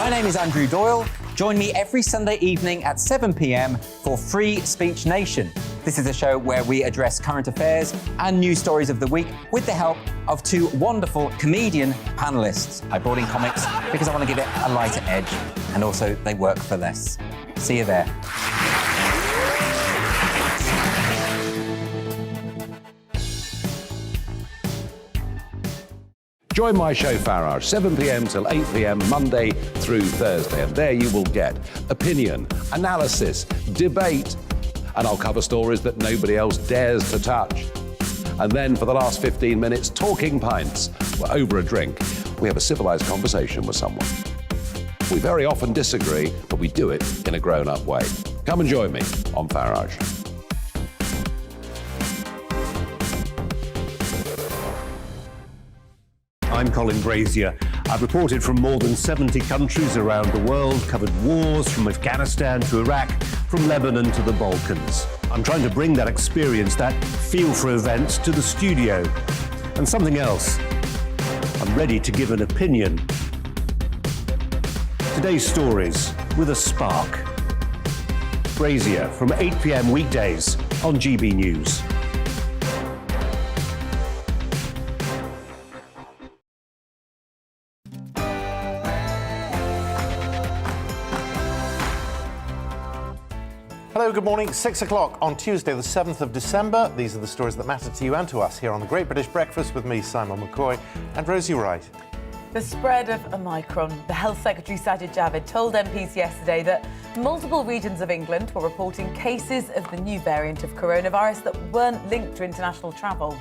My name is Andrew Doyle. Join me every Sunday evening at 7 p.m. for Free Speech Nation. This is a show where we address current affairs and news stories of the week with the help of two wonderful comedian panellists. I brought in comics because I want to give it a lighter edge, and also they work for less. See you there. Join my show Farage, 7 p.m. till 8 p.m. Monday through Thursday, and there you will get opinion, analysis, debate, and I'll cover stories that nobody else dares to touch. And then for the last 15 minutes, talking pints. We're over a drink. We have a civilised conversation with someone. We very often disagree, but we do it in a grown-up way. Come and join me on Farage. I'm Colin Brazier. I've reported from more than 70 countries around the world, covered wars from Afghanistan to Iraq, from Lebanon to the Balkans. I'm trying to bring that experience, that feel for events, to the studio. And something else. I'm ready to give an opinion. Today's stories with a spark. Brazier from 8 p.m. weekdays on GBNews. Hello, good morning. 6 o'clock on Tuesday, the 7th of December. These are the stories that matter to you and to us here on the Great British Breakfast with me, Simon Mckay, and Rosie Wright. The spread of Omicron. The Health Secretary Sajid Javid told MPs yesterday that multiple regions of England were reporting cases of the new variant of coronavirus that weren't linked to international travel.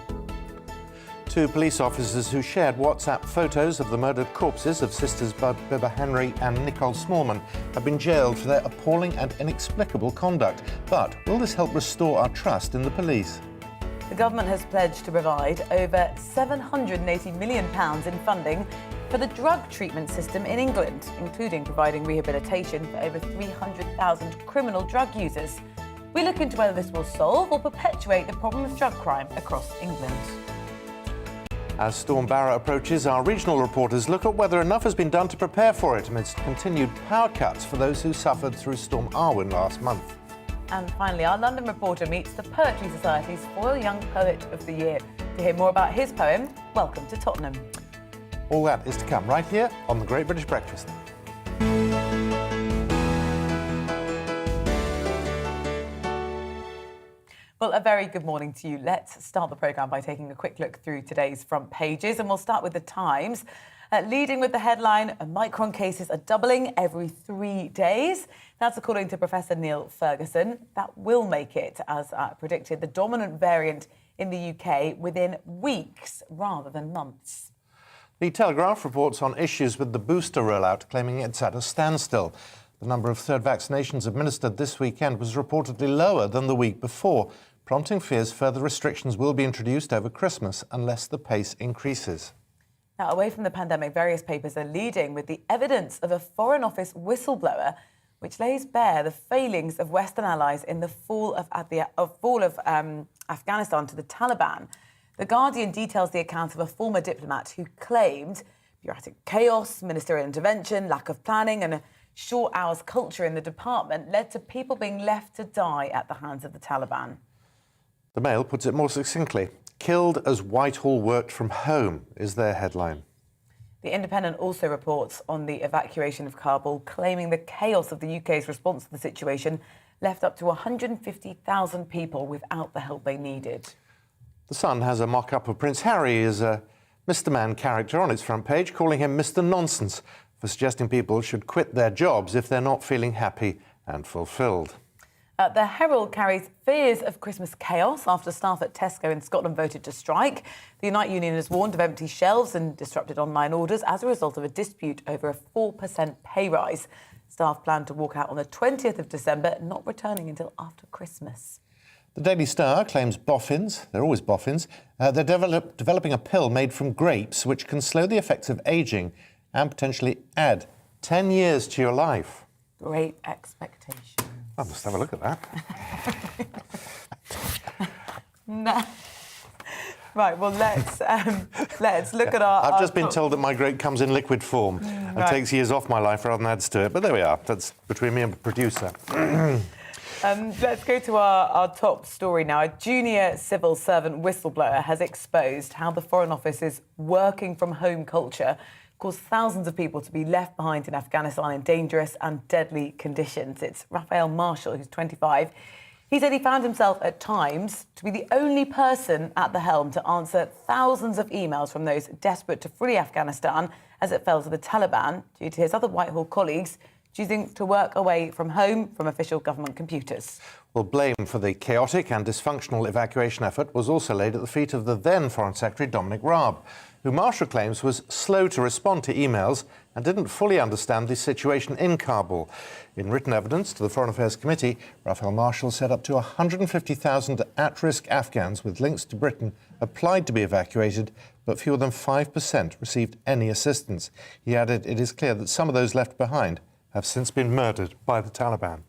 Two police officers who shared WhatsApp photos of the murdered corpses of sisters Bibba Henry and Nicole Smallman have been jailed for their appalling and inexplicable conduct. But will this help restore our trust in the police? The government has pledged to provide over £780 million in funding for the drug treatment system in England, including providing rehabilitation for over 300,000 criminal drug users. We look into whether this will solve or perpetuate the problem of drug crime across England. As Storm Barra approaches, our regional reporters look at whether enough has been done to prepare for it amidst continued power cuts for those who suffered through Storm Arwen last month. And finally, our London reporter meets the Poetry Society's Foil Young Poet of the Year. To hear more about his poem, welcome to Tottenham. All that is to come right here on the Great British Breakfast. Well, a very good morning to you. Let's start the programme by taking a quick look through today's front pages, and we'll start with the Times. Leading with the headline, Omicron cases are doubling every 3 days. That's according to Professor Neil Ferguson. That will make it, as predicted, the dominant variant in the UK within weeks rather than months. The Telegraph reports on issues with the booster rollout, claiming it's at a standstill. The number of third vaccinations administered this weekend was reportedly lower than the week before, prompting fears further restrictions will be introduced over Christmas unless the pace increases. Now, away from the pandemic, various papers are leading with the evidence of a Foreign Office whistleblower, which lays bare the failings of Western allies in the fall of Afghanistan to the Taliban. The Guardian details the account of a former diplomat who claimed bureaucratic chaos, ministerial intervention, lack of planning and a short hours culture in the department led to people being left to die at the hands of the Taliban. The Mail puts it more succinctly. Killed as Whitehall worked from home is their headline. The Independent also reports on the evacuation of Kabul, claiming the chaos of the UK's response to the situation left up to 150,000 people without the help they needed. The Sun has a mock-up of Prince Harry as a Mr. Man character on its front page, calling him Mr. Nonsense for suggesting people should quit their jobs if they're not feeling happy and fulfilled. The Herald carries fears of Christmas chaos after staff at Tesco in Scotland voted to strike. The Unite Union has warned of empty shelves and disrupted online orders as a result of a dispute over a 4% pay rise. Staff plan to walk out on the 20th of December, not returning until after Christmas. The Daily Star claims boffins, they're always boffins, they're developing a pill made from grapes which can slow the effects of ageing and potentially add 10 years to your life. Great expectations. I must have a look at that. Right, well, let's look at our... I've just been told that my great comes in liquid form and takes years off my life rather than adds to it. But there we are. That's between me and the producer. Let's go to our top story now. A junior civil servant whistleblower has exposed how the Foreign Office's working-from-home culture caused thousands of people to be left behind in Afghanistan in dangerous and deadly conditions. It's Raphael Marshall, who's 25. He said he found himself at times to be the only person at the helm to answer thousands of emails from those desperate to free Afghanistan as it fell to the Taliban, due to his other Whitehall colleagues choosing to work away from home from official government computers. Well, blame for the chaotic and dysfunctional evacuation effort was also laid at the feet of the then Foreign Secretary Dominic Raab, who Marshall claims was slow to respond to emails and didn't fully understand the situation in Kabul. In written evidence to the Foreign Affairs Committee, Raphael Marshall said up to 150,000 at-risk Afghans with links to Britain applied to be evacuated, but fewer than 5% received any assistance. He added, it is clear that some of those left behind have since been murdered by the Taliban.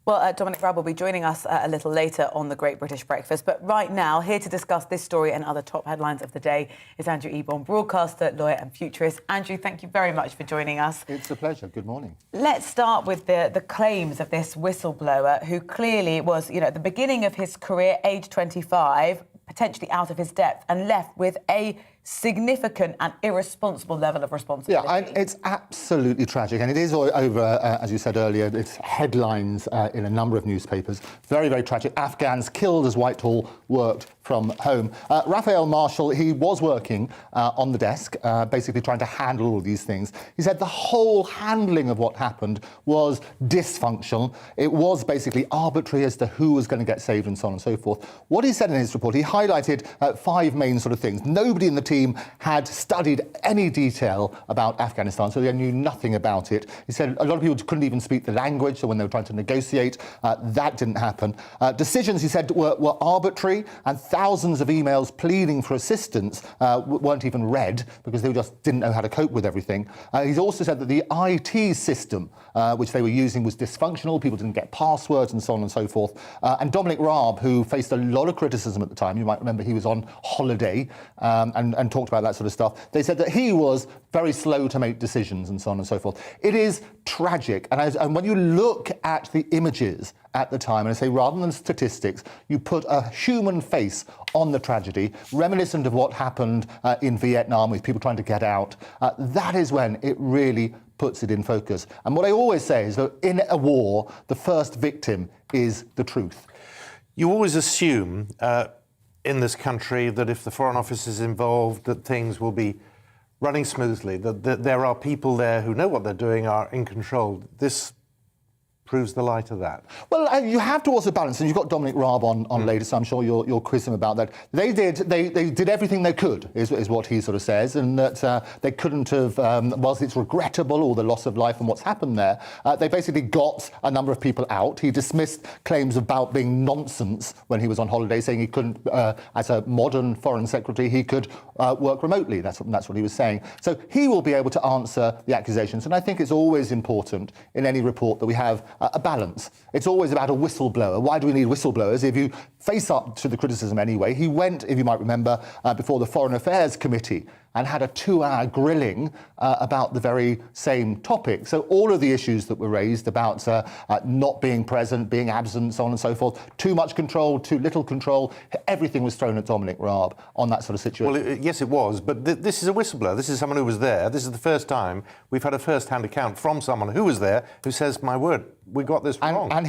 Well, Dominic Raab will be joining us a little later on the Great British Breakfast. But right now, here to discuss this story and other top headlines of the day is Andrew Eborn, broadcaster, lawyer and futurist. Andrew, thank you very much for joining us. It's a pleasure. Good morning. Let's start with the claims of this whistleblower who clearly was, at the beginning of his career, age 25, potentially out of his depth and left with a significant and irresponsible level of responsibility. Yeah, it's absolutely tragic. And it is over, as you said earlier, it's headlines in a number of newspapers. Very, very tragic. Afghans killed as Whitehall worked from home. Raphael Marshall, he was working on the desk, basically trying to handle all of these things. He said the whole handling of what happened was dysfunctional. It was basically arbitrary as to who was going to get saved and so on and so forth. What he said in his report, he highlighted 5 main sort of things. Nobody in the team had studied any detail about Afghanistan, so they knew nothing about it. He said a lot of people couldn't even speak the language, so when they were trying to negotiate, that didn't happen. Decisions, he said, were arbitrary, and thousands of emails pleading for assistance weren't even read because they just didn't know how to cope with everything. He's also said that the IT system which they were using was dysfunctional, people didn't get passwords and so on and so forth. And Dominic Raab, who faced a lot of criticism at the time, you might remember he was on holiday and talked about that sort of stuff. They said that he was very slow to make decisions and so on and so forth. It is tragic. And when you look at the images at the time, and I say rather than statistics, you put a human face on the tragedy, reminiscent of what happened in Vietnam with people trying to get out. That is when it really puts it in focus. And what I always say is that in a war, the first victim is the truth. You always assume in this country that if the Foreign Office is involved, that things will be running smoothly, that there are people there who know what they're doing, are in control. This proves the light of that. Well, you have to also balance, and you've got Dominic Raab on later, so I'm sure you'll quiz him about that. They did everything they could, is what he sort of says, and that they couldn't have, whilst it's regrettable, all the loss of life and what's happened there, they basically got a number of people out. He dismissed claims about being nonsense when he was on holiday, saying he couldn't, as a modern foreign secretary, he could work remotely. That's what he was saying. So he will be able to answer the accusations, and I think it's always important in any report that we have a balance. It's always about a whistleblower. Why do we need whistleblowers? If you face up to the criticism anyway, he went, if you might remember, before the Foreign Affairs Committee and had a 2-hour grilling about the very same topic. So all of the issues that were raised about not being present, being absent, so on and so forth, too much control, too little control, everything was thrown at Dominic Raab on that sort of situation. Well, yes, it was, but this is a whistleblower. This is someone who was there. This is the first time we've had a first-hand account from someone who was there who says, my word, we got this wrong. And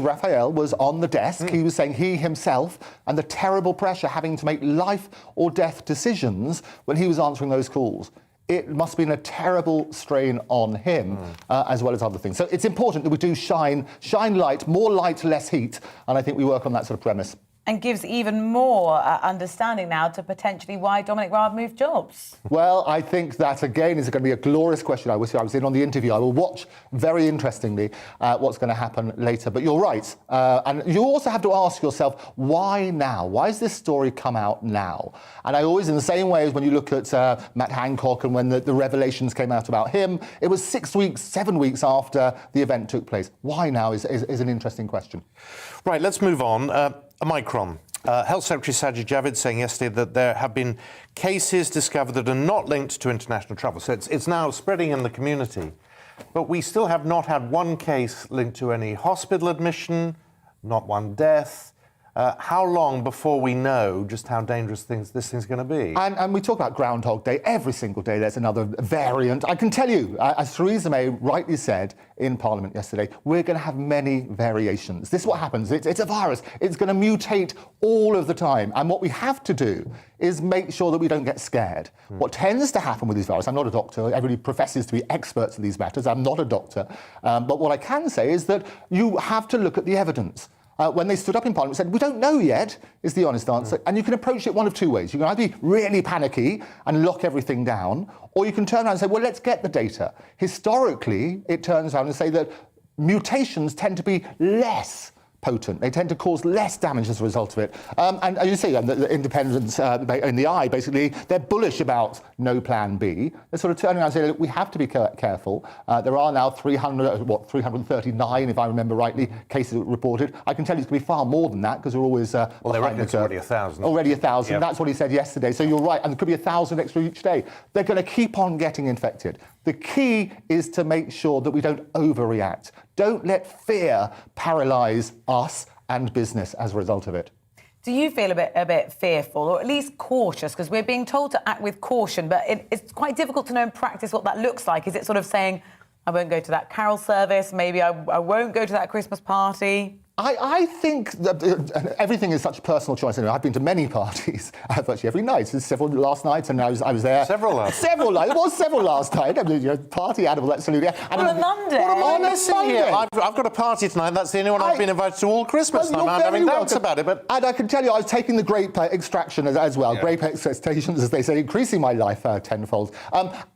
Raphael was on the desk. He was saying he himself and the terrible pressure having to make life or death decisions when he was answering those calls. It must have been a terrible strain on him, as well as other things. So it's important that we do shine light, more light, less heat, and I think we work on that sort of premise. And gives even more understanding now to potentially why Dominic Raab moved jobs. Well, I think that, again, is going to be a glorious question. I was in on the interview. I will watch, very interestingly, what's going to happen later. But you're right. And you also have to ask yourself, why now? Why has this story come out now? And I always, in the same way as when you look at Matt Hancock and when the revelations came out about him, it was 6 weeks, 7 weeks after the event took place. Why now is an interesting question. Right, let's move on. Omicron. Health Secretary Sajid Javid saying yesterday that there have been cases discovered that are not linked to international travel. So it's now spreading in the community. But we still have not had one case linked to any hospital admission, not one death. How long before we know just how dangerous this thing's going to be? And we talk about Groundhog Day. Every single day there's another variant. I can tell you, as Theresa May rightly said in Parliament yesterday, we're going to have many variations. This is what happens. It's a virus. It's going to mutate all of the time. And what we have to do is make sure that we don't get scared. What tends to happen with these viruses, I'm not a doctor, everybody professes to be experts in these matters, I'm not a doctor, but what I can say is that you have to look at the evidence. When they stood up in Parliament and said, we don't know yet, is the honest answer. And you can approach it one of two ways. You can either be really panicky and lock everything down, or you can turn around and say, well, let's get the data. Historically, it turns around and say that mutations tend to be less potent. They tend to cause less damage as a result of it. And as you see, the independents in the eye, basically, they're bullish about no plan B. They're sort of turning around and saying, look, we have to be careful. There are now 339, if I remember rightly, cases reported. I can tell you it's going to be far more than that, because we're always well, they reckon it's already 1,000. Already 1,000. Yep. That's what he said yesterday. So you're right. And there could be 1,000 extra each day. They're going to keep on getting infected. The key is to make sure that we don't overreact. Don't let fear paralyse us and business as a result of it. Do you feel a bit fearful, or at least cautious? Because we're being told to act with caution, but it's quite difficult to know in practice what that looks like. Is it sort of saying, I won't go to that carol service, maybe I won't go to that Christmas party? I think that everything is such a personal choice. Anyway, I've been to many parties, virtually every night. There's several last nights, and I was there. Several last. Several nights. It was several last night. I mean, party animal, absolutely. And on a Monday. On a Monday. I've got a party tonight. That's the only one I've been invited to all Christmas. Well, I'm having doubts about it, but and I can tell you, I was taking the grape extraction as well. Yeah. Grape extractions, as they say, increasing my life tenfold.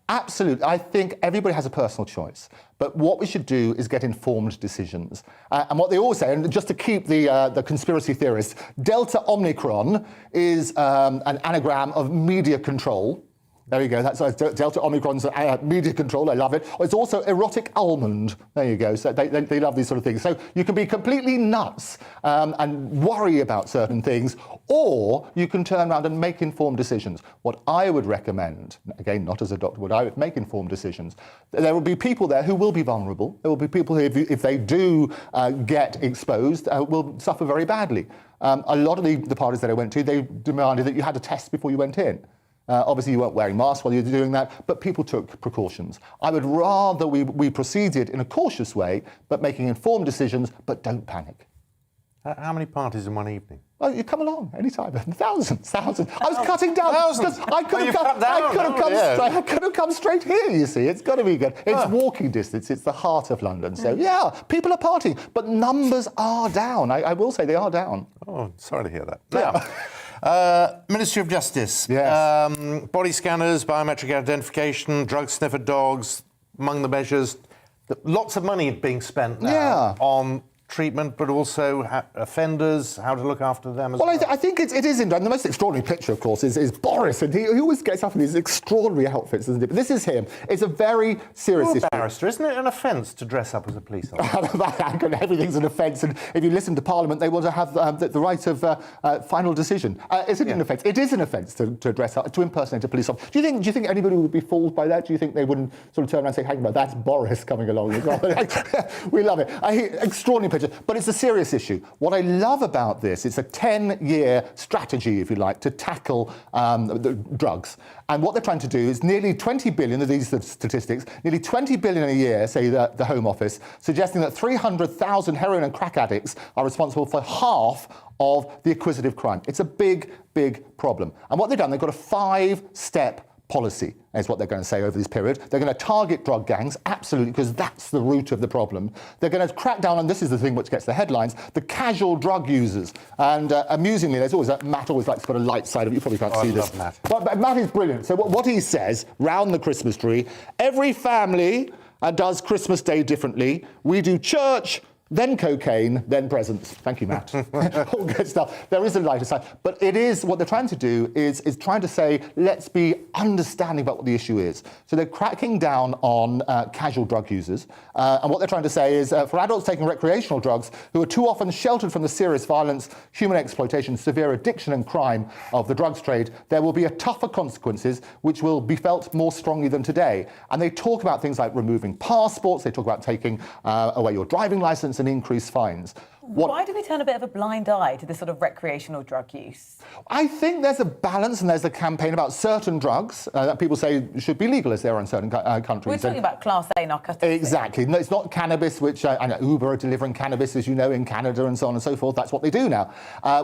Absolutely. I think everybody has a personal choice. But what we should do is get informed decisions. And what they always say, and just to keep the conspiracy theorists, Delta Omicron is an anagram of media control. There you go. That's Delta Omicron's media control. I love it. It's also erotic almond. There you go. So they love these sort of things. So you can be completely nuts and worry about certain things, or you can turn around and make informed decisions. What I would recommend, again, not as a doctor, I would make informed decisions. There will be people there who will be vulnerable. There will be people who, if they do get exposed, will suffer very badly. A lot of the parties that I went to, they demanded that you had a test before you went in. Obviously, you weren't wearing masks while you were doing that, but people took precautions. I would rather we proceeded in a cautious way, but making informed decisions, but don't panic. How many parties in one evening? Well, you come along anytime. Thousands. I was cutting down. Thousands. I could have come straight here, you see. It's got to be good. It's walking distance. It's the heart of London. So, yeah, people are partying, but numbers are down. I will say they are down. Oh, sorry to hear that. Yeah. Ministry of Justice. Yes. Body scanners, biometric identification, drug sniffer dogs, among the measures. Lots of money being spent now on treatment, but also offenders, how to look after them as well. I think it is interesting. The most extraordinary picture, of course, is Boris, and he always gets up in these extraordinary outfits, doesn't he? But this is him. It's a very serious issue. Barrister, isn't it an offence to dress up as a police officer? Everything's an offence, and if you listen to Parliament, they want to have the right of final decision. Is it an offence? It is an offence to dress up, to impersonate a police officer. Do you think anybody would be fooled by that? Do you think they wouldn't sort of turn around and say, hang on, that's Boris coming along as well? We love it. Extraordinary picture. But it's a serious issue. What I love about this, it's a 10-year strategy, if you like, to tackle the drugs. And what they're trying to do is nearly 20 billion, these are the statistics, nearly 20 billion a year, say the Home Office, suggesting that 300,000 heroin and crack addicts are responsible for half of the acquisitive crime. It's a big, big problem. And what they've done, they've got a 5-step policy, is what they're going to say over this period. They're going to target drug gangs, absolutely, because that's the root of the problem. They're going to crack down, and this is the thing which gets the headlines, the casual drug users. And amusingly, there's always Matt always likes to put a light side of it. You probably can't see this. Matt. But Matt is brilliant. So what he says, round the Christmas tree, every family does Christmas Day differently. We do church, then cocaine, then presents. Thank you, Matt. All good stuff. There is a lighter side. But it is, what they're trying to do is trying to say, let's be understanding about what the issue is. So they're cracking down on casual drug users. And what they're trying to say is, for adults taking recreational drugs who are too often sheltered from the serious violence, human exploitation, severe addiction and crime of the drugs trade, there will be a tougher consequences which will be felt more strongly than today. And they talk about things like removing passports, they talk about taking away your driving licence and increased fines. Why do we turn a bit of a blind eye to this sort of recreational drug use? I think there's a balance, and there's a campaign about certain drugs that people say should be legal as they are in certain countries. We're talking about Class A narcotics. Exactly. No, it's not cannabis, which I know Uber are delivering cannabis, as you know, in Canada and so on and so forth. That's what they do now,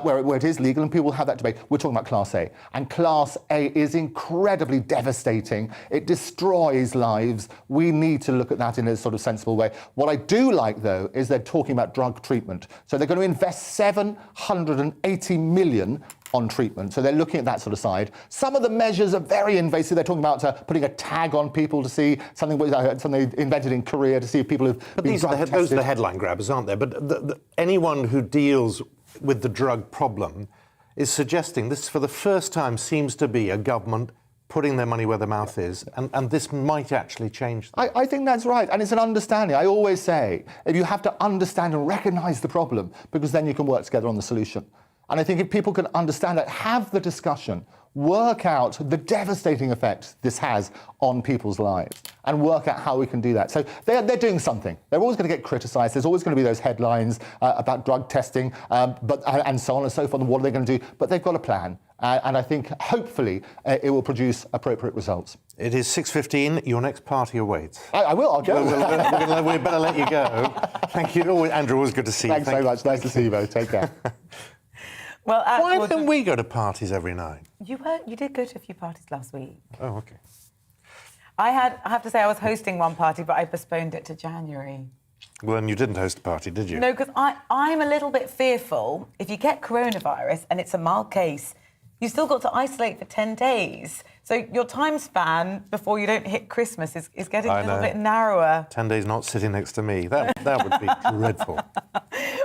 where it is legal, and people have that debate. We're talking about Class A. And Class A is incredibly devastating. It destroys lives. We need to look at that in a sort of sensible way. What I do like, though, is they're talking about drug treatment. So they're going to invest 780 million on treatment. So they're looking at that sort of side. Some of the measures are very invasive. They're talking about putting a tag on people to see something invented in Korea to see if people have been those are the headline grabbers, aren't they? But anyone who deals with the drug problem is suggesting this, for the first time, seems to be a government putting their money where their mouth is, and this might actually change that. I think that's right, and it's an understanding. I always say, if you have to understand and recognise the problem, because then you can work together on the solution. And I think if people can understand that, have the discussion, work out the devastating effect this has on people's lives, and work out how we can do that. So they're doing something. They're always going to get criticised. There's always going to be those headlines about drug testing, and so on and so forth, and what are they going to do? But they've got a plan. And I think, hopefully, it will produce appropriate results. It is 6:15. Your next party awaits. I will. I'll go. We better let you go. Thank you. Andrew, always good to see you. Thanks so much. Nice to see you both. Take care. Well, why don't we go to parties every night? You did go to a few parties last week. Oh, OK. I have to say I was hosting one party, but I postponed it to January. Well, then you didn't host a party, did you? No, because I'm a little bit fearful. If you get coronavirus and it's a mild case, you still got to isolate for 10 days. So your time span before you don't hit Christmas is getting a little bit narrower. 10 days not sitting next to me. That would be dreadful.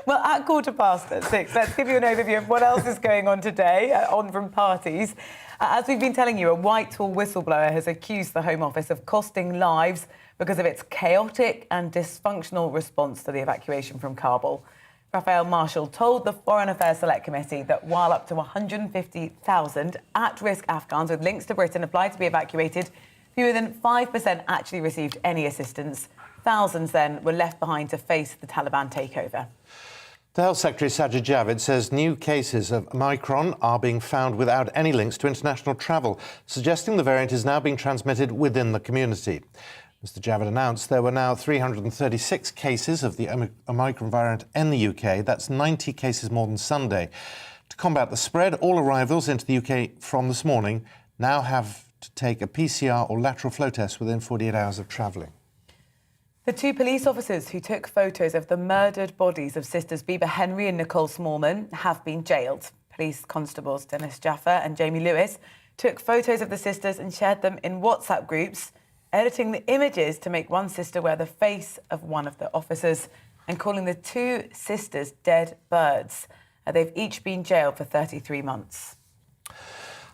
Well, at 6:15, let's give you an overview of what else is going on today, on from parties. As we've been telling you, a Whitehall whistleblower has accused the Home Office of costing lives because of its chaotic and dysfunctional response to the evacuation from Kabul. Raphael Marshall told the Foreign Affairs Select Committee that while up to 150,000 at-risk Afghans with links to Britain applied to be evacuated, fewer than 5% actually received any assistance. Thousands then were left behind to face the Taliban takeover. The Health Secretary Sajid Javid says new cases of Omicron are being found without any links to international travel, suggesting the variant is now being transmitted within the community. Mr Javid announced there were now 336 cases of the Omicron variant in the UK. That's 90 cases more than Sunday. To combat the spread, all arrivals into the UK from this morning now have to take a PCR or lateral flow test within 48 hours of travelling. The two police officers who took photos of the murdered bodies of sisters Bieber Henry and Nicole Smallman have been jailed. Police constables Dennis Jaffa and Jamie Lewis took photos of the sisters and shared them in WhatsApp groups, editing the images to make one sister wear the face of one of the officers and calling the two sisters dead birds. They've each been jailed for 33 months.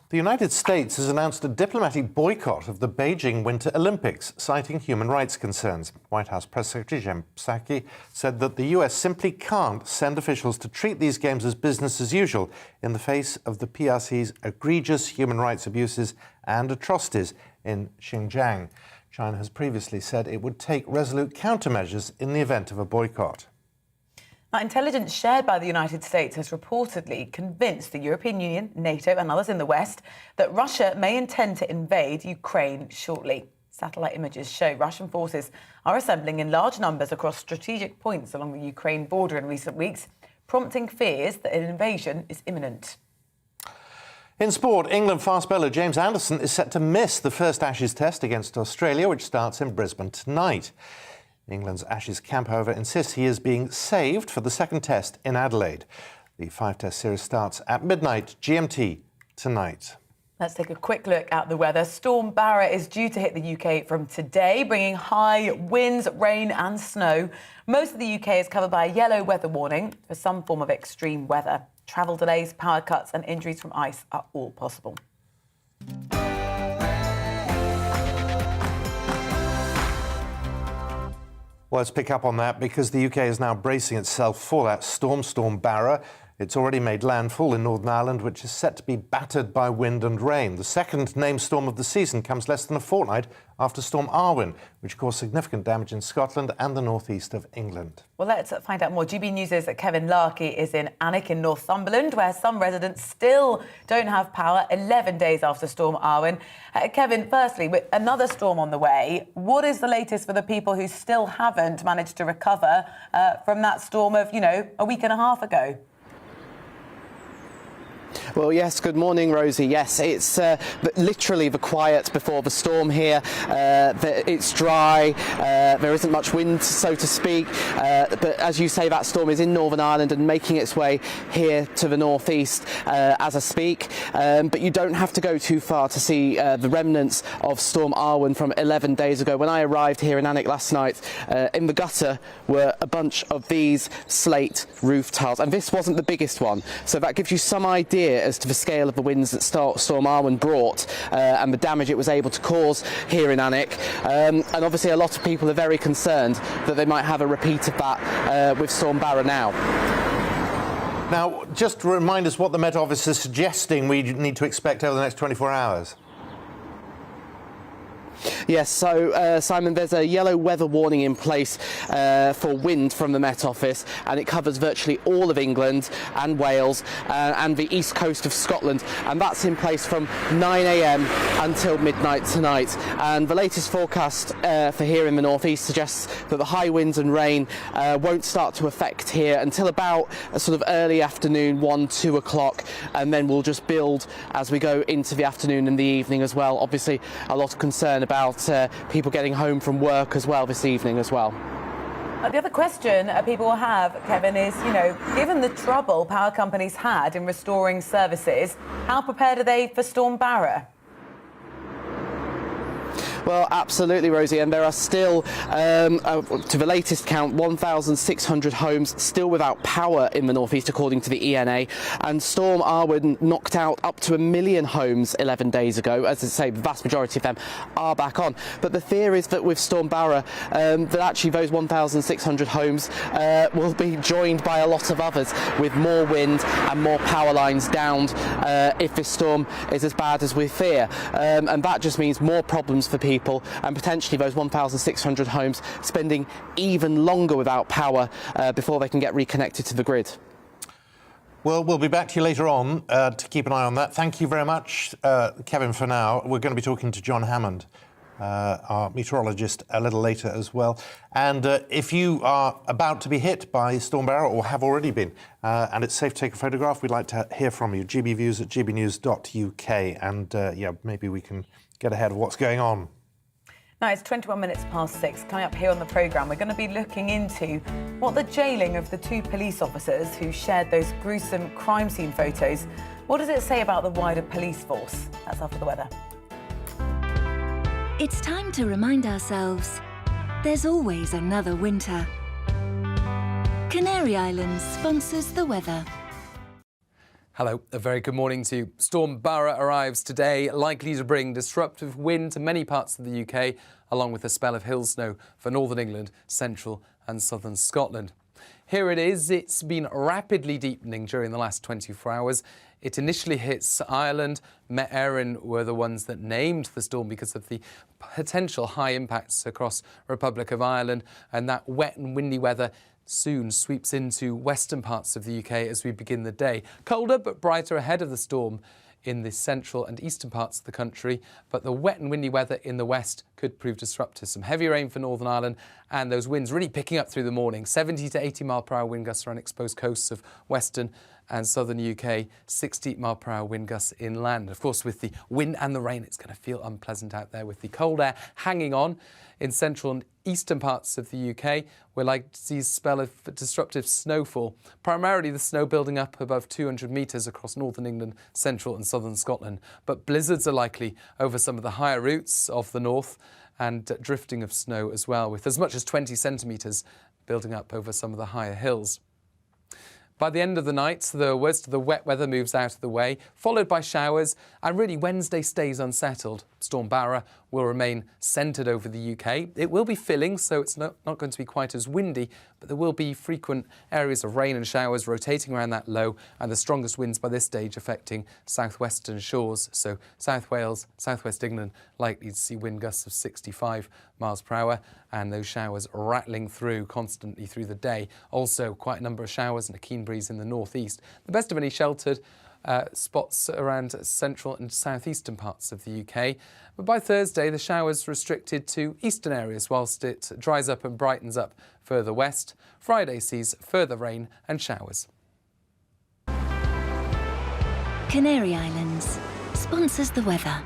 The United States has announced a diplomatic boycott of the Beijing Winter Olympics, citing human rights concerns. White House Press Secretary Jen Psaki said that the US simply can't send officials to treat these games as business as usual in the face of the PRC's egregious human rights abuses and atrocities in Xinjiang. China has previously said it would take resolute countermeasures in the event of a boycott. Now, intelligence shared by the United States has reportedly convinced the European Union, NATO and others in the West that Russia may intend to invade Ukraine shortly. Satellite images show Russian forces are assembling in large numbers across strategic points along the Ukraine border in recent weeks, prompting fears that an invasion is imminent. In sport, England fast bowler James Anderson is set to miss the first Ashes test against Australia, which starts in Brisbane tonight. England's Ashes camp, however, insists he is being saved for the second test in Adelaide. The 5-test series starts at midnight GMT tonight. Let's take a quick look at the weather. Storm Barra is due to hit the UK from today, bringing high winds, rain and snow. Most of the UK is covered by a yellow weather warning for some form of extreme weather. Travel delays, power cuts and injuries from ice are all possible. Well, let's pick up on that because the UK is now bracing itself for that Storm Barra. It's already made landfall in Northern Ireland, which is set to be battered by wind and rain. The second named storm of the season comes less than a fortnight after Storm Arwen, which caused significant damage in Scotland and the northeast of England. Well, let's find out more. GB News' Kevin Larkey is in Alnwick in Northumberland, where some residents still don't have power 11 days after Storm Arwen. Kevin, firstly, with another storm on the way, what is the latest for the people who still haven't managed to recover from that storm of, a week and a half ago? Well, yes, good morning, Rosie. Yes, it's literally the quiet before the storm here. It's dry, there isn't much wind, so to speak, but as you say, that storm is in Northern Ireland and making its way here to the northeast as I speak. But you don't have to go too far to see the remnants of Storm Arwen from 11 days ago. When I arrived here in Alnwick last night, in the gutter were a bunch of these slate roof tiles, and this wasn't the biggest one, so that gives you some idea as to the scale of the winds that Storm Arwen brought and the damage it was able to cause here in Alnwick. And obviously a lot of people are very concerned that they might have a repeat of that with Storm Barra now. Now, just to remind us what the Met Office is suggesting we need to expect over the next 24 hours. Yes, so Simon, there's a yellow weather warning in place for wind from the Met Office, and it covers virtually all of England and Wales and the east coast of Scotland, and that's in place from 9 a.m. until midnight tonight. And the latest forecast for here in the northeast suggests that the high winds and rain won't start to affect here until about a sort of early afternoon, 1-2 o'clock, and then we'll just build as we go into the afternoon and the evening as well. Obviously a lot of concern about people getting home from work as well this evening as well. The other question people will have, Kevin, is, given the trouble power companies had in restoring services, how prepared are they for Storm Barra? Well, absolutely, Rosie, and there are still, to the latest count, 1,600 homes still without power in the northeast, according to the ENA, and Storm Arwen knocked out up to 1 million homes 11 days ago. As I say, the vast majority of them are back on. But the fear is that with Storm Barra, that actually those 1,600 homes will be joined by a lot of others, with more wind and more power lines downed if this storm is as bad as we fear. And that just means more problems for people, and potentially those 1,600 homes spending even longer without power before they can get reconnected to the grid. Well, we'll be back to you later on to keep an eye on that. Thank you very much, Kevin, for now. We're going to be talking to John Hammond, our meteorologist, a little later as well. And if you are about to be hit by Storm Barra or have already been, and it's safe to take a photograph, we'd like to hear from you. GBviews at gbnews.uk, and maybe we can get ahead of what's going on. Now, it's 21 minutes past 6. Coming up here on the programme, we're going to be looking into what the jailing of the 2 police officers who shared those gruesome crime scene photos, what does it say about the wider police force? That's after the weather. It's time to remind ourselves there's always another winter. Canary Islands sponsors the weather. Hello, a very good morning to you. Storm Barra arrives today, likely to bring disruptive wind to many parts of the UK, along with a spell of hill snow for northern England, central and southern Scotland. Here it is. It's been rapidly deepening during the last 24 hours. It initially hits Ireland. Met Éireann were the ones that named the storm because of the potential high impacts across Republic of Ireland, and that wet and windy weather soon sweeps into western parts of the UK as we begin the day. Colder but brighter ahead of the storm in the central and eastern parts of the country, but the wet and windy weather in the west could prove disruptive. Some heavy rain for Northern Ireland, and those winds really picking up through the morning. 70 to 80 mile per hour wind gusts around exposed coasts of western and southern UK, 60-mile-per-hour wind gusts inland. Of course, with the wind and the rain, it's going to feel unpleasant out there with the cold air hanging on. In central and eastern parts of the UK, we're likely to see a spell of disruptive snowfall, primarily the snow building up above 200 metres across northern England, central and southern Scotland. But blizzards are likely over some of the higher routes of the north, and drifting of snow as well, with as much as 20 centimetres building up over some of the higher hills. By the end of the night, the worst of the wet weather moves out of the way, followed by showers, and really Wednesday stays unsettled. Storm Barra will remain centred over the UK. It will be filling, so it's not going to be quite as windy, but there will be frequent areas of rain and showers rotating around that low, and the strongest winds by this stage affecting southwestern shores. So South Wales, southwest England, likely to see wind gusts of 65 miles per hour, and those showers rattling through constantly through the day. Also, quite a number of showers and a keen breeze in the northeast. The best of any sheltered spots around central and southeastern parts of the UK. But by Thursday, the showers restricted to eastern areas whilst it dries up and brightens up further west. Friday sees further rain and showers. Canary Islands sponsors the weather.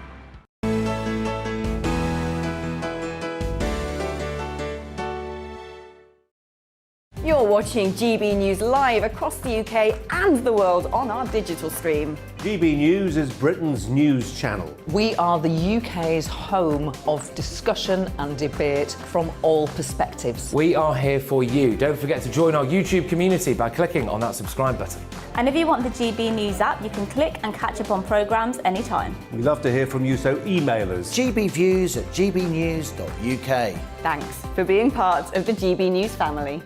You're watching GB News live across the UK and the world on our digital stream. GB News is Britain's news channel. We are the UK's home of discussion and debate from all perspectives. We are here for you. Don't forget to join our YouTube community by clicking on that subscribe button. And if you want the GB News app, you can click and catch up on programmes anytime. We love to hear from you, so email us. gbviews@gbnews.uk. Thanks for being part of the GB News family.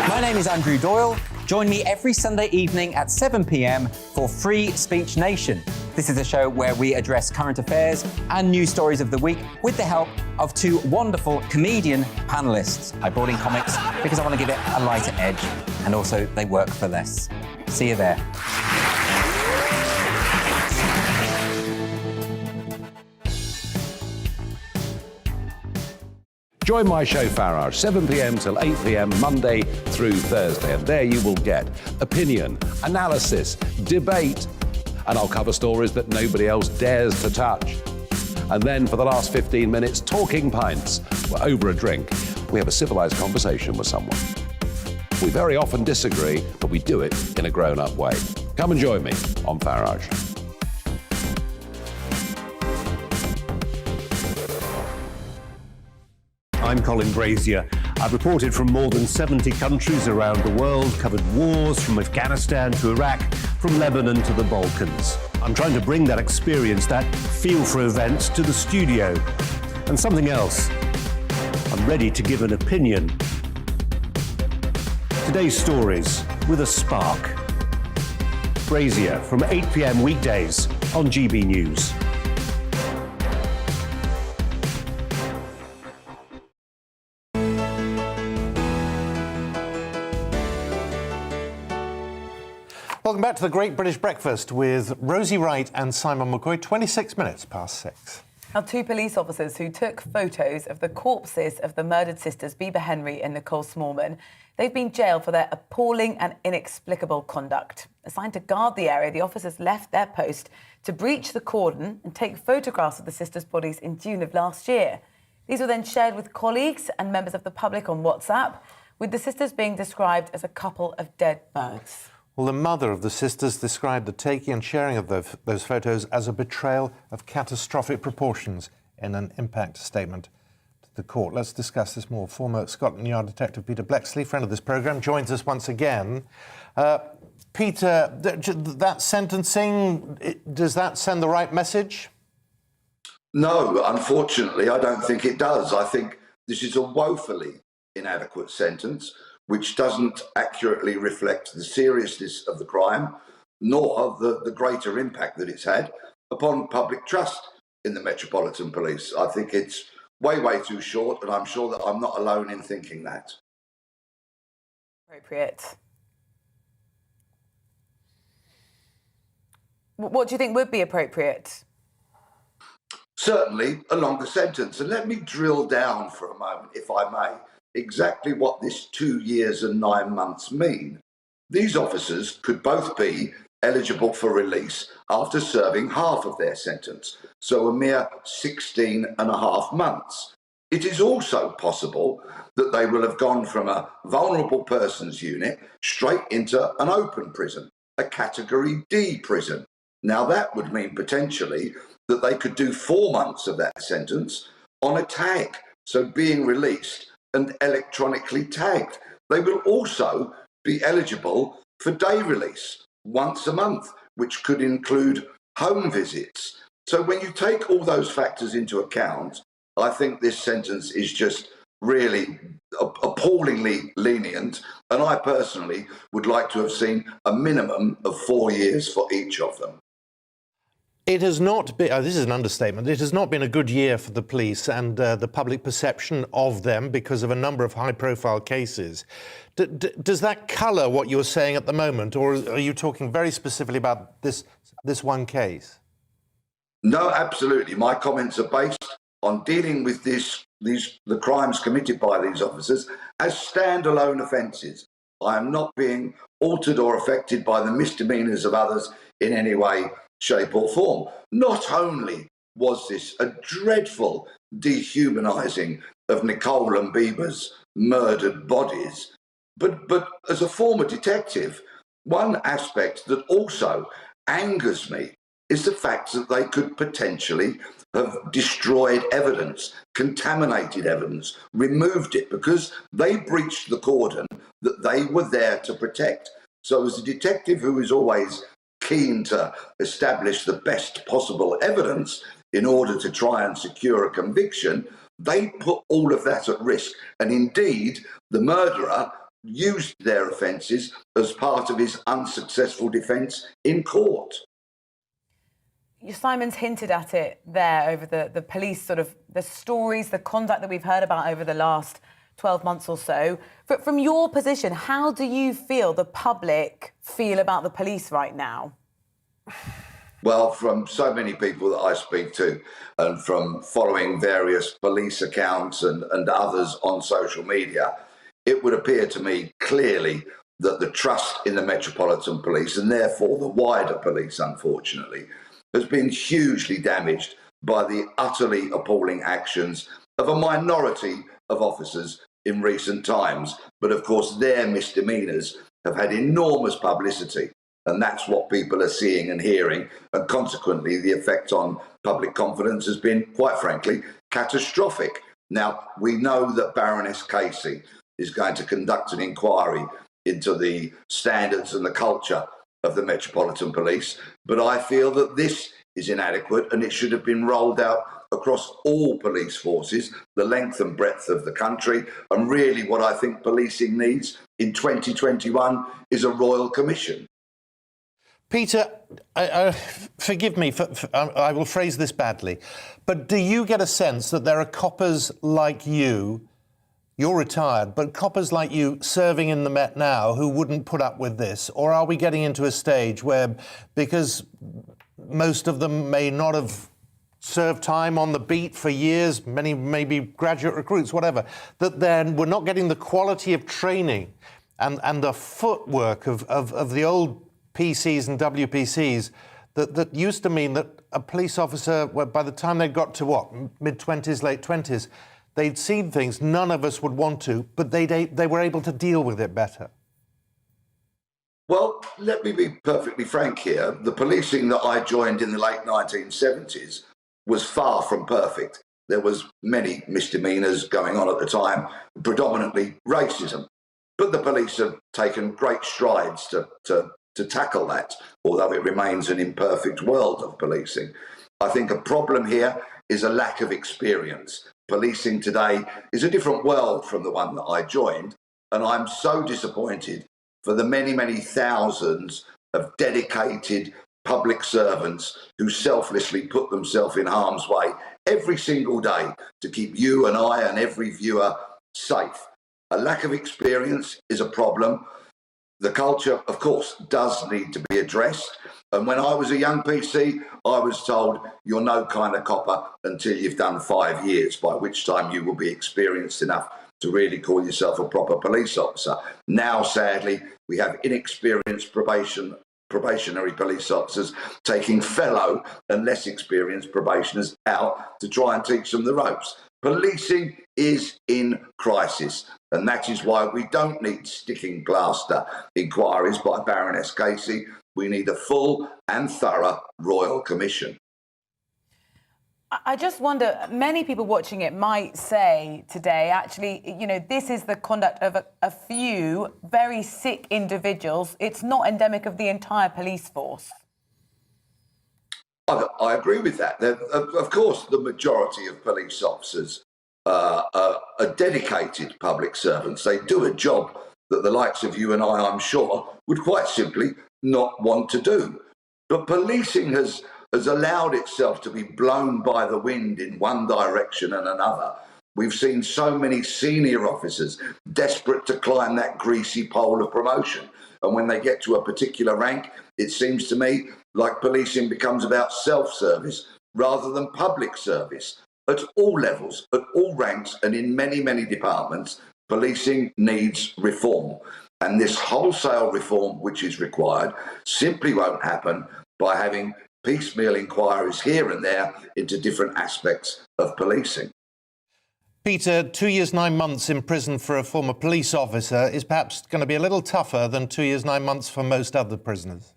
My name is Andrew Doyle. Join me every Sunday evening at 7 p.m. for Free Speech Nation. This is a show where we address current affairs and news stories of the week with the help of two wonderful comedian panellists. I brought in comics because I want to give it a lighter edge, and also they work for less. See you there. Join my show Farage, 7 p.m. till 8 p.m. Monday through Thursday, and there you will get opinion, analysis, debate, and I'll cover stories that nobody else dares to touch. And then for the last 15 minutes, talking pints. We're over a drink. We have a civilised conversation with someone. We very often disagree, but we do it in a grown-up way. Come and join me on Farage. I'm Colin Brazier. I've reported from more than 70 countries around the world, covered wars from Afghanistan to Iraq, from Lebanon to the Balkans. I'm trying to bring that experience, that feel for events, to the studio. And something else. I'm ready to give an opinion. Today's stories with a spark. Brazier from 8 p.m. weekdays on GB News. Welcome back to the Great British Breakfast with Rosie Wright and Simon Mckay, 26 minutes past 6. Now, two police officers who took photos of the corpses of the murdered sisters Bieber Henry and Nicole Smallman, they've been jailed for their appalling and inexplicable conduct. Assigned to guard the area, the officers left their post to breach the cordon and take photographs of the sisters' bodies in June of last year. These were then shared with colleagues and members of the public on WhatsApp, with the sisters being described as a couple of dead birds. Well, the mother of the sisters described the taking and sharing of those photos as a betrayal of catastrophic proportions in an impact statement to the court. Let's discuss this more. Former Scotland Yard detective Peter Blexley, friend of this programme, joins us once again. Peter, that sentencing, does that send the right message? No, unfortunately, I don't think it does. I think this is a woefully inadequate sentence, which doesn't accurately reflect the seriousness of the crime, nor of the greater impact that it's had upon public trust in the Metropolitan Police. I think it's way, way too short, and I'm sure that I'm not alone in thinking that. Appropriate. What do you think would be appropriate? Certainly a longer sentence. And let me drill down for a moment, if I may, exactly what this 2 years and 9 months mean. These officers could both be eligible for release after serving half of their sentence, so a mere 16 and a half months. It is also possible that they will have gone from a vulnerable persons unit straight into an open prison, a category D prison. Now that would mean potentially that they could do 4 months of that sentence on a tag, so being released and electronically tagged. They will also be eligible for day release once a month, which could include home visits. So when you take all those factors into account, I think this sentence is just really appallingly lenient, and I personally would like to have seen a minimum of 4 years for each of them. It has not been, this is an understatement, it has not been a good year for the police and the public perception of them because of a number of high-profile cases. Does that colour what you're saying at the moment, or are you talking very specifically about this one case? No, absolutely. My comments are based on dealing with the crimes committed by these officers as standalone offences. I am not being altered or affected by the misdemeanours of others in any way, shape or form. Not only was this a dreadful dehumanising of Nicole and Bieber's murdered bodies, but as a former detective, one aspect that also angers me is the fact that they could potentially have destroyed evidence, contaminated evidence, removed it, because they breached the cordon that they were there to protect. So as a detective who is always keen to establish the best possible evidence in order to try and secure a conviction, they put all of that at risk. And indeed, the murderer used their offences as part of his unsuccessful defence in court. Simon's hinted at it there over the police, sort of the stories, the conduct that we've heard about over the last 12 months or so. But from your position, how do you feel the public feel about the police right now? Well, from so many people that I speak to and from following various police accounts and others on social media, it would appear to me clearly that the trust in the Metropolitan Police, and therefore the wider police, unfortunately, has been hugely damaged by the utterly appalling actions of a minority of officers in recent times. But of course, their misdemeanours have had enormous publicity, and that's what people are seeing and hearing. And consequently, the effect on public confidence has been, quite frankly, catastrophic. Now, we know that Baroness Casey is going to conduct an inquiry into the standards and the culture of the Metropolitan Police, but I feel that this is inadequate and it should have been rolled out across all police forces, the length and breadth of the country. And really what I think policing needs in 2021 is a royal commission. Peter, forgive me, I will phrase this badly, but do you get a sense that there are coppers like you, you're retired, but coppers like you serving in the Met now who wouldn't put up with this? Or are we getting into a stage where, because most of them may not have served time on the beat for years, many maybe graduate recruits, whatever, that then we're not getting the quality of training and the footwork of the old PCs and WPCs that used to mean that a police officer, by the time they got to what, mid-20s, late 20s, they'd seen things none of us would want to, but they were able to deal with it better. Well, let me be perfectly frank here. The policing that I joined in the late 1970s was far from perfect. There was many misdemeanours going on at the time, predominantly racism. But the police have taken great strides to tackle that, although it remains an imperfect world of policing. I think a problem here is a lack of experience. Policing today is a different world from the one that I joined, and I'm so disappointed for the many, many thousands of dedicated public servants who selflessly put themselves in harm's way every single day to keep you and I and every viewer safe. A lack of experience is a problem. The culture, of course, does need to be addressed. And when I was a young PC, I was told you're no kind of copper until you've done 5 years, by which time you will be experienced enough to really call yourself a proper police officer. Now, sadly, we have inexperienced probationary police officers taking fellow and less experienced probationers out to try and teach them the ropes. Policing is in crisis, and that is why we don't need sticking plaster inquiries by Baroness Casey. We need a full and thorough Royal Commission. I just wonder, many people watching it might say today, actually, you know, this is the conduct of a few very sick individuals. It's not endemic of the entire police force. I agree with that. Of course, the majority of police officers are dedicated public servants. They do a job that the likes of you and I'm sure, would quite simply not want to do. But policing has allowed itself to be blown by the wind in one direction and another. We've seen so many senior officers desperate to climb that greasy pole of promotion. And when they get to a particular rank, it seems to me like policing becomes about self-service rather than public service. At all levels, at all ranks, and in many, many departments, policing needs reform. And this wholesale reform, which is required, simply won't happen by having piecemeal inquiries here and there into different aspects of policing. Peter, 2 years, 9 months in prison for a former police officer is perhaps going to be a little tougher than 2 years, 9 months for most other prisoners.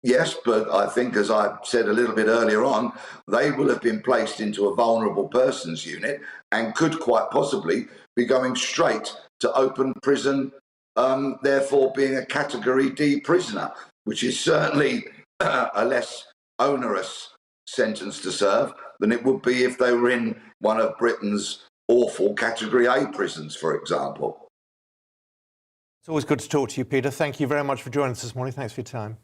Yes, but I think, as I said a little bit earlier on, they will have been placed into a vulnerable persons unit and could quite possibly be going straight to open prison, therefore being a Category D prisoner, which is certainly a less onerous sentence to serve than it would be if they were in one of Britain's awful Category A prisons, for example. It's always good to talk to you, Peter. Thank you very much for joining us this morning. Thanks for your time.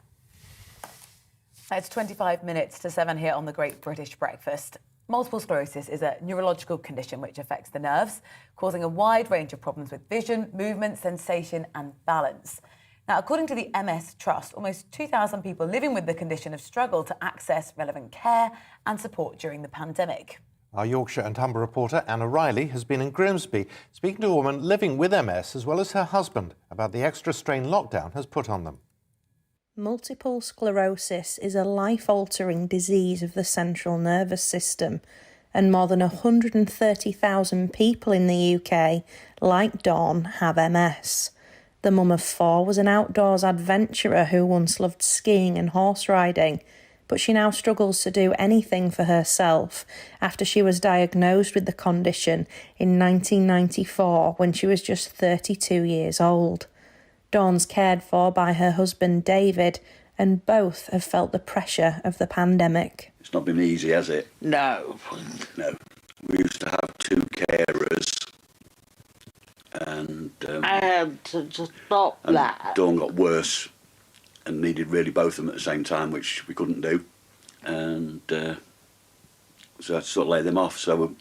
It's 25 minutes to 7 here on the Great British Breakfast. Multiple sclerosis is a neurological condition which affects the nerves, causing a wide range of problems with vision, movement, sensation and balance. Now, according to the MS Trust, almost 2,000 people living with the condition have struggled to access relevant care and support during the pandemic. Our Yorkshire and Humber reporter, Anna Riley, has been in Grimsby speaking to a woman living with MS as well as her husband about the extra strain lockdown has put on them. Multiple sclerosis is a life-altering disease of the central nervous system, and more than 130,000 people in the UK, like Dawn, have MS. The mum of 4 was an outdoors adventurer who once loved skiing and horse riding, but she now struggles to do anything for herself after she was diagnosed with the condition in 1994 when she was just 32 years old. Dawn's cared for by her husband David, and both have felt the pressure of the pandemic. It's not been easy, has it? No. No. We used to have 2 carers, and I had to stop that. Dawn got worse and needed really both of them at the same time, which we couldn't do. And so I had to sort of lay them off. So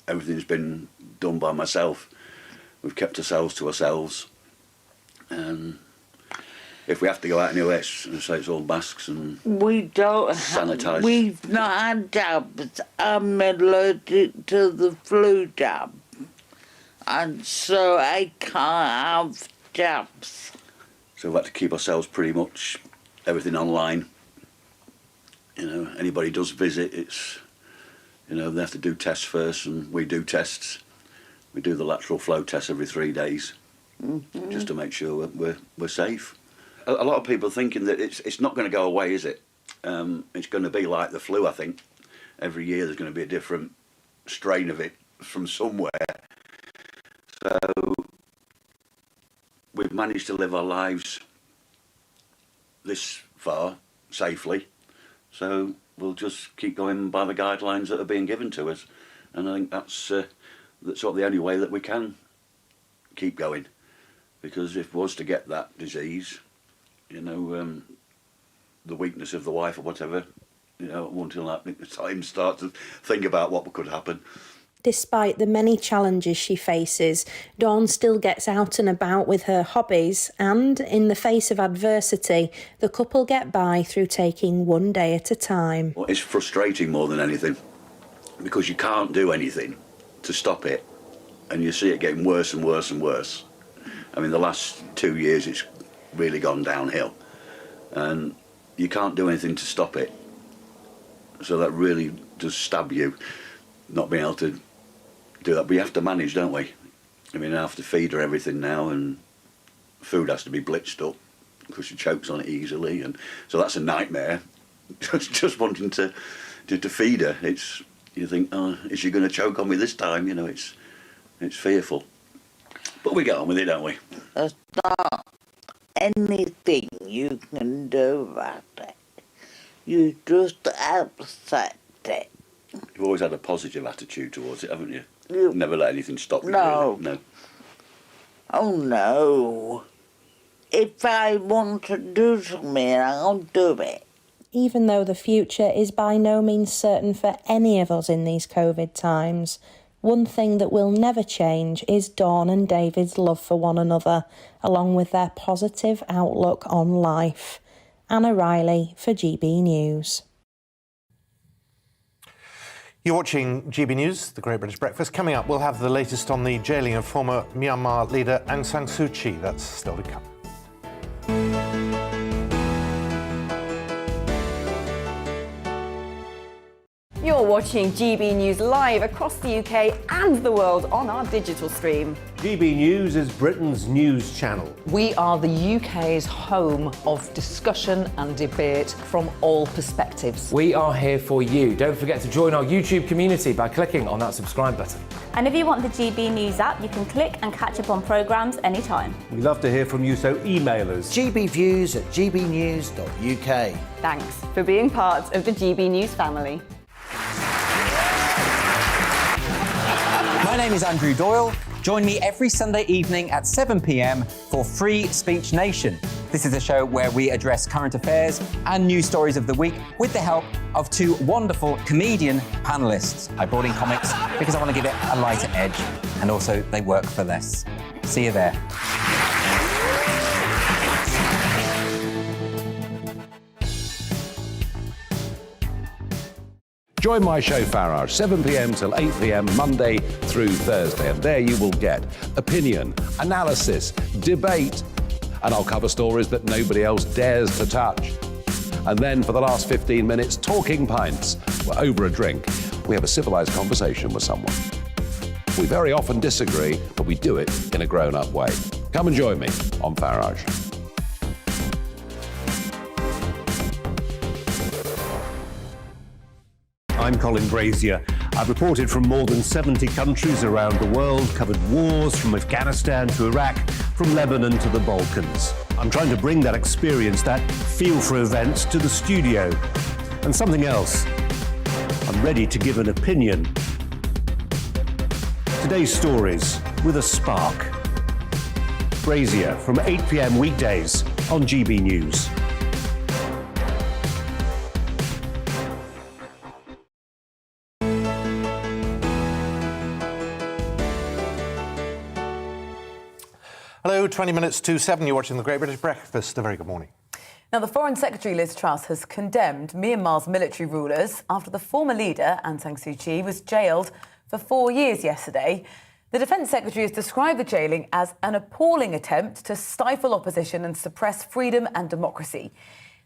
everything's been done by myself. We've kept ourselves to ourselves. And if we have to go out anywhere, it's all masks and we don't sanitise. We've not had jabs. I'm allergic to the flu jab, and so I can't have jabs. So we've had to keep ourselves pretty much everything online. You know, anybody does visit, it's, you know, they have to do tests first, and we do tests. We do the lateral flow test every 3 days. Mm-hmm. Just to make sure we're safe. A lot of people thinking that it's not going to go away, is it? It's going to be like the flu, I think. Every year there's going to be a different strain of it from somewhere. So we've managed to live our lives this far safely. So we'll just keep going by the guidelines that are being given to us. And I think that's sort of the only way that we can keep going. Because if it was to get that disease, you know, the weakness of the wife or whatever, you know, until that time start to think about what could happen. Despite the many challenges she faces, Dawn still gets out and about with her hobbies, and in the face of adversity, the couple get by through taking one day at a time. Well, it's frustrating more than anything, because you can't do anything to stop it. and you see it getting worse and worse and worse. I mean, the last 2 years it's really gone downhill, and you can't do anything to stop it. So that really does stab you, not being able to do that. But you have to manage, don't we? I mean, I have to feed her everything now, and food has to be blitzed up because she chokes on it easily, and so that's a nightmare. just wanting to feed her. You think, oh, is she going to choke on me this time? You know, it's fearful. But we get on with it, don't we? There's not anything you can do about it. You just accept it. You've always had a positive attitude towards it, haven't you? You never let anything stop you. No. Really. No. Oh no. If I want to do something, I'll do it. Even though the future is by no means certain for any of us in these COVID times, one thing that will never change is Dawn and David's love for one another, along with their positive outlook on life. Anna Riley for GB News. You're watching GB News, the Great British Breakfast. Coming up, we'll have the latest on the jailing of former Myanmar leader Aung San Suu Kyi. That's still to come. You're watching GB News live across the UK and the world on our digital stream. GB News is Britain's news channel. We are the UK's home of discussion and debate from all perspectives. We are here for you. Don't forget to join our YouTube community by clicking on that subscribe button. And if you want the GB News app, you can click and catch up on programmes anytime. We love to hear from you, so email us. gbviews@gbnews.uk. Thanks for being part of the GB News family. My name is Andrew Doyle. Join me every Sunday evening at 7 p.m. for Free Speech Nation. This is a show where we address current affairs and news stories of the week with the help of two wonderful comedian panellists. I brought in comics because I want to give it a lighter edge, and also they work for less. See you there. Join my show Farage, 7 p.m. till 8 p.m. Monday through Thursday, and there you will get opinion, analysis, debate, and I'll cover stories that nobody else dares to touch. And then for the last 15 minutes, talking pints. We're over a drink. We have a civilised conversation with someone. We very often disagree, but we do it in a grown-up way. Come and join me on Farage. I'm Colin Brazier. I've reported from more than 70 countries around the world, covered wars from Afghanistan to Iraq, from Lebanon to the Balkans. I'm trying to bring that experience, that feel for events, to the studio. And something else. I'm ready to give an opinion. Today's stories with a spark. Brazier from 8 p.m. weekdays on GB News. Hello, 20 minutes to 7. You're watching the Great British Breakfast. A very good morning. Now, the Foreign Secretary Liz Truss has condemned Myanmar's military rulers after the former leader, Aung San Suu Kyi, was jailed for 4 years yesterday. The Defence Secretary has described the jailing as an appalling attempt to stifle opposition and suppress freedom and democracy.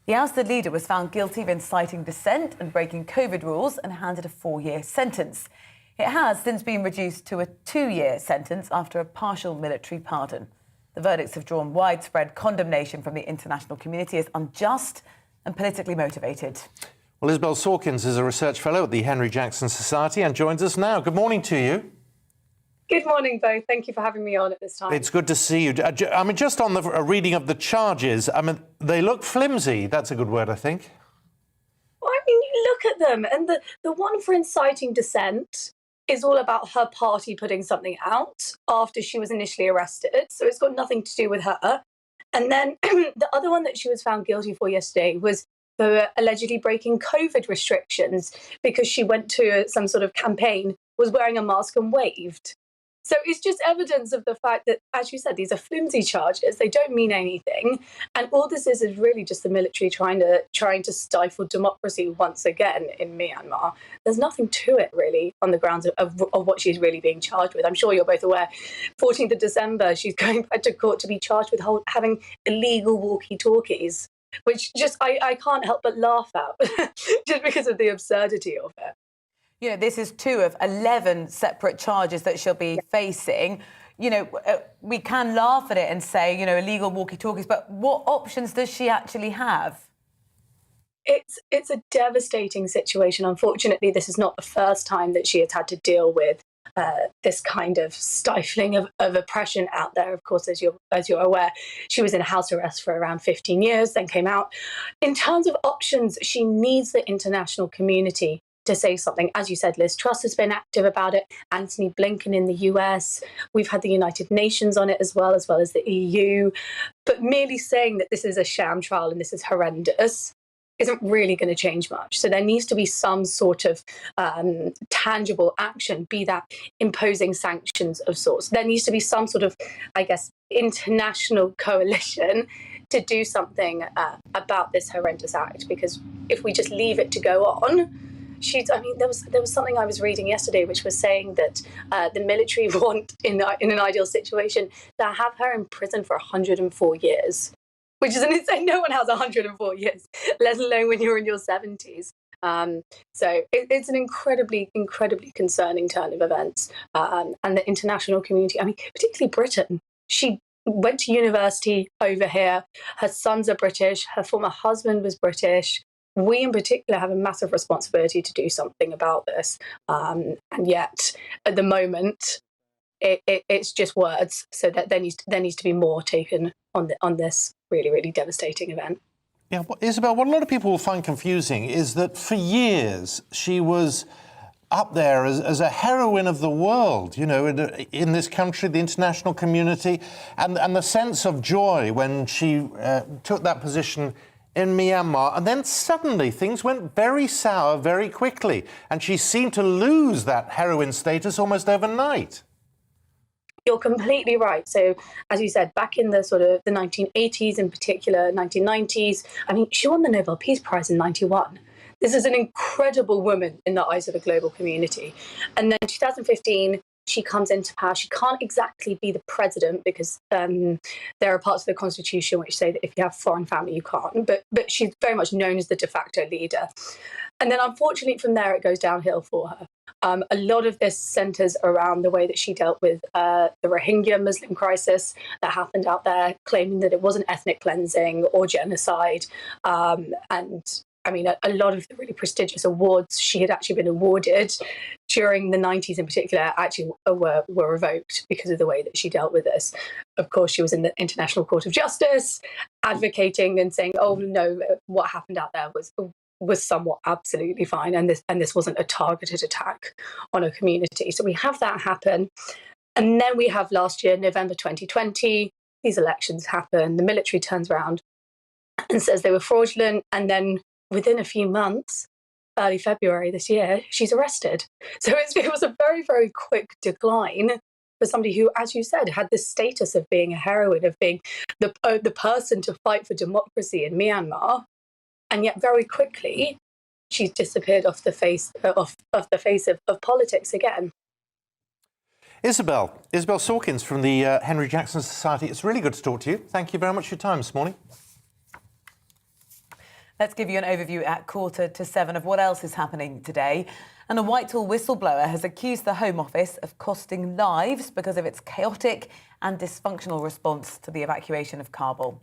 The ousted leader was found guilty of inciting dissent and breaking COVID rules and handed a 4-year sentence. It has since been reduced to a 2-year sentence after a partial military pardon. The verdicts have drawn widespread condemnation from the international community as unjust and politically motivated. Well, Isabel Sawkins is a research fellow at the Henry Jackson Society and joins us now. Good morning to you. Good morning, both. Thank you for having me on at this time. It's good to see you. I mean, just on the reading of the charges, I mean, they look flimsy. That's a good word, I think. Well, I mean, you look at them, and the one for inciting dissent is all about her party putting something out after she was initially arrested. So it's got nothing to do with her. And then the other one that she was found guilty for yesterday was for allegedly breaking COVID restrictions because she went to some sort of campaign, was wearing a mask and waved. So it's just evidence of the fact that, as you said, these are flimsy charges. They don't mean anything, and all this is really just the military trying to stifle democracy once again in Myanmar. There's nothing to it really on the grounds of what she's really being charged with. I'm sure you're both aware. 14th of December, she's going back to court to be charged with having illegal walkie-talkies, which just I can't help but laugh at just because of the absurdity of it. You know, this is 2 of 11 separate charges that she'll be facing. You know, we can laugh at it and say, you know, illegal walkie-talkies, but what options does she actually have? It's a devastating situation. Unfortunately, this is not the first time that she has had to deal with this kind of stifling of oppression out there. Of course, as you're aware, she was in house arrest for around 15 years, then came out. In terms of options, she needs the international community to say something. As you said, Liz Truss has been active about it. Antony Blinken in the US. We've had the United Nations on it as well as the EU. But merely saying that this is a sham trial and this is horrendous isn't really going to change much. So there needs to be some sort of tangible action, be that imposing sanctions of sorts. There needs to be some sort of, I guess, international coalition to do something about this horrendous act, because if we just leave it to go on, there was something I was reading yesterday which was saying that the military want, in an ideal situation, to have her in prison for 104 years, which is an insane. No one has 104 years, let alone when you're in your 70s. So it's an incredibly, incredibly concerning turn of events. And the international community, I mean, particularly Britain, she went to university over here. Her sons are British. Her former husband was British. We in particular have a massive responsibility to do something about this. And yet, at the moment, it's just words. So that there needs to be more taken on this really, really devastating event. Yeah, Isabel, what a lot of people will find confusing is that for years she was up there as a heroine of the world, you know, in this country, the international community, and the sense of joy when she took that position in Myanmar, and then suddenly things went very sour very quickly, and she seemed to lose that heroine status almost overnight. You're completely right. So, as you said, back in the sort of the 1980s, in particular 1990s, I mean, she won the Nobel Peace Prize in 91. This is an incredible woman in the eyes of the global community. And then 2015, she comes into power. She can't exactly be the president because there are parts of the constitution which say that if you have foreign family, you can't. But she's very much known as the de facto leader. And then, unfortunately, from there, it goes downhill for her. A lot of this centres around the way that she dealt with the Rohingya Muslim crisis that happened out there, claiming that it wasn't ethnic cleansing or genocide. And I mean, a lot of the really prestigious awards she had actually been awarded during the 90s in particular actually were revoked because of the way that she dealt with this. Of course, she was in the International Court of Justice advocating and saying, oh, no, what happened out there was somewhat absolutely fine, and this wasn't a targeted attack on a community. So we have that happen. And then we have last year, November 2020, these elections happen, the military turns around and says they were fraudulent, and then within a few months, early February this year, she's arrested. So it was a very, very quick decline for somebody who, as you said, had this status of being a heroine, of being the person to fight for democracy in Myanmar. And yet very quickly, she's disappeared off the face of politics again. Isabel Sawkins from the Henry Jackson Society. It's really good to talk to you. Thank you very much for your time this morning. Let's give you an overview at 6:45 of what else is happening today. And a Whitehall whistleblower has accused the Home Office of costing lives because of its chaotic and dysfunctional response to the evacuation of Kabul.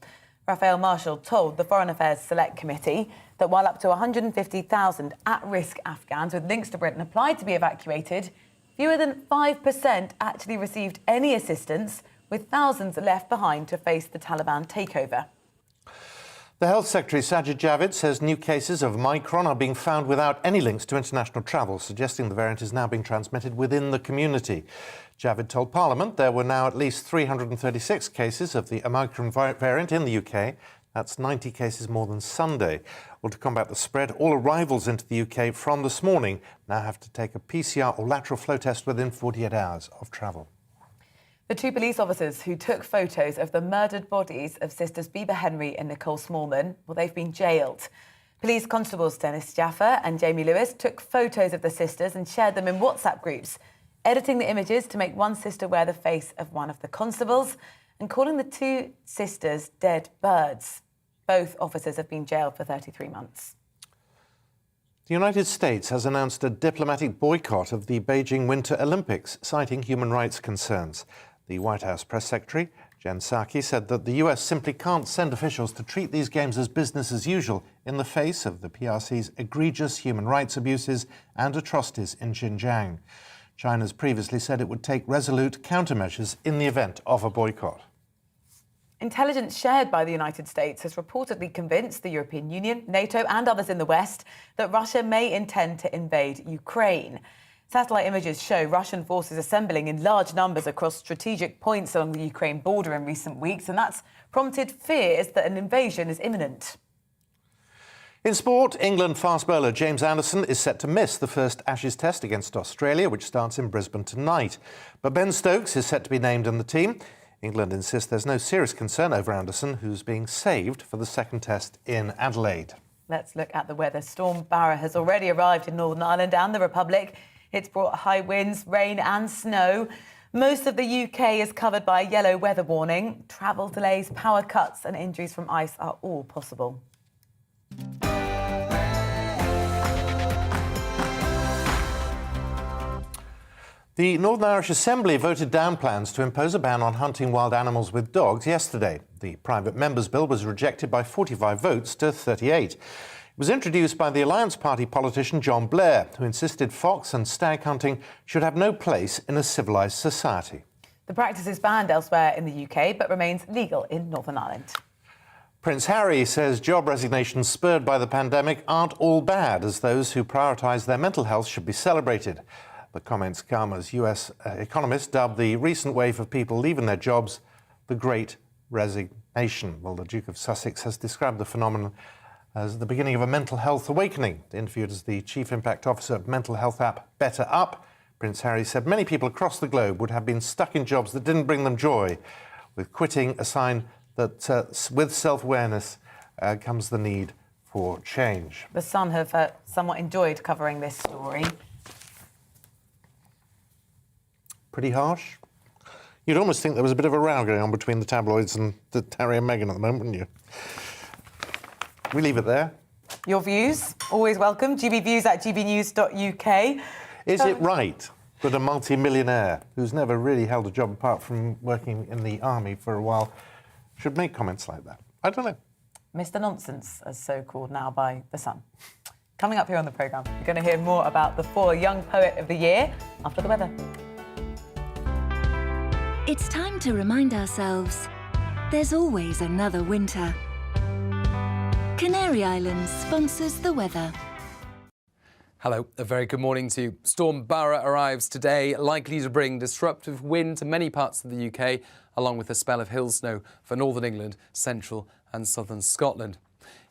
Raphael Marshall told the Foreign Affairs Select Committee that while up to 150,000 at-risk Afghans with links to Britain applied to be evacuated, fewer than 5% actually received any assistance, with thousands left behind to face the Taliban takeover. The Health Secretary, Sajid Javid, says new cases of Omicron are being found without any links to international travel, suggesting the variant is now being transmitted within the community. Javid told Parliament there were now at least 336 cases of the Omicron variant in the UK. That's 90 cases more than Sunday. Well, to combat the spread, all arrivals into the UK from this morning now have to take a PCR or lateral flow test within 48 hours of travel. The two police officers who took photos of the murdered bodies of sisters Bieber Henry and Nicole Smallman, well, they've been jailed. Police constables Dennis Jaffa and Jamie Lewis took photos of the sisters and shared them in WhatsApp groups, editing the images to make one sister wear the face of one of the constables and calling the two sisters dead birds. Both officers have been jailed for 33 months. The United States has announced a diplomatic boycott of the Beijing Winter Olympics, citing human rights concerns. The White House press secretary, Jen Psaki, said that the US simply can't send officials to treat these games as business as usual in the face of the PRC's egregious human rights abuses and atrocities in Xinjiang. China's previously said it would take resolute countermeasures in the event of a boycott. Intelligence shared by the United States has reportedly convinced the European Union, NATO and others in the West that Russia may intend to invade Ukraine. Satellite images show Russian forces assembling in large numbers across strategic points along the Ukraine border in recent weeks, and that's prompted fears that an invasion is imminent. In sport, England fast bowler James Anderson is set to miss the first Ashes test against Australia, which starts in Brisbane tonight. But Ben Stokes is set to be named in the team. England insists there's no serious concern over Anderson, who's being saved for the second test in Adelaide. Let's look at the weather. Storm Barra has already arrived in Northern Ireland and the Republic. It's brought high winds, rain and snow. Most of the UK is covered by a yellow weather warning. Travel delays, power cuts and injuries from ice are all possible. The Northern Irish Assembly voted down plans to impose a ban on hunting wild animals with dogs yesterday. The private member's bill was rejected by 45 votes to 38. It was introduced by the Alliance Party politician John Blair, who insisted fox and stag hunting should have no place in a civilised society. The practice is banned elsewhere in the UK, but remains legal in Northern Ireland. Prince Harry says job resignations spurred by the pandemic aren't all bad, as those who prioritise their mental health should be celebrated. The comments come as US economists dub the recent wave of people leaving their jobs the Great Resignation. Well, the Duke of Sussex has described the phenomenon as the beginning of a mental health awakening. Interviewed as the Chief Impact Officer of mental health app Better Up, Prince Harry said many people across the globe would have been stuck in jobs that didn't bring them joy, with quitting a sign that with self-awareness comes the need for change. The Sun have somewhat enjoyed covering this story. Pretty harsh. You'd almost think there was a bit of a row going on between the tabloids and Harry and Meghan at the moment, wouldn't you? We leave it there. Your views, always welcome. gbviews@gbnews.uk. Is it right that a multi-millionaire who's never really held a job apart from working in the army for a while should make comments like that? I don't know. Mr. Nonsense, as so called now by The Sun. Coming up here on the programme, you're going to hear more about the 4 Young Poet of the Year after the weather. It's time to remind ourselves there's always another winter. Canary Islands sponsors the weather. Hello, a very good morning to you. Storm Barra arrives today, likely to bring disruptive wind to many parts of the UK, along with a spell of hill snow for northern England, central and southern Scotland.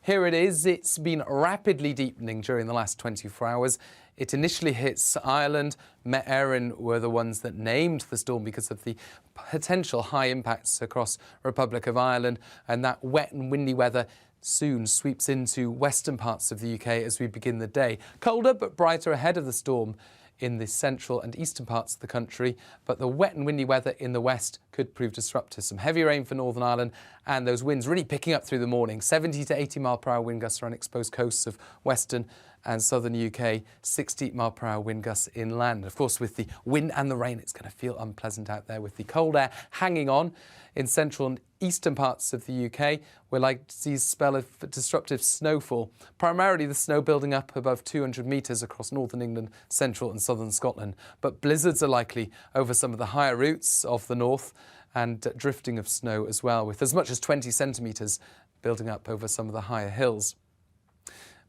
Here it is. It's been rapidly deepening during the last 24 hours. It initially hits Ireland. Met Éireann were the ones that named the storm because of the potential high impacts across Republic of Ireland, and that wet and windy weather soon sweeps into western parts of the UK as we begin the day. Colder but brighter ahead of the storm in the central and eastern parts of the country, but the wet and windy weather in the west could prove disruptive. Some heavy rain for Northern Ireland and those winds really picking up through the morning. 70 to 80 mile per hour wind gusts around exposed coasts of western and southern UK, 60 mile per hour wind gusts inland. Of course, with the wind and the rain, it's going to feel unpleasant out there with the cold air hanging on in central and eastern parts of the UK. We're likely to see a spell of disruptive snowfall, primarily the snow building up above 200 metres across northern England, central and southern Scotland. But blizzards are likely over some of the higher routes of the north, and drifting of snow as well, with as much as 20 centimetres building up over some of the higher hills.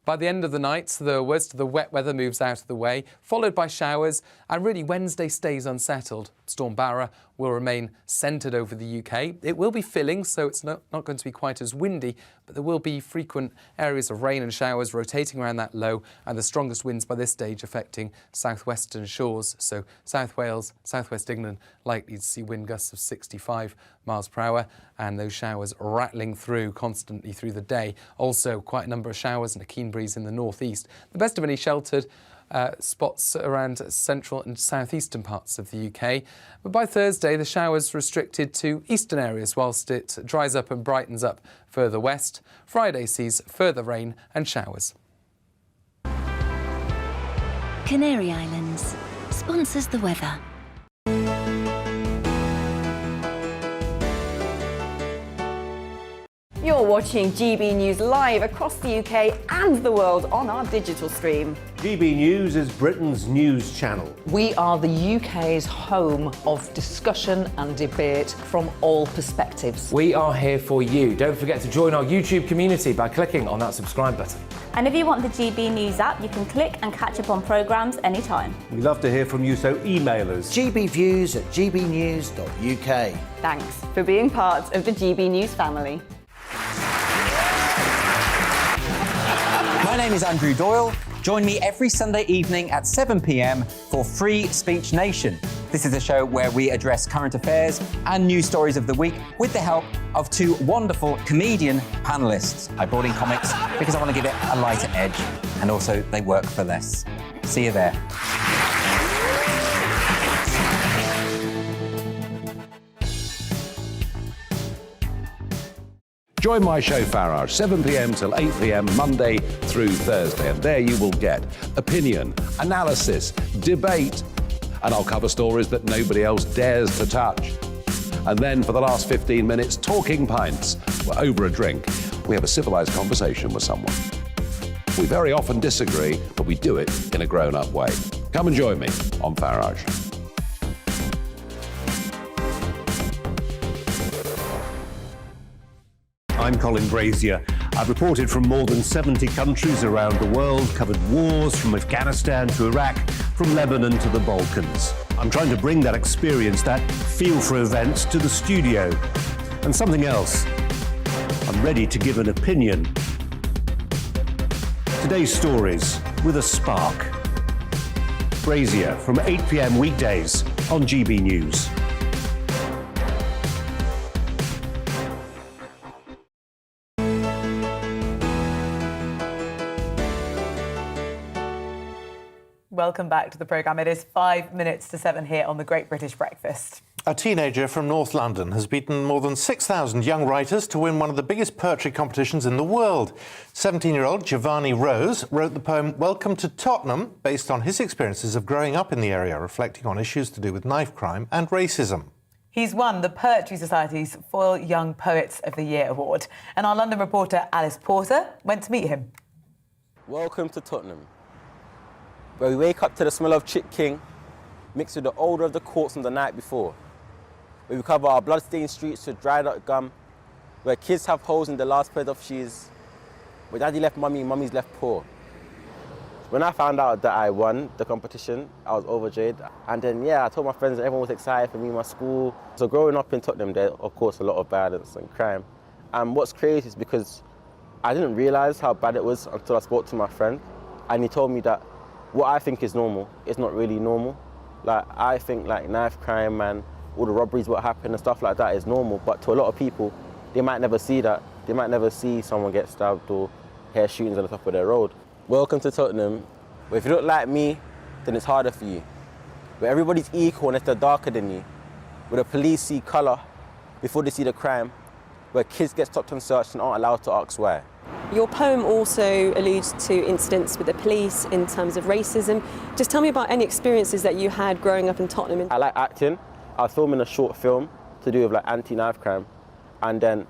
By the end of the night, the worst of the wet weather moves out of the way, followed by showers, and really Wednesday stays unsettled. Storm Barra will remain centred over the UK. It will be filling, so it's not going to be quite as windy, but there will be frequent areas of rain and showers rotating around that low, and the strongest winds by this stage affecting southwestern shores. So South Wales, southwest England, likely to see wind gusts of 65 miles per hour, and those showers rattling through constantly through the day. Also, quite a number of showers and a keen breeze in the northeast. The best of any sheltered spots around central and southeastern parts of the UK. But by Thursday, the showers restricted to eastern areas whilst it dries up and brightens up further west. Friday sees further rain and showers. Canary Islands sponsors the weather. You're watching GB News live across the UK and the world on our digital stream. GB News is Britain's news channel. We are the UK's home of discussion and debate from all perspectives. We are here for you. Don't forget to join our YouTube community by clicking on that subscribe button. And if you want the GB News app, you can click and catch up on programmes anytime. We love to hear from you, so email us. gbviews@gbnews.uk. Thanks for being part of the GB News family. My name is Andrew Doyle. Join me every Sunday evening at 7 p.m. for Free Speech Nation. This is a show where we address current affairs and news stories of the week with the help of two wonderful comedian panellists. I brought in comics because I want to give it a lighter edge, and also they work for less. See you there. Join my show Farage, 7 p.m. till 8 p.m. Monday through Thursday, and there you will get opinion, analysis, debate, and I'll cover stories that nobody else dares to touch. And then for the last 15 minutes, talking pints. We're over a drink. We have a civilised conversation with someone. We very often disagree, but we do it in a grown-up way. Come and join me on Farage. I'm Colin Brazier. I've reported from more than 70 countries around the world, covered wars from Afghanistan to Iraq, from Lebanon to the Balkans. I'm trying to bring that experience, that feel for events, to the studio. And something else, I'm ready to give an opinion. Today's stories with a spark. Brazier from 8 p.m. weekdays on GB News. Welcome back to the programme. It is 5 minutes to 7 here on the Great British Breakfast. A teenager from North London has beaten more than 6,000 young writers to win one of the biggest poetry competitions in the world. 17-year-old Giovanni Rose wrote the poem Welcome to Tottenham, based on his experiences of growing up in the area, reflecting on issues to do with knife crime and racism. He's won the Poetry Society's Foyle Young Poets of the Year award. And our London reporter Alice Porter went to meet him. Welcome to Tottenham, where we wake up to the smell of Chick King, mixed with the odour of the courts from the night before, where we cover our blood-stained streets with dried up gum, where kids have holes in the last pair of shoes, where daddy left mummy, mummy's left poor. When I found out that I won the competition, I was overjoyed. And then, I told my friends that everyone was excited for me, my school. So growing up in Tottenham, there's, of course, a lot of violence and crime. And what's crazy is because I didn't realise how bad it was until I spoke to my friend, and he told me that what I think is normal is not really normal. Like, I think like knife crime and all the robberies what happen and stuff like that is normal, but to a lot of people, they might never see that. They might never see someone get stabbed or hear shootings on the top of their road. Welcome to Tottenham, where if you look like me, then it's harder for you. Where everybody's equal unless they're darker than you. Where the police see colour before they see the crime. Where kids get stopped and searched and aren't allowed to ask why. Your poem also alludes to incidents with the police in terms of racism. Just tell me about any experiences that you had growing up in Tottenham. I like acting. I was filming a short film to do with like anti-knife crime, and then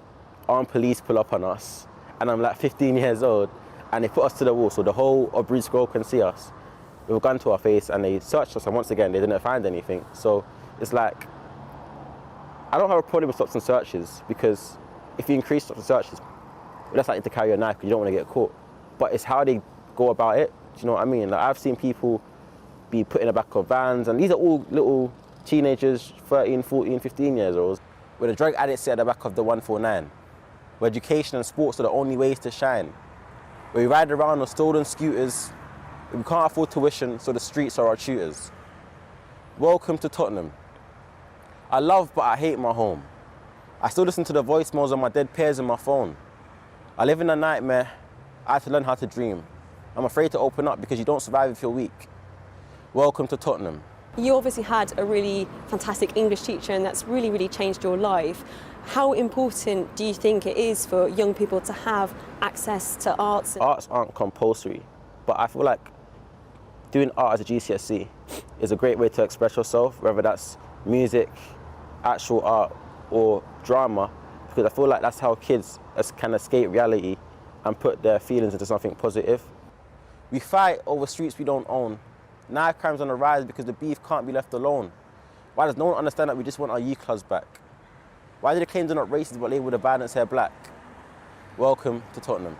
armed police pull up on us, and I'm like 15 years old, and they put us to the wall so the whole of Breed Scroll can see us with a gun to our face, and they searched us, and once again they didn't find anything. So it's like, I don't have a problem with stops and searches, because if you increase stops and searches, less likely to carry a knife because you don't want to get caught. but it's how they go about it. Do you know what I mean? Like, I've seen people be put in the back of vans, and these are all little teenagers, 13, 14, 15 years old, where the drug addicts sit at the back of the 149, where education and sports are the only ways to shine, where we ride around on stolen scooters, we can't afford tuition, so the streets are our tutors. Welcome to Tottenham. I love but I hate my home. I still listen to the voicemails of my dead peers on my phone. I live in a nightmare. I had to learn how to dream. I'm afraid to open up because you don't survive if you're weak. Welcome to Tottenham. You obviously had a really fantastic English teacher, and that's really, really changed your life. How important do you think it is for young people to have access to arts? Arts aren't compulsory, but I feel like doing art as a GCSE is a great way to express yourself, whether that's music, actual art, or drama, because I feel like that's how kids can escape reality and put their feelings into something positive. We fight over streets we don't own. Knife crime's on the rise because the beef can't be left alone. Why does no one understand that we just want our youth clubs back? Why do the claims are not racist but label the violence here black? Welcome to Tottenham.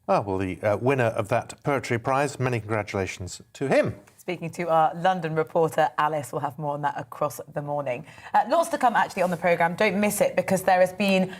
Oh, well, the winner of that Poetry Prize, many congratulations to him. Speaking to our London reporter, Alice. We'll have more on that across the morning. Lots to come, actually, on the programme. Don't miss it, because there has been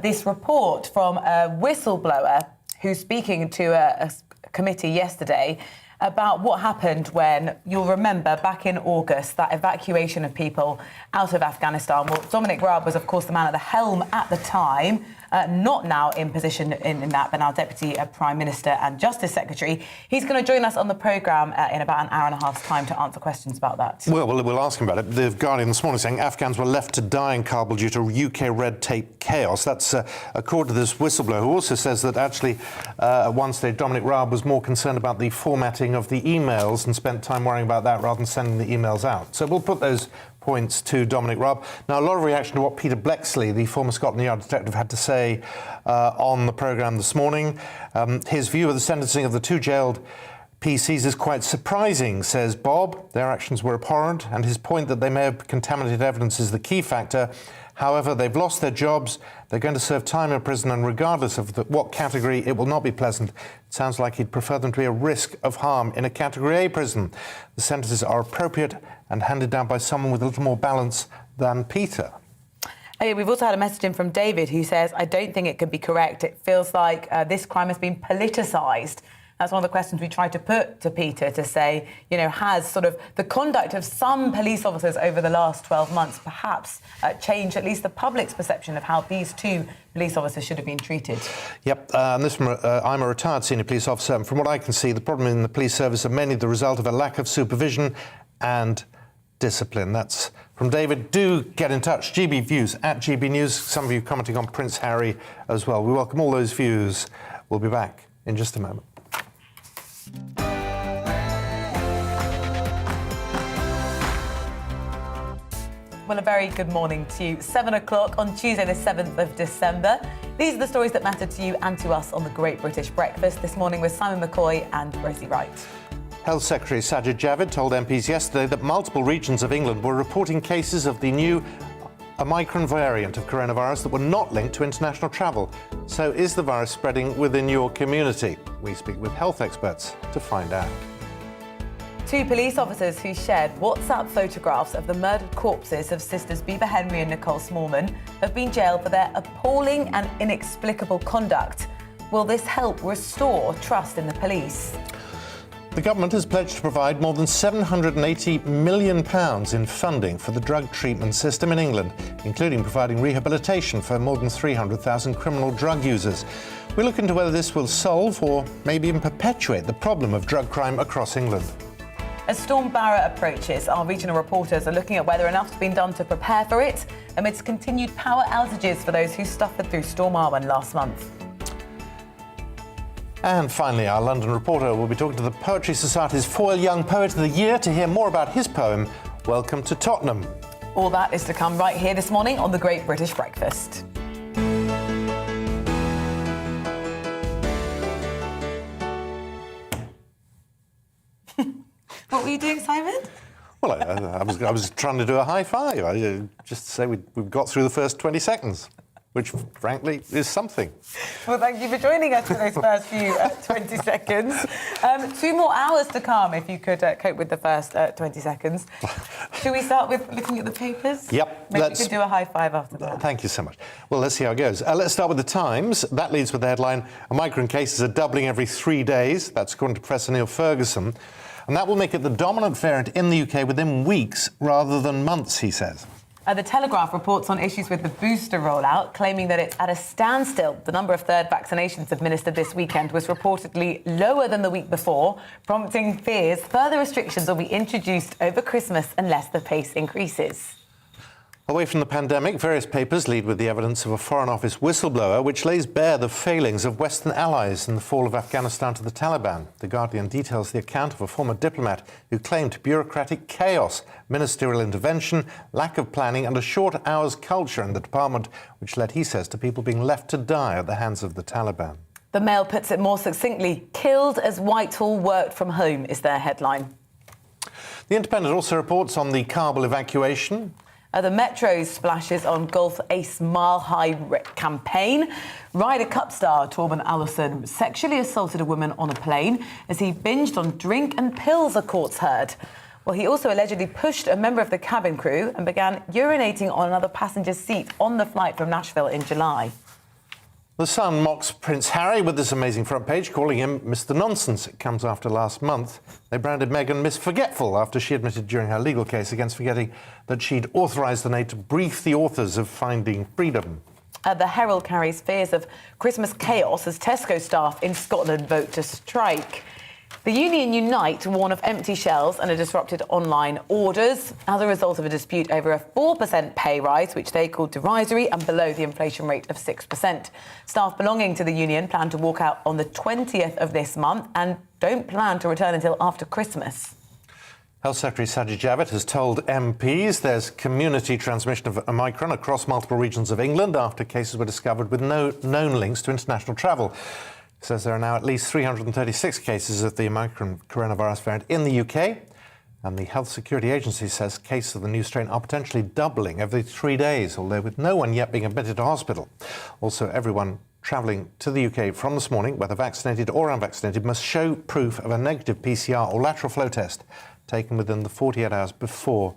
this report from a whistleblower who's speaking to a committee yesterday about what happened when, you'll remember, back in August, that evacuation of people out of Afghanistan. Well, Dominic Raab was, of course, the man at the helm at the time, not now in position in that, but now Deputy Prime Minister and Justice Secretary. He's going to join us on the programme in about an hour and a half's time to answer questions about that. Well, we'll ask him about it. The Guardian this morning saying Afghans were left to die in Kabul due to UK red tape chaos. That's according to this whistleblower, who also says that actually at one stage Dominic Raab was more concerned about the formatting of the emails and spent time worrying about that rather than sending the emails out. So we'll put those points to Dominic Raab. Now, a lot of reaction to what Peter Blexley, the former Scotland Yard detective, had to say on the programme this morning. His view of the sentencing of the two jailed PCs is quite surprising, says Bob. Their actions were abhorrent, and his point that they may have contaminated evidence is the key factor. However, they've lost their jobs, they're going to serve time in prison, and regardless of what category, it will not be pleasant. It sounds like he'd prefer them to be a risk of harm in a Category A prison. The sentences are appropriate and handed down by someone with a little more balance than Peter. We've also had a message in from David, who says, I don't think it could be correct. It feels like this crime has been politicised. That's one of the questions we tried to put to Peter, to say, you know, has sort of the conduct of some police officers over the last 12 months perhaps changed at least the public's perception of how these two police officers should have been treated? Yep, and this from, I'm a retired senior police officer, and from what I can see, the problem in the police service are mainly the result of a lack of supervision and discipline. That's from David. Do get in touch. GB Views at GB News. Some of you commenting on Prince Harry as well. We welcome all those views. We'll be back in just a moment. Well, a very good morning to you. 7 o'clock on Tuesday, the 7th of December. These are the stories that matter to you and to us on the Great British Breakfast. This morning with Simon Mckay and Rosie Wright. Health Secretary Sajid Javid told MPs yesterday that multiple regions of England were reporting cases of the new Omicron variant of coronavirus that were not linked to international travel. So is the virus spreading within your community? We speak with health experts to find out. Two police officers who shared WhatsApp photographs of the murdered corpses of sisters Bieber Henry and Nicole Smallman have been jailed for their appalling and inexplicable conduct. Will this help restore trust in the police? The government has pledged to provide more than £780 million in funding for the drug treatment system in England, including providing rehabilitation for more than 300,000 criminal drug users. We look into whether this will solve or maybe even perpetuate the problem of drug crime across England. As Storm Barra approaches, our regional reporters are looking at whether enough's been done to prepare for it amidst continued power outages for those who suffered through Storm Arwen last month. And finally, our London reporter will be talking to the Poetry Society's Foyle Young Poet of the Year to hear more about his poem, Welcome to Tottenham. All that is to come right here this morning on the Great British Breakfast. What were you doing, Simon? Well, I was trying to do a high five. Just to say we've got through the first 20 seconds. which, frankly, is something. Well, thank you for joining us for those first few 20 seconds. 2 more hours to come, if you could cope with the first 20 seconds. Should we start with looking at the papers? Yep. Maybe we could do a high five after that. Thank you so much. Well, let's see how it goes. Let's start with the Times. That leads with the headline, Omicron cases are doubling every 3 days. That's according to Professor Neil Ferguson. And that will make it the dominant variant in the UK within weeks rather than months, he says. The Telegraph reports on issues with the booster rollout, claiming that it's at a standstill. The number of third vaccinations administered this weekend was reportedly lower than the week before, prompting fears further restrictions will be introduced over Christmas unless the pace increases. Away from the pandemic, various papers lead with the evidence of a Foreign Office whistleblower which lays bare the failings of Western allies in the fall of Afghanistan to the Taliban. The Guardian details the account of a former diplomat who claimed bureaucratic chaos, ministerial intervention, lack of planning and a short hours culture in the department, which led, he says, to people being left to die at the hands of the Taliban. The Mail puts it more succinctly, killed as Whitehall worked from home is their headline. The Independent also reports on the Kabul evacuation. The Metro splashes on Gulf Ace Mile High campaign. Ryder Cup star Torben Allison sexually assaulted a woman on a plane as he binged on drink and pills, a court's heard. Well, he also allegedly pushed a member of the cabin crew and began urinating on another passenger's seat on the flight from Nashville in July. The Sun mocks Prince Harry with this amazing front page, calling him Mr. Nonsense. It comes after last month. They branded Meghan Miss Forgetful after she admitted during her legal case against forgetting that she'd authorised the Nate to brief the authors of Finding Freedom. The Herald carries fears of Christmas chaos as Tesco staff in Scotland vote to strike. The union Unite warn of empty shelves and a disrupted online orders as a result of a dispute over a 4% pay rise, which they called derisory and below the inflation rate of 6%. Staff belonging to the union plan to walk out on the 20th of this month and don't plan to return until after Christmas. Health Secretary Sajid Javid has told MPs there's community transmission of Omicron across multiple regions of England after cases were discovered with no known links to international travel. He says there are now at least 336 cases of the Omicron coronavirus variant in the UK. And the Health Security Agency says cases of the new strain are potentially doubling every 3 days, although with no one yet being admitted to hospital. Also, everyone travelling to the UK from this morning, whether vaccinated or unvaccinated, must show proof of a negative PCR or lateral flow test taken within the 48 hours before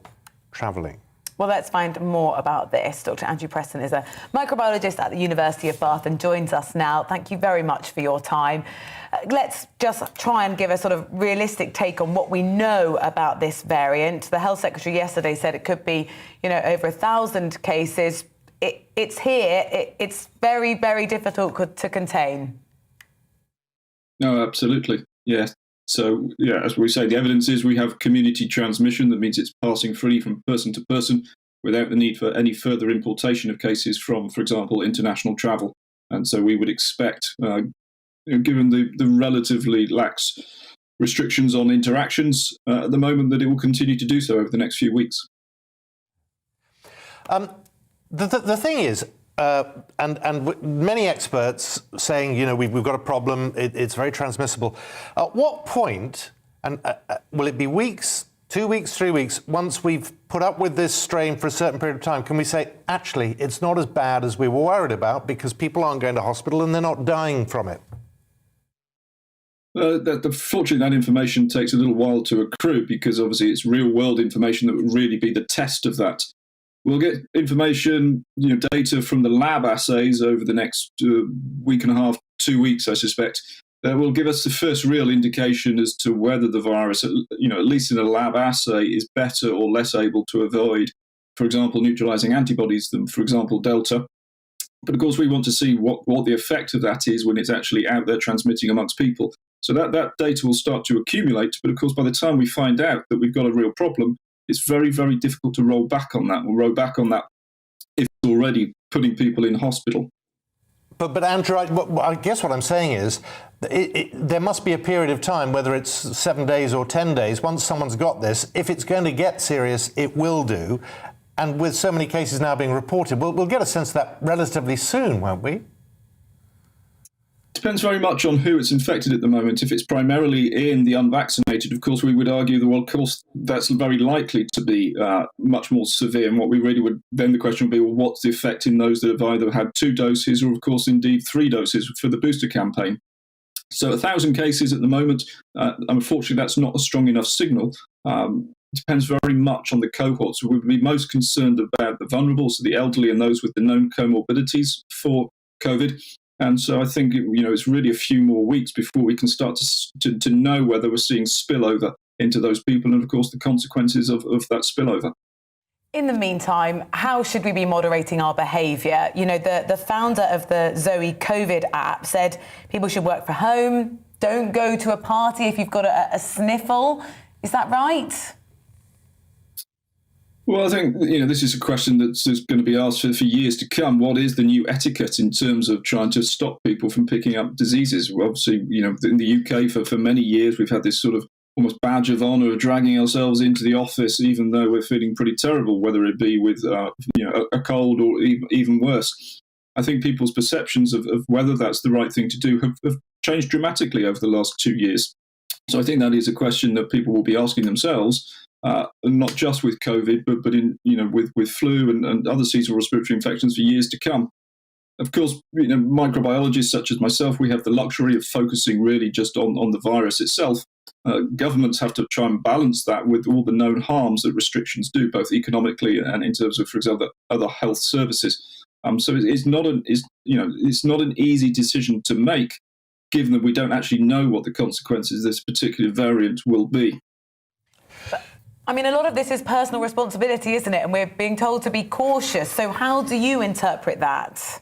travelling. Well, let's find more about this. Dr. Andrew Preston is a microbiologist at the University of Bath and joins us now. Thank you very much for your time. Let's just try and give a sort of realistic take on what we know about this variant. The Health Secretary yesterday said it could be, over 1,000 cases. It's here. It's very, very difficult to contain. No, absolutely. Yes. So, as we say, the evidence is we have community transmission. That means it's passing freely from person to person without the need for any further importation of cases from, for example, international travel. And so we would expect, given the relatively lax restrictions on interactions at the moment, that it will continue to do so over the next few weeks. The thing is, and many experts saying, we've got a problem, it's very transmissible. At what point, and will it be weeks, 2 weeks, 3 weeks, once we've put up with this strain for a certain period of time, can we say, actually, it's not as bad as we were worried about because people aren't going to hospital and they're not dying from it? Fortunately, that information takes a little while to accrue because obviously it's real-world information that would really be the test of that. We'll get information, data from the lab assays over the next week and a half, 2 weeks, I suspect. That will give us the first real indication as to whether the virus, at least in a lab assay, is better or less able to avoid, for example, neutralizing antibodies than, for example, Delta. But of course, we want to see what the effect of that is when it's actually out there transmitting amongst people. So that data will start to accumulate. But of course, by the time we find out that we've got a real problem, it's very, very difficult to roll back on that. We'll roll back on that if it's already putting people in hospital. But Andrew, I guess what I'm saying is there must be a period of time, whether it's 7 days or 10 days, once someone's got this, if it's going to get serious, it will do. And with so many cases now being reported, we'll get a sense of that relatively soon, won't we? Depends very much on who it's infected at the moment. If it's primarily in the unvaccinated, of course, we would argue that, well, of course, that's very likely to be much more severe. And what we really would, then the question would be, well, what's the effect in those that have either had 2 doses or, of course, indeed 3 doses for the booster campaign? So 1,000 cases at the moment, unfortunately, that's not a strong enough signal. Depends very much on the cohorts. We would be most concerned about the vulnerable, so the elderly and those with the known comorbidities for COVID. And so I think it's really a few more weeks before we can start to know whether we're seeing spillover into those people and, of course, the consequences of that spillover. In the meantime, how should we be moderating our behaviour? The founder of the Zoe COVID app said people should work from home, don't go to a party if you've got a sniffle. Is that right? Well, I think this is a question that's going to be asked for years to come. What is the new etiquette in terms of trying to stop people from picking up diseases? Well, obviously, in the UK for many years, we've had this sort of almost badge of honour of dragging ourselves into the office, even though we're feeling pretty terrible, whether it be with a cold or even worse. I think people's perceptions of whether that's the right thing to do have changed dramatically over the last 2 years. So I think that is a question that people will be asking themselves. Not just with COVID, but in with flu and other seasonal respiratory infections for years to come. Of course, microbiologists such as myself, we have the luxury of focusing really just on the virus itself. Governments have to try and balance that with all the known harms that restrictions do, both economically and in terms of, for example, other health services. So it's not an easy decision to make, given that we don't actually know what the consequences of this particular variant will be. I mean, a lot of this is personal responsibility, isn't it? And we're being told to be cautious. So how do you interpret that?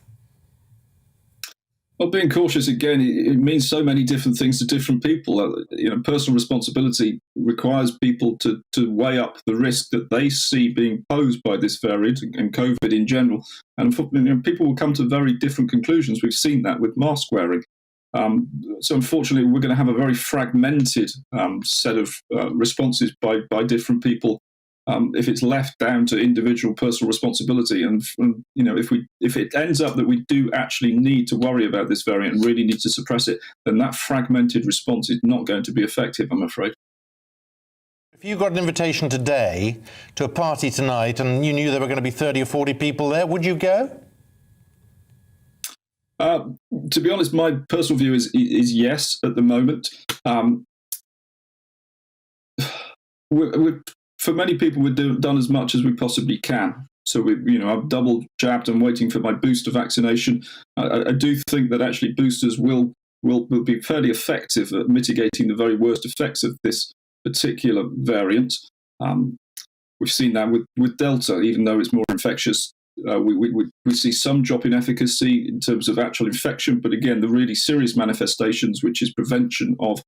Well, being cautious, again, it means so many different things to different people. Personal responsibility requires people to weigh up the risk that they see being posed by this variant and COVID in general. And people will come to very different conclusions. We've seen that with mask wearing. So unfortunately, we're going to have a very fragmented set of responses by different people if it's left down to individual personal responsibility. And if it ends up that we do actually need to worry about this variant and really need to suppress it, then that fragmented response is not going to be effective, I'm afraid. If you got an invitation today to a party tonight and you knew there were going to be 30 or 40 people there, would you go? To be honest, my personal view is yes at the moment. For many people, we've done as much as we possibly can. So I've double jabbed and waiting for my booster vaccination. I do think that actually boosters will be fairly effective at mitigating the very worst effects of this particular variant. We've seen that with Delta, even though it's more infectious. We see some drop in efficacy in terms of actual infection, but again, the really serious manifestations, which is prevention of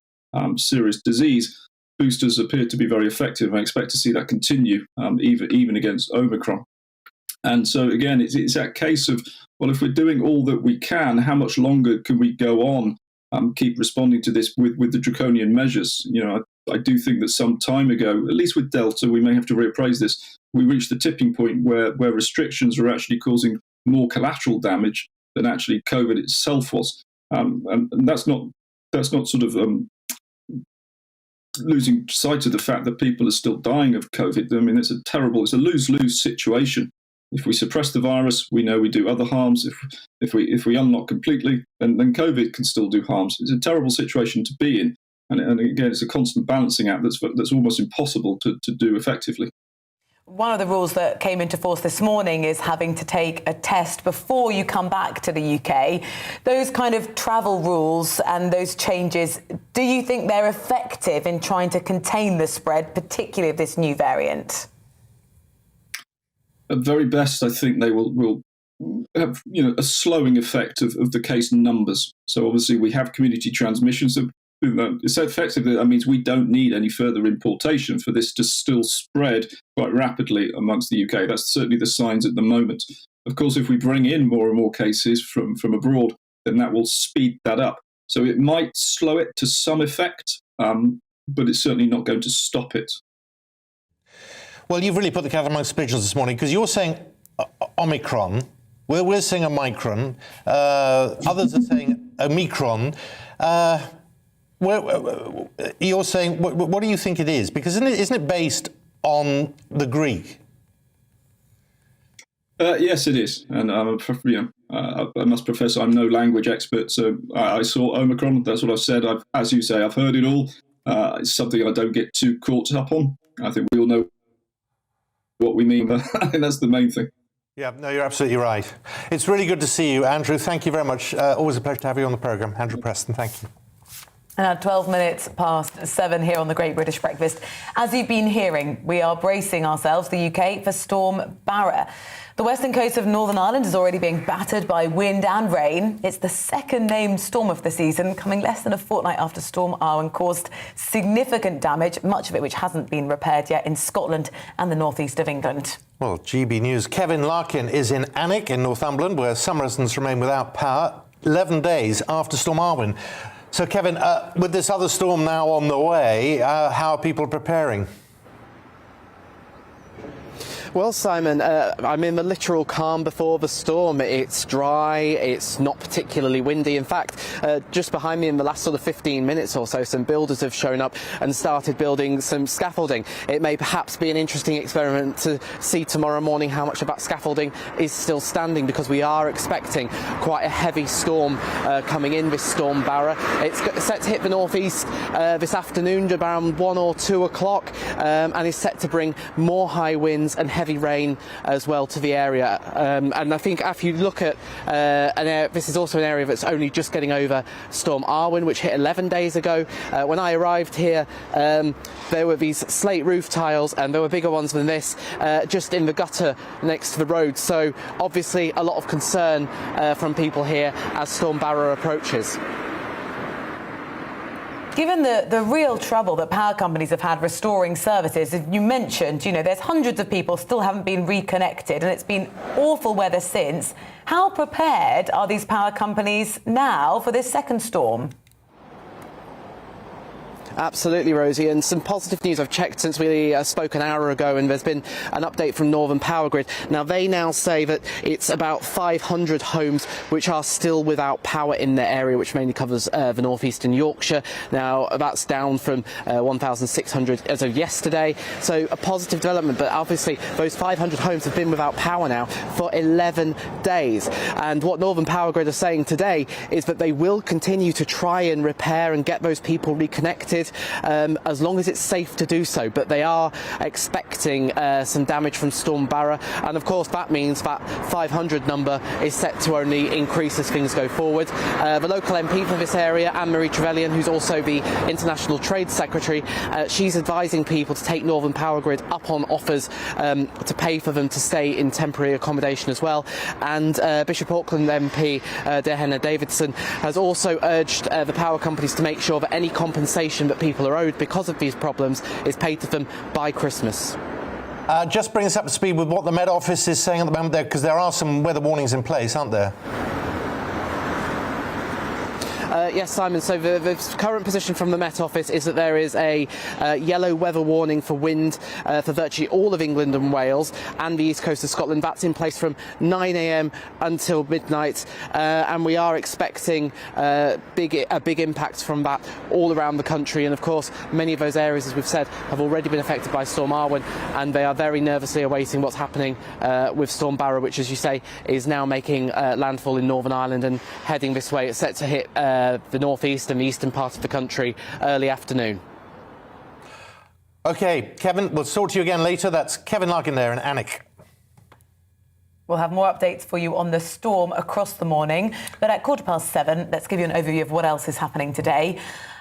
serious disease, boosters appear to be very effective. I expect to see that continue even against Omicron. And so again, it's that case of, well, if we're doing all that we can, how much longer can we go on, keep responding to this with the draconian measures? I do think that some time ago, at least with Delta, we may have to reappraise this. We reached the tipping point where restrictions were actually causing more collateral damage than actually COVID itself was, and that's not sort of losing sight of the fact that people are still dying of COVID. I mean, it's a lose-lose situation. If we suppress the virus, we know we do other harms. If we unlock completely, then COVID can still do harms. It's a terrible situation to be in, and again, it's a constant balancing act that's almost impossible to do effectively. One of the rules that came into force this morning is having to take a test before you come back to the UK. Those kind of travel rules and those changes, do you think they're effective in trying to contain the spread, particularly of this new variant? At very best, I think they will have a slowing effect of the case numbers. So obviously we have community transmission. So it's so effective that means we don't need any further importation for this to still spread quite rapidly amongst the UK. That's certainly the signs at the moment. Of course, if we bring in more and more cases from abroad, then that will speed that up. So it might slow it to some effect, but it's certainly not going to stop it. Well, you've really put the cat amongst pigeons this morning, because you're saying Omicron, we're saying Omicron, others are saying Omicron. You're saying, what do you think it is? Because isn't it based on the Greek? Yes, it is, and I must profess I'm no language expert, so I saw Omicron. That's what I've said. As you say, I've heard it all. It's something I don't get too caught up on. I think we all know what we mean, but I think that's the main thing. Yeah, no, you're absolutely right. It's really good to see you, Andrew. Thank you very much. Always a pleasure to have you on the programme. Andrew Preston, thank you. Now, 12 minutes past 7 here on the Great British Breakfast. As you've been hearing, we are bracing ourselves, the UK, for Storm Barra. The western coast of Northern Ireland is already being battered by wind and rain. It's the second named storm of the season, coming less than a fortnight after Storm Arwen caused significant damage, much of it which hasn't been repaired yet in Scotland and the northeast of England. Well, GB News' Kevin Larkin is in Alnwick in Northumberland, where some residents remain without power 11 days after Storm Arwen. So, Kevin, with this other storm now on the way, how are people preparing? Well, Simon, I'm in the literal calm before the storm. It's dry, it's not particularly windy. In fact, just behind me in the last sort of 15 minutes or so, some builders have shown up and started building some scaffolding. It may perhaps be an interesting experiment to see tomorrow morning how much of that scaffolding is still standing, because we are expecting quite a heavy storm coming in, this Storm Barra. It's set to hit the northeast this afternoon around 1 or 2 o'clock, and is set to bring more high winds and heavy rain as well to the area. And I think if you look at this is also an area that's only just getting over Storm Arwen, which hit 11 days ago. When I arrived here, there were these slate roof tiles, and there were bigger ones than this just in the gutter next to the road. So obviously a lot of concern from people here as Storm Barra approaches. Given the real trouble that power companies have had restoring services, as you mentioned, there's hundreds of people still haven't been reconnected, and it's been awful weather since. How prepared are these power companies now for this second storm? Absolutely, Rosie, and some positive news. I've checked since we spoke an hour ago, and there's been an update from Northern Power Grid. Now, they now say that it's about 500 homes which are still without power in their area, which mainly covers the northeastern Yorkshire. Now, that's down from 1,600 as of yesterday, so a positive development. But obviously, those 500 homes have been without power now for 11 days. And what Northern Power Grid are saying today is that they will continue to try and repair and get those people reconnected as long as it's safe to do so, but they are expecting some damage from Storm Barra, and of course that means that 500 number is set to only increase as things go forward. The local MP for this area, Anne-Marie Trevelyan, who's also the International Trade Secretary, she's advising people to take Northern Power Grid up on offers to pay for them to stay in temporary accommodation as well. And Bishop Auckland MP Dehenna Davidson has also urged the power companies to make sure that any compensation that people are owed because of these problems is paid to them by Christmas. Just bring us up to speed with what the Met Office is saying at the moment there, because there are some weather warnings in place, aren't there? Yes, Simon, so the current position from the Met Office is that there is a yellow weather warning for wind for virtually all of England and Wales and the east coast of Scotland. That's in place from 9 a.m. until midnight, and we are expecting a big impact from that all around the country. And of course, many of those areas, as we've said, have already been affected by Storm Arwen, and they are very nervously awaiting what's happening with Storm Barra, which, as you say, is now making landfall in Northern Ireland and heading this way. It's set to hit the northeast and the eastern part of the country early afternoon. OK, Kevin, we'll talk to you again later. That's Kevin Larkin there in Alnwick. We'll have more updates for you on the storm across the morning. But at 7:15, let's give you an overview of what else is happening today.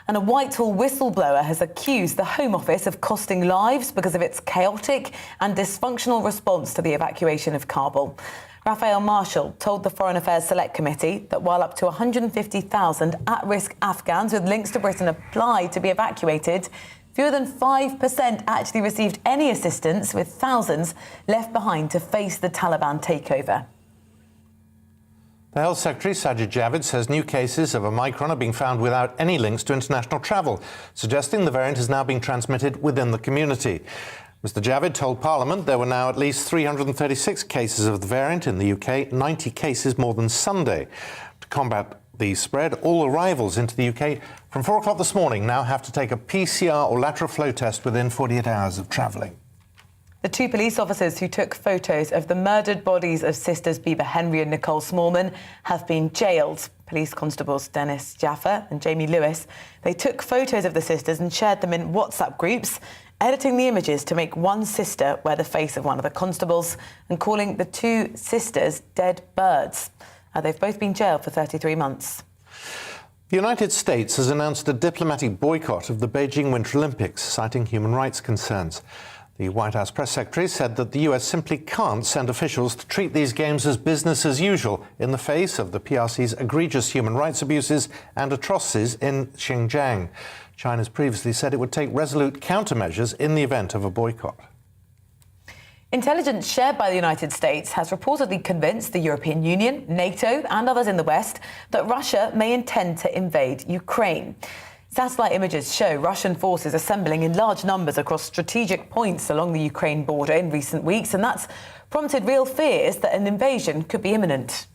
And a Whitehall whistleblower has accused the Home Office of costing lives because of its chaotic and dysfunctional response to the evacuation of Kabul. Raphael Marshall told the Foreign Affairs Select Committee that while up to 150,000 at-risk Afghans with links to Britain applied to be evacuated, fewer than 5% actually received any assistance, with thousands left behind to face the Taliban takeover. The Health Secretary, Sajid Javid, says new cases of Omicron are being found without any links to international travel, suggesting the variant is now being transmitted within the community. Mr Javid told Parliament there were now at least 336 cases of the variant in the UK, 90 cases more than Sunday. To combat the spread. All arrivals into the UK from 4 o'clock this morning now have to take a PCR or lateral flow test within 48 hours of travelling. The two police officers who took photos of the murdered bodies of sisters Bieber Henry and Nicole Smallman have been jailed. Police constables Dennis Jaffa and Jamie Lewis, they took photos of the sisters and shared them in WhatsApp groups, editing the images to make one sister wear the face of one of the constables and calling the two sisters dead birds. They've both been jailed for 33 months. The United States has announced a diplomatic boycott of the Beijing Winter Olympics, citing human rights concerns. The White House press secretary said that the US simply can't send officials to treat these games as business as usual in the face of the PRC's egregious human rights abuses and atrocities in Xinjiang. China's previously said it would take resolute countermeasures in the event of a boycott. Intelligence shared by the United States has reportedly convinced the European Union, NATO and others in the West that Russia may intend to invade Ukraine. Satellite images show Russian forces assembling in large numbers across strategic points along the Ukraine border in recent weeks, and that's prompted real fears that an invasion could be imminent.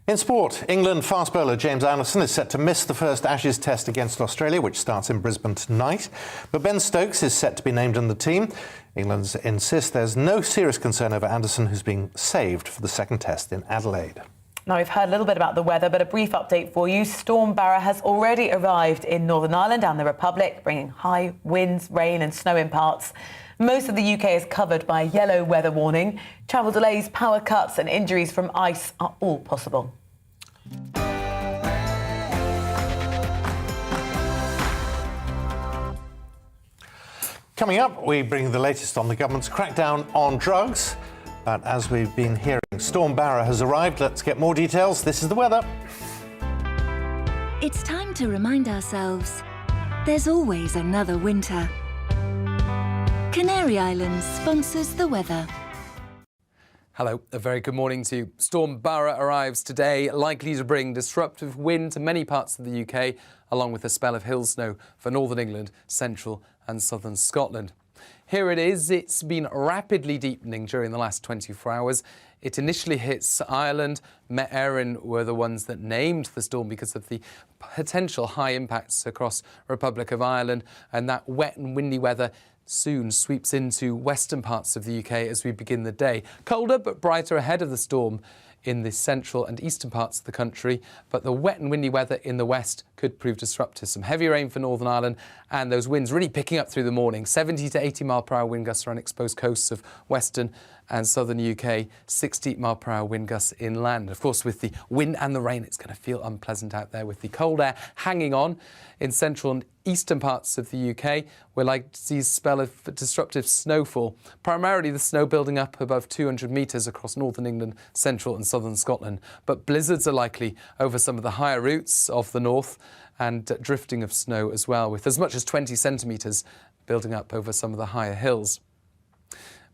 In sport, England fast bowler James Anderson is set to miss the first Ashes test against Australia, which starts in Brisbane tonight. But Ben Stokes is set to be named in the team. England insists there's no serious concern over Anderson, who's being saved for the second test in Adelaide. Now, we've heard a little bit about the weather, but a brief update for you. Storm Barra has already arrived in Northern Ireland and the Republic, bringing high winds, rain and snow in parts. Most of the UK is covered by a yellow weather warning. Travel delays, power cuts and injuries from ice are all possible. Coming up, we bring the latest on the government's crackdown on drugs. But as we've been hearing, Storm Barra has arrived. Let's get more details. This is the weather. It's time to remind ourselves there's always another winter. Canary Islands sponsors the weather. Hello, a very good morning to you. Storm Barra arrives today, likely to bring disruptive wind to many parts of the UK, along with a spell of hill snow for northern England, central and southern Scotland. Here it is. It's been rapidly deepening during the last 24 hours. It initially hits Ireland. Met Éireann were the ones that named the storm because of the potential high impacts across Republic of Ireland, and that wet and windy weather soon sweeps into western parts of the UK as we begin the day. Colder but brighter ahead of the storm in the central and eastern parts of the country, but the wet and windy weather in the west could prove disruptive. Some heavy rain for Northern Ireland and those winds really picking up through the morning. 70 to 80 mile per hour wind gusts around exposed coasts of western and southern UK, 60 mile per hour wind gusts inland. Of course, with the wind and the rain, it's going to feel unpleasant out there with the cold air hanging on in central and eastern parts of the UK. We're likely to see a spell of disruptive snowfall, primarily the snow building up above 200 metres across northern England, central and southern Scotland. But blizzards are likely over some of the higher routes of the north and drifting of snow as well, with as much as 20 centimetres building up over some of the higher hills.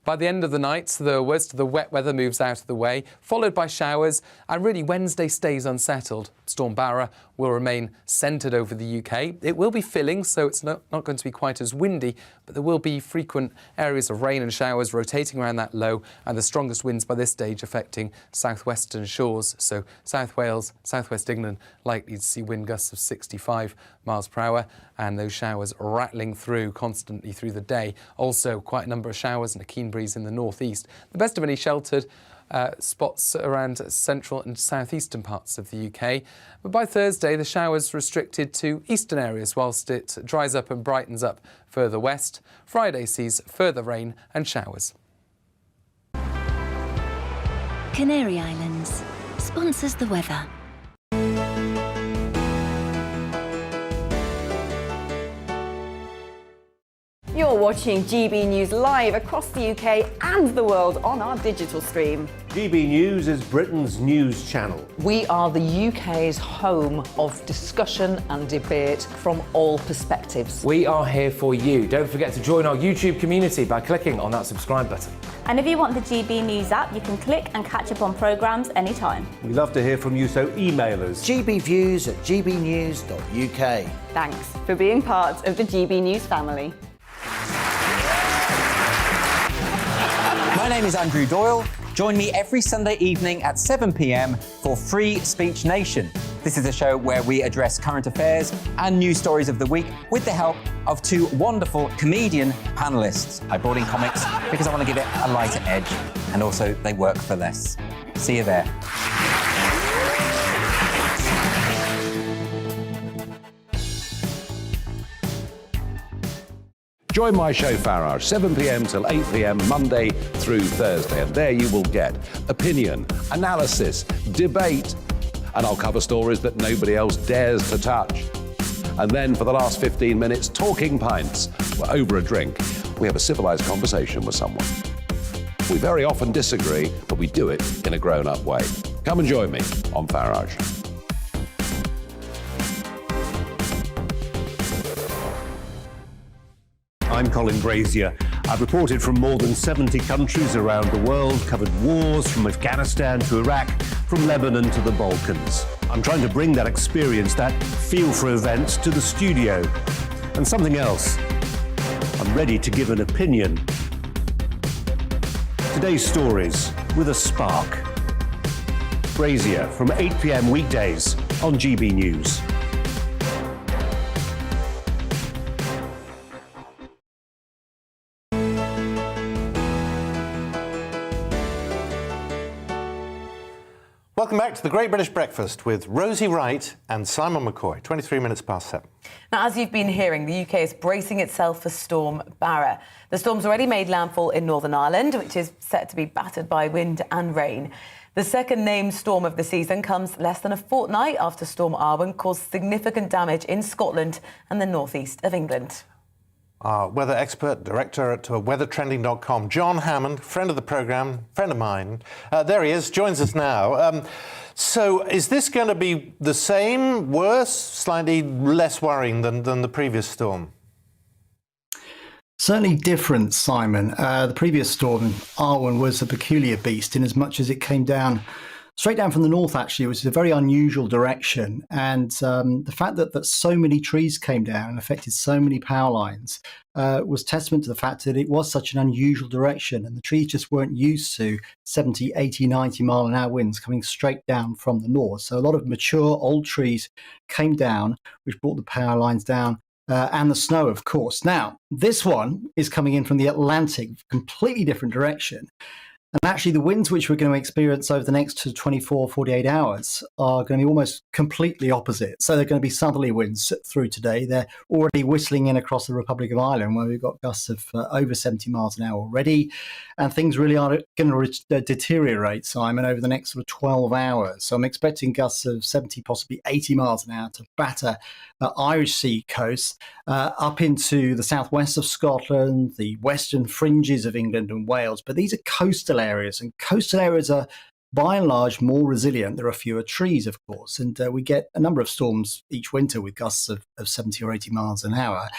By the end of the night, the worst of the wet weather moves out of the way, followed by showers, and really Wednesday stays unsettled. Storm Barra will remain centred over the UK. It will be filling, so it's not going to be quite as windy, but there will be frequent areas of rain and showers rotating around that low, and the strongest winds by this stage affecting southwestern shores. So South Wales, southwest England, likely to see wind gusts of 65 miles per hour, and those showers rattling through constantly through the day. Also, quite a number of showers and a keen breeze in the northeast. The best of any sheltered spots around central and southeastern parts of the UK. But by Thursday, the showers restricted to eastern areas whilst it dries up and brightens up further west. Friday sees further rain and showers. Canary Islands sponsors the weather. You're watching GB News live across the UK and the world on our digital stream. GB News is Britain's news channel. We are the UK's home of discussion and debate from all perspectives. We are here for you. Don't forget to join our YouTube community by clicking on that subscribe button. And if you want the GB News app, you can click and catch up on programmes anytime. We love to hear from you, so email us. gbviews@gbnews.uk. Thanks for being part of the GB News family. My name is Andrew Doyle. Join me every Sunday evening at 7 p.m. for Free Speech Nation. This is a show where we address current affairs and news stories of the week with the help of two wonderful comedian panellists. I brought in comics because I want to give it a lighter edge, and also they work for less. See you there. Join my show Farage, 7 p.m. till 8 p.m. Monday through Thursday, and there you will get opinion, analysis, debate, and I'll cover stories that nobody else dares to touch. And then for the last 15 minutes, talking pints. We're over a drink. We have a civilised conversation with someone. We very often disagree, but we do it in a grown-up way. Come and join me on Farage. I'm Colin Brazier. I've reported from more than 70 countries around the world, covered wars from Afghanistan to Iraq, from Lebanon to the Balkans. I'm trying to bring that experience, that feel for events, to the studio. And something else. I'm ready to give an opinion. Today's stories with a spark. Brazier from 8 p.m. weekdays on GB News. Welcome back to the Great British Breakfast with Rosie Wright and Simon Mckay, 23 minutes past 7. Now, as you've been hearing, the UK is bracing itself for Storm Barra. The storm's already made landfall in Northern Ireland, which is set to be battered by wind and rain. The second named storm of the season comes less than a fortnight after Storm Arwen caused significant damage in Scotland and the northeast of England. Our weather expert, director at weathertrending.com, John Hammond, friend of the programme, friend of mine. There he is, joins us now. So is this going to be the same, worse, slightly less worrying than the previous storm? Certainly different, Simon. The previous storm, Arwen, was a peculiar beast in as much as it came down straight down from the north, actually, which is a very unusual direction. And the fact that so many trees came down and affected so many power lines was testament to the fact that it was such an unusual direction. And the trees just weren't used to 70, 80, 90 mile an hour winds coming straight down from the north. So a lot of mature old trees came down, which brought the power lines down. And the snow, of course. Now, this one is coming in from the Atlantic, completely different direction. And actually, the winds which we're going to experience over the next 24, 48 hours are going to be almost completely opposite. So they're going to be southerly winds through today. They're already whistling in across the Republic of Ireland, where we've got gusts of over 70 miles an hour already. And things really are going to deteriorate, Simon, over the next sort of 12 hours. So I'm expecting gusts of 70, possibly 80 miles an hour to batter Irish Sea coast up into the southwest of Scotland, the western fringes of England and Wales. But these are coastal areas, and coastal areas are by and large more resilient. There are fewer trees, of course, and we get a number of storms each winter with gusts of 70 or 80 miles an hour.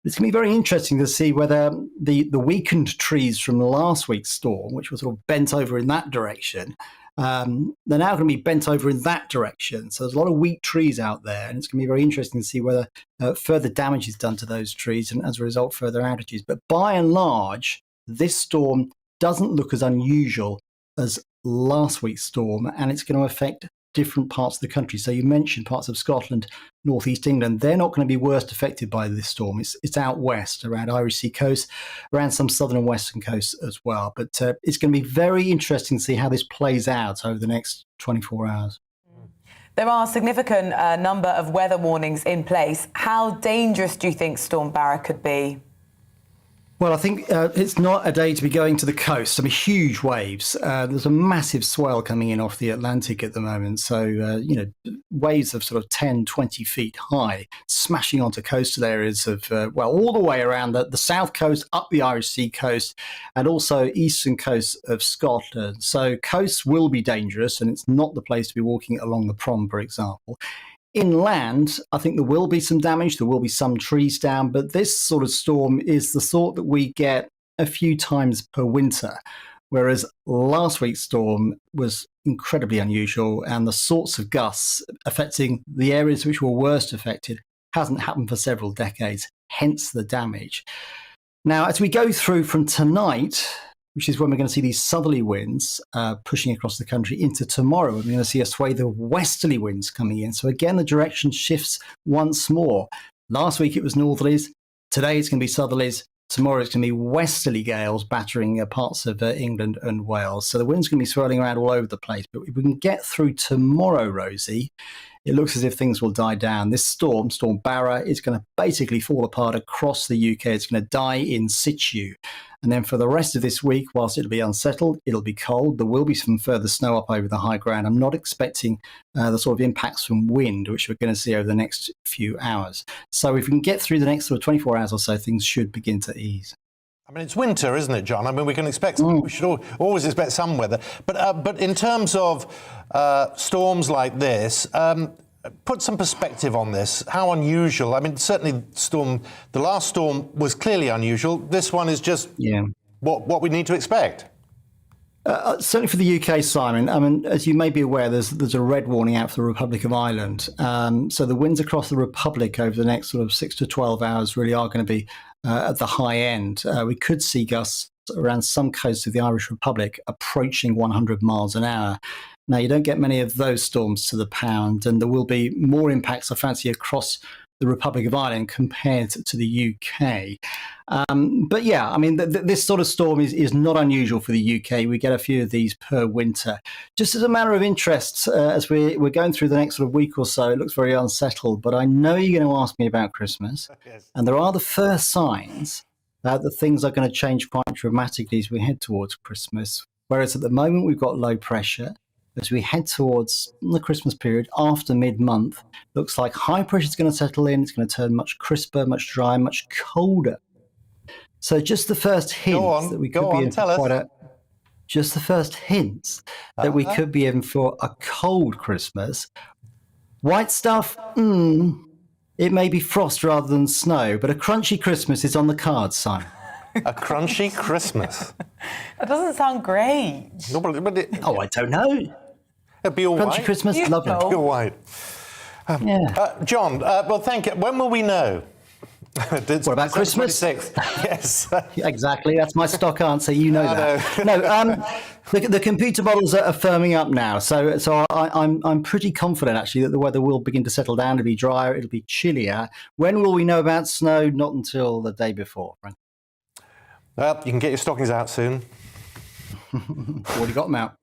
It's going to be very interesting to see whether the weakened trees from last week's storm, which was sort of bent over in that direction, they're now going to be bent over in that direction. So there's a lot of weak trees out there, and it's going to be very interesting to see whether further damage is done to those trees and, as a result, further outages. But by and large, this storm doesn't look as unusual as last week's storm, and it's going to affect different parts of the country. So you mentioned parts of Scotland, northeast England. They're not going to be worst affected by this storm. It's out west, around Irish Sea coast, around some southern and western coasts as well. But it's going to be very interesting to see how this plays out over the next 24 hours. There are a significant number of weather warnings in place. How dangerous do you think Storm Barra could be? Well, I think it's not a day to be going to the coast. I mean, huge waves. There's a massive swell coming in off the Atlantic at the moment. So, waves of sort of 10, 20 feet high, smashing onto coastal areas of, all the way around the south coast, up the Irish Sea coast, and also eastern coast of Scotland. So coasts will be dangerous, and it's not the place to be walking along the prom, for example. Inland, I think there will be some damage, there will be some trees down, but this sort of storm is the sort that we get a few times per winter, whereas last week's storm was incredibly unusual, and the sorts of gusts affecting the areas which were worst affected hasn't happened for several decades, hence the damage. Now, as we go through from tonight which is when we're going to see these southerly winds pushing across the country into tomorrow. We're going to see a swathe of westerly winds coming in. So again, the direction shifts once more. Last week it was northerlies. Today it's going to be southerlies. Tomorrow it's going to be westerly gales battering parts of England and Wales. So the wind's going to be swirling around all over the place. But if we can get through tomorrow, Rosie, it looks as if things will die down. This storm, Storm Barra, is going to basically fall apart across the UK. It's going to die in situ. And then for the rest of this week, whilst it'll be unsettled, it'll be cold. There will be some further snow up over the high ground. I'm not expecting the sort of impacts from wind, which we're going to see over the next few hours. So if we can get through the next sort of 24 hours or so, things should begin to ease. I mean, it's winter, isn't it, John? I mean, we can expect, we should always expect some weather. But in terms of storms like this, put some perspective on this. How unusual? I mean, certainly the last storm was clearly unusual. This one is just what we need to expect. Certainly for the UK, Simon. I mean, as you may be aware, there's a red warning out for the Republic of Ireland. So the winds across the Republic over the next sort of 6 to 12 hours really are going to be at the high end. We could see gusts around some coasts of the Irish Republic approaching 100 miles an hour. Now, you don't get many of those storms to the pound, and there will be more impacts, I fancy, across the Republic of Ireland compared to the UK. But yeah, I mean, this sort of storm is not unusual for the UK. We get a few of these per winter. Just as a matter of interest, as we're going through the next sort of week or so, it looks very unsettled, but I know you're going to ask me about Christmas. Yes. And there are the first signs that things are going to change quite dramatically as we head towards Christmas. Whereas at the moment, we've got low pressure. As we head towards the Christmas period after mid-month, looks like high pressure is going to settle in. It's going to turn much crisper, much drier, much colder. So just the first hints that we could be in for quite just the first hints that we could be in for a cold Christmas. White stuff, it may be frost rather than snow, but a crunchy Christmas is on the cards, Simon. A crunchy Christmas? That doesn't sound great. No, but I don't know. It'll be all crunchy right. Christmas, lovely. It'll be all right. John, well, thank you. When will we know? What about Christmas? 26th. Yes. Exactly. That's my stock answer. You know that. No, the computer models are firming up now. So I'm pretty confident, actually, that the weather will begin to settle down. It'll be drier. It'll be chillier. When will we know about snow? Not until the day before, Frank. Well, you can get your stockings out soon. Already got them out.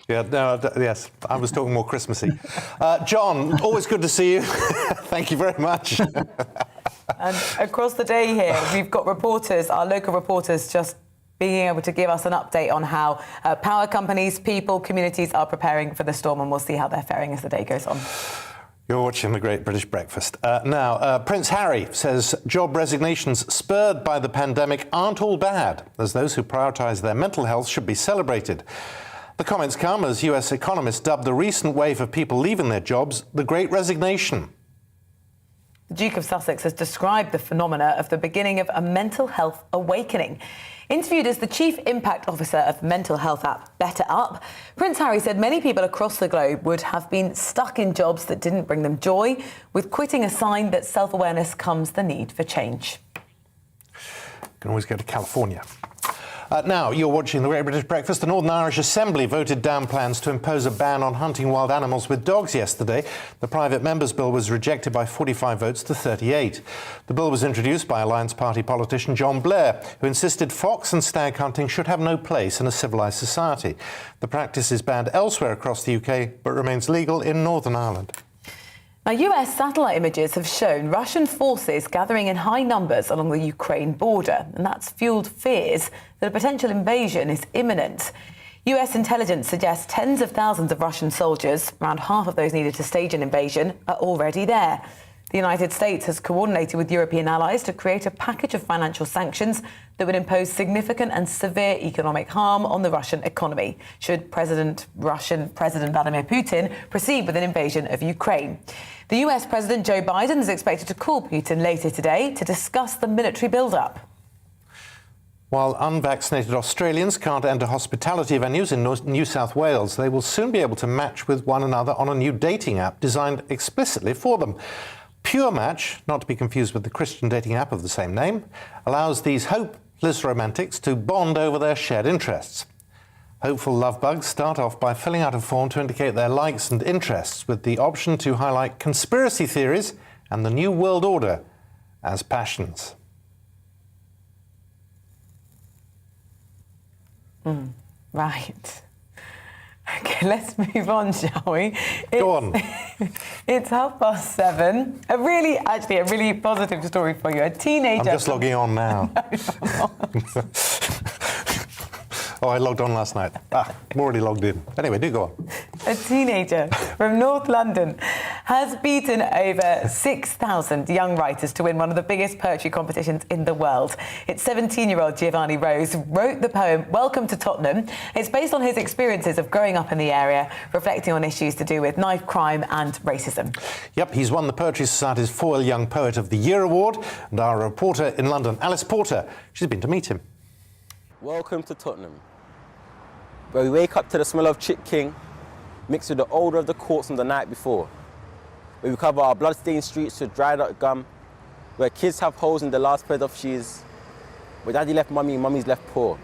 Yeah, no, yes, I was talking more Christmassy. John, always good to see you. Thank you very much. And across the day here, we've got reporters, our local reporters, just being able to give us an update on how power companies, people, communities are preparing for the storm, and we'll see how they're faring as the day goes on. You're watching the Great British Breakfast. Now, Prince Harry says job resignations spurred by the pandemic aren't all bad, as those who prioritise their mental health should be celebrated. The comments come as US economists dubbed the recent wave of people leaving their jobs the Great Resignation. The Duke of Sussex has described the phenomena of the beginning of a mental health awakening. Interviewed as the Chief Impact Officer of mental health app Better Up, Prince Harry said many people across the globe would have been stuck in jobs that didn't bring them joy, with quitting a sign that self-awareness comes the need for change. You can always go to California. Now, you're watching the Great British Breakfast. The Northern Irish Assembly voted down plans to impose a ban on hunting wild animals with dogs yesterday. The private members' bill was rejected by 45 votes to 38. The bill was introduced by Alliance Party politician John Blair, who insisted fox and stag hunting should have no place in a civilised society. The practice is banned elsewhere across the UK, but remains legal in Northern Ireland. Now, US satellite images have shown Russian forces gathering in high numbers along the Ukraine border, and that's fueled fears that a potential invasion is imminent. US intelligence suggests tens of thousands of Russian soldiers, around half of those needed to stage an invasion, are already there. The United States has coordinated with European allies to create a package of financial sanctions that would impose significant and severe economic harm on the Russian economy should Russian President Vladimir Putin proceed with an invasion of Ukraine. The US President Joe Biden is expected to call Putin later today to discuss the military build-up. While unvaccinated Australians can't enter hospitality venues in New South Wales, they will soon be able to match with one another on a new dating app designed explicitly for them. Pure Match, not to be confused with the Christian dating app of the same name, allows these Bliss romantics to bond over their shared interests. Hopeful love bugs start off by filling out a form to indicate their likes and interests, with the option to highlight conspiracy theories and the New World Order as passions. Right. Okay, let's move on, shall we? Go on. It's 7:30. A really positive story for you. A teenager. I'm just logging on now. Oh, I logged on last night. I'm already logged in. Anyway, do go on. A teenager from North London has beaten over 6,000 young writers to win one of the biggest poetry competitions in the world. It's 17-year-old Giovanni Rose wrote the poem Welcome to Tottenham. It's based on his experiences of growing up in the area, reflecting on issues to do with knife crime and racism. Yep, he's won the Poetry Society's Foyle Young Poet of the Year award, and our reporter in London, Alice Porter, she's been to meet him. Welcome to Tottenham, where we wake up to the smell of Chick King, mixed with the odour of the courts from the night before, where we cover our blood-stained streets with dried up gum, where kids have holes in the last pair of shoes, where daddy left mummy, mummy's left poor.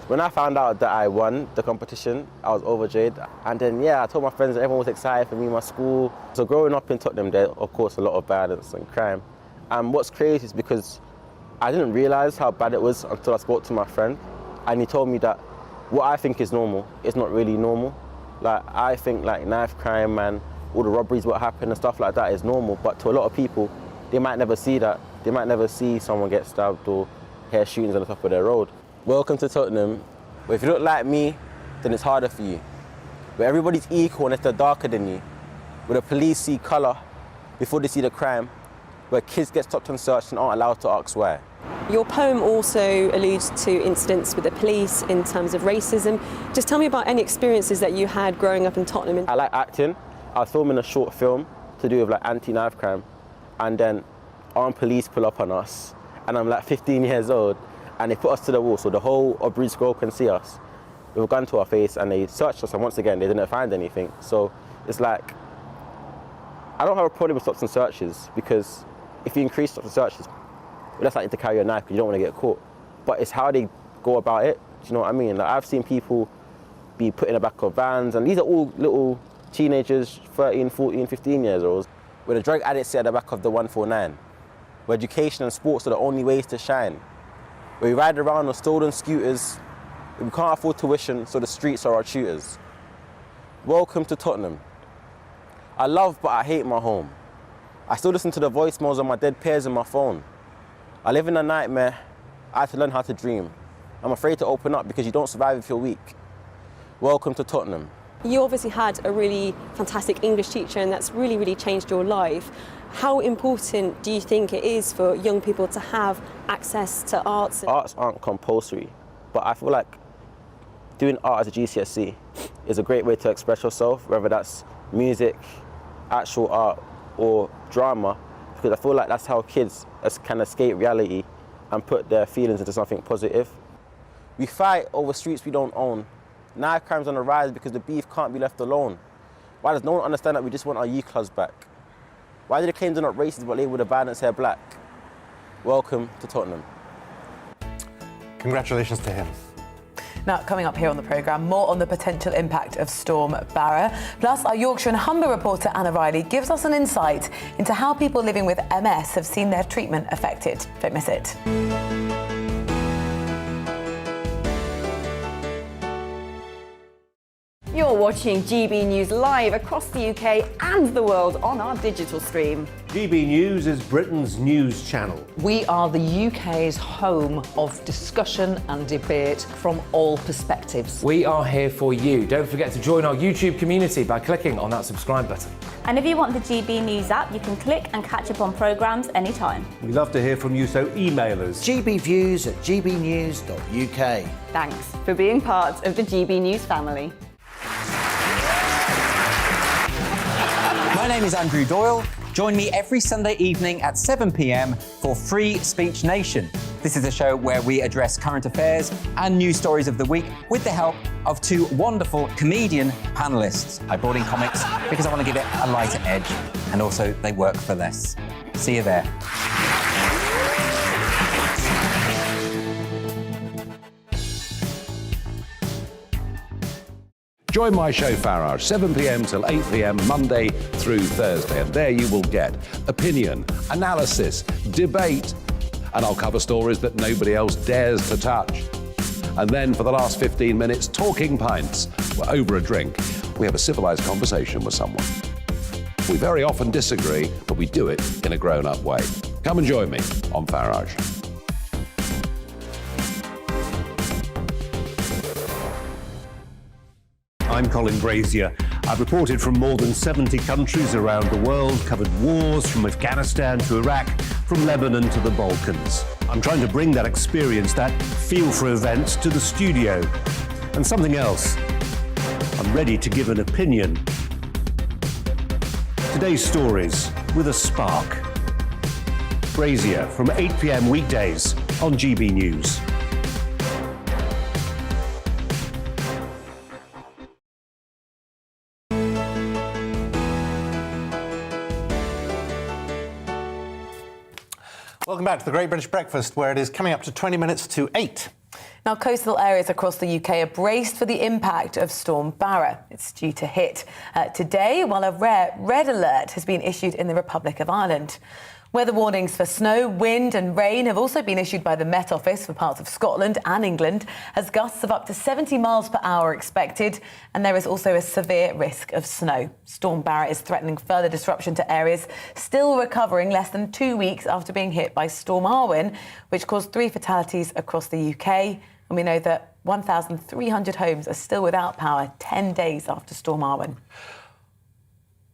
When I found out that I won the competition, I was overjoyed. And then, I told my friends that everyone was excited for me in my school. So growing up in Tottenham, there's, of course, a lot of violence and crime. And what's crazy is because I didn't realise how bad it was until I spoke to my friend. And he told me that what I think is normal is not really normal. Like, I think like knife crime and all the robberies what happen and stuff like that is normal, but to a lot of people, they might never see that. They might never see someone get stabbed or hear shootings on the top of their road. Welcome to Tottenham, where if you look like me, then it's harder for you. Where everybody's equal unless they're darker than you. Where the police see colour before they see the crime. Where kids get stopped and searched and aren't allowed to ask why. Your poem also alludes to incidents with the police in terms of racism. Just tell me about any experiences that you had growing up in Tottenham. I like acting. I was filming a short film to do with like anti-knife crime, and then armed police pull up on us, and I'm like 15 years old, and they put us to the wall so the whole of Breed Scroll can see us with a gun to our face, and they searched us, and once again they didn't find anything. So it's like, I don't have a problem with stops and searches, because if you increase stops and searches, you're less likely to carry a knife because you don't want to get caught. But it's how they go about it. Do you know what I mean? Like, I've seen people be put in the back of vans, and these are all little teenagers, 13, 14, 15 years old, where the drug addicts sit at the back of the 149, where education and sports are the only ways to shine, where we ride around on stolen scooters, where we can't afford tuition, so the streets are our tutors. Welcome to Tottenham. I love but I hate my home. I still listen to the voicemails of my dead peers on my phone. I live in a nightmare. I had to learn how to dream. I'm afraid to open up because you don't survive if you're weak. Welcome to Tottenham. You obviously had a really fantastic English teacher, and that's really, really changed your life. How important do you think it is for young people to have access to arts? Arts aren't compulsory, but I feel like doing art as a GCSE is a great way to express yourself, whether that's music, actual art, or drama, because I feel like that's how kids can escape reality and put their feelings into something positive. We fight over streets we don't own. Knife crime's on the rise because the beef can't be left alone. Why does no one understand that we just want our youth clubs back? Why do the claims are not racist but label the violence here black? Welcome to Tottenham. Congratulations to him. Now, coming up here on the programme, more on the potential impact of Storm Barra. Plus, our Yorkshire and Humber reporter Anna Riley gives us an insight into how people living with MS have seen their treatment affected. Don't miss it. You're watching GB News live across the UK and the world on our digital stream. GB News is Britain's news channel. We are the UK's home of discussion and debate from all perspectives. We are here for you. Don't forget to join our YouTube community by clicking on that subscribe button. And if you want the GB News app, you can click and catch up on programmes anytime. We love to hear from you, so email us. gbviews@gbnews.uk. Thanks for being part of the GB News family. My name is Andrew Doyle. Join me every Sunday evening at 7 p.m. for Free Speech Nation. This is a show where we address current affairs and news stories of the week with the help of two wonderful comedian panellists. I brought in comics because I want to give it a lighter edge, and also they work for less. See you there. Join my show Farage, 7 p.m. till 8 p.m. Monday through Thursday, and there you will get opinion, analysis, debate, and I'll cover stories that nobody else dares to touch. And then for the last 15 minutes, talking pints. We're over a drink. We have a civilised conversation with someone. We very often disagree, but we do it in a grown-up way. Come and join me on Farage. I'm Colin Brazier. I've reported from more than 70 countries around the world, covered wars from Afghanistan to Iraq, from Lebanon to the Balkans. I'm trying to bring that experience, that feel for events, to the studio. And something else. I'm ready to give an opinion. Today's stories with a spark. Brazier from 8 p.m. weekdays on GB News. Welcome back to the Great British Breakfast, where it is coming up to 20 miners to 8. Now, coastal areas across the UK are braced for the impact of Storm Barra. It's due to hit today, while a rare red alert has been issued in the Republic of Ireland. Weather warnings for snow, wind and rain have also been issued by the Met Office for parts of Scotland and England, as gusts of up to 70 miles per hour are expected, and there is also a severe risk of snow. Storm Barra is threatening further disruption to areas still recovering less than 2 weeks after being hit by Storm Arwen, which caused 3 fatalities across the UK. And we know that 1,300 homes are still without power 10 days after Storm Arwen.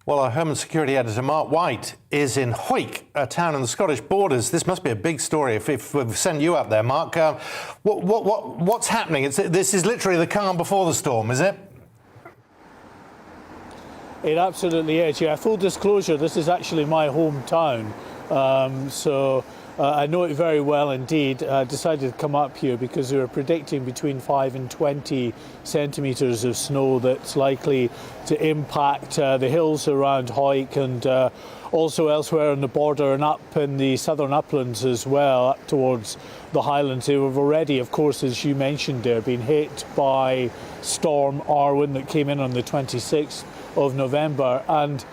Well, our Home and Security editor, Mark White, is in Hawick, a town on the Scottish borders. This must be a big story if we've sent you up there, Mark. What's happening? This is literally the calm before the storm, is it? It absolutely is, yeah. Full disclosure, this is actually my hometown. I know it very well indeed. I decided to come up here because we were predicting between 5 and 20 centimetres of snow that's likely to impact the hills around Hawick and also elsewhere on the border and up in the southern uplands as well, up towards the Highlands. They have already, of course, as you mentioned there, been hit by Storm Arwen that came in on the 26th of November. And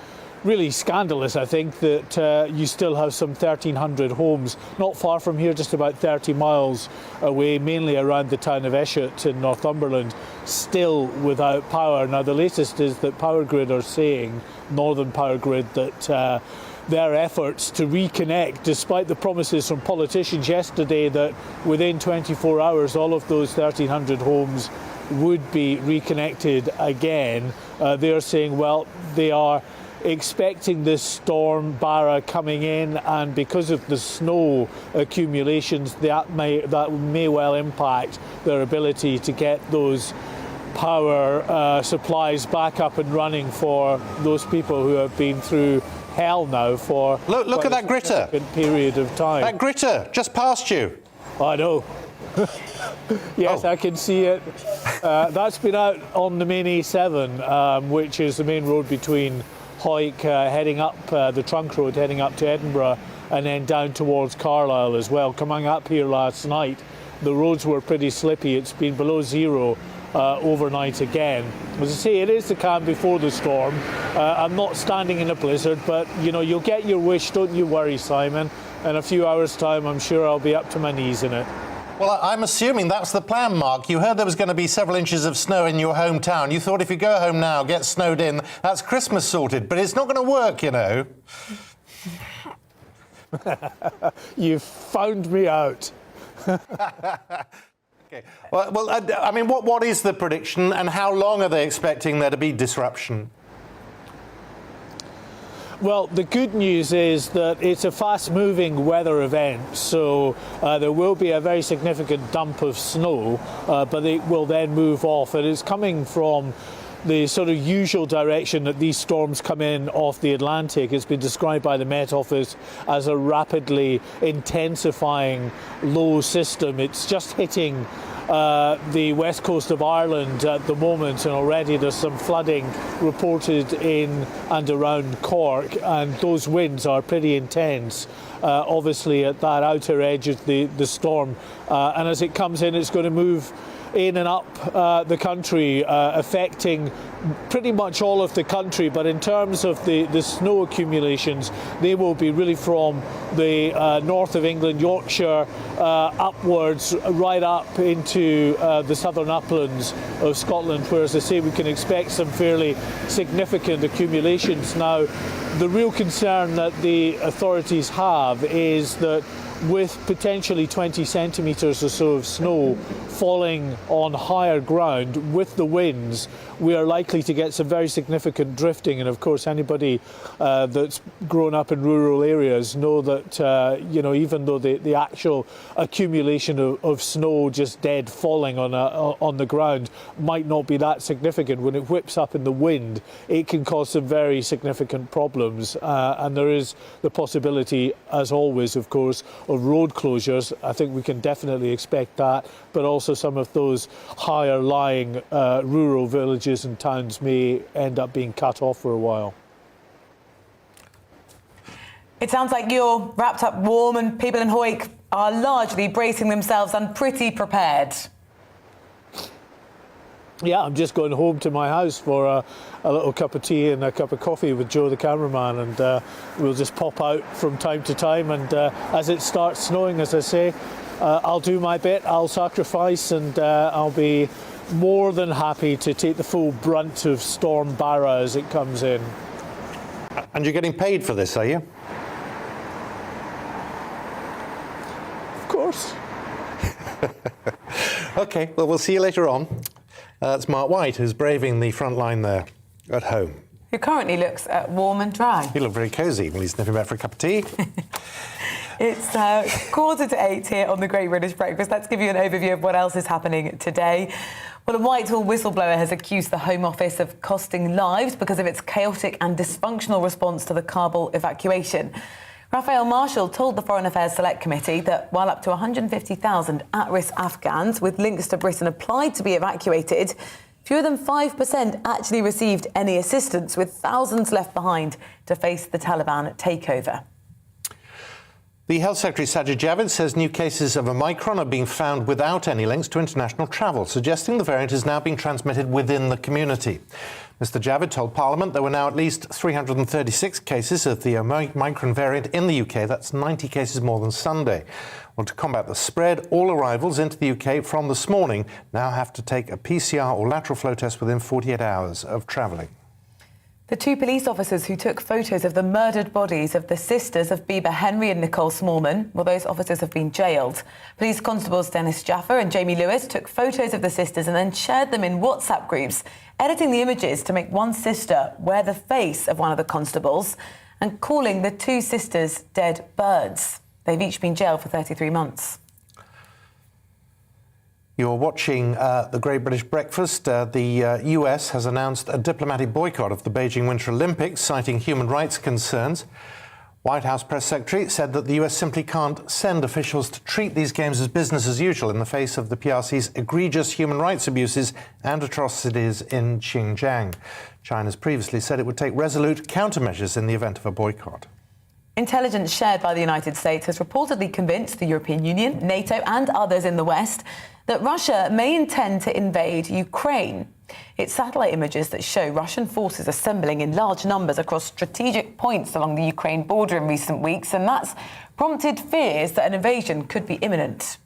really scandalous, I think, that you still have some 1,300 homes not far from here, just about 30 miles away, mainly around the town of Eshet in Northumberland, still without power. Now, the latest is that Power Grid are saying, Northern Power Grid, that their efforts to reconnect, despite the promises from politicians yesterday that within 24 hours all of those 1,300 homes would be reconnected again, they're saying, well, they are expecting this Storm Barra coming in, and because of the snow accumulations, that may well impact their ability to get those power supplies back up and running for those people who have been through hell now for look at that gritter period of time. That gritter just past you. I know. Yes, I can see it. That's been out on the main A7, which is the main road between Hawick heading up, the trunk road heading up to Edinburgh and then down towards Carlisle as well. Coming up here last night, the roads were pretty slippy. It's been below zero overnight again. As I say, it is the calm before the storm. I'm not standing in a blizzard, but you know, you'll get your wish, don't you worry, Simon. In a few hours' time, I'm sure I'll be up to my knees in it. Well, I'm assuming that's the plan, Mark. You heard there was going to be several inches of snow in your hometown. You thought if you go home now, get snowed in, that's Christmas sorted. But it's not going to work, you know. You've found me out. Okay. Well, I mean, what is the prediction and how long are they expecting there to be disruption? Well, the good news is that it's a fast-moving weather event, so there will be a very significant dump of snow, but it will then move off. It is coming from the sort of usual direction that these storms come in off the Atlantic. It's been described by the Met Office as a rapidly intensifying low system. It's just hitting the west coast of Ireland at the moment, and already there's some flooding reported in and around Cork, and those winds are pretty intense. obviously at that outer edge of the storm. And as it comes in, it's going to move in and up the country, affecting pretty much all of the country. But in terms of the snow accumulations, they will be really from the north of England, Yorkshire, upwards, right up into the southern uplands of Scotland, where, as I say, we can expect some fairly significant accumulations. Now, the real concern that the authorities have is that with potentially 20 centimetres or so of snow falling on higher ground with the winds, we are likely to get some very significant drifting. And of course, anybody that's grown up in rural areas know that even though the actual accumulation of snow just dead falling on the ground might not be that significant, when it whips up in the wind, it can cause some very significant problems. And there is the possibility, as always, of course, of road closures. I think we can definitely expect that, but also some of those higher lying rural villages and towns may end up being cut off for a while. It sounds like you're wrapped up warm and people in Hawick are largely bracing themselves and pretty prepared. Yeah, I'm just going home to my house for a little cup of tea and a cup of coffee with Joe the cameraman, and we'll just pop out from time to time, and as it starts snowing, as I say, I'll do my bit, I'll sacrifice, and I'll be more than happy to take the full brunt of Storm Barra as it comes in. And you're getting paid for this, are you? Of course. OK, well, we'll see you later on. It's Mark White who's braving the front line there at home. Who currently looks warm and dry. You look very cosy when he's sniffing back for a cup of tea. It's 7:45 here on the Great British Breakfast. Let's give you an overview of what else is happening today. Well, a Whitehall whistleblower has accused the Home Office of costing lives because of its chaotic and dysfunctional response to the Kabul evacuation. Raphael Marshall told the Foreign Affairs Select Committee that while up to 150,000 at-risk Afghans with links to Britain applied to be evacuated, fewer than 5% actually received any assistance, with thousands left behind to face the Taliban takeover. The Health Secretary Sajid Javid says new cases of Omicron are being found without any links to international travel, suggesting the variant is now being transmitted within the community. Mr. Javid told Parliament there were now at least 336 cases of the Omicron variant in the UK. That's 90 cases more than Sunday. Well, to combat the spread, all arrivals into the UK from this morning now have to take a PCR or lateral flow test within 48 hours of travelling. The two police officers who took photos of the murdered bodies of the sisters of Bieber Henry and Nicole Smallman, well, those officers have been jailed. Police constables Dennis Jaffer and Jamie Lewis took photos of the sisters and then shared them in WhatsApp groups, editing the images to make one sister wear the face of one of the constables and calling the two sisters dead birds. They've each been jailed for 33 months. You're watching the Great British Breakfast. The US has announced a diplomatic boycott of the Beijing Winter Olympics, citing human rights concerns. White House Press Secretary said that the US simply can't send officials to treat these games as business as usual in the face of the PRC's egregious human rights abuses and atrocities in Xinjiang. China's previously said it would take resolute countermeasures in the event of a boycott. Intelligence shared by the United States has reportedly convinced the European Union, NATO and others in the West that Russia may intend to invade Ukraine. It's satellite images that show Russian forces assembling in large numbers across strategic points along the Ukraine border in recent weeks, and that's prompted fears that an invasion could be imminent.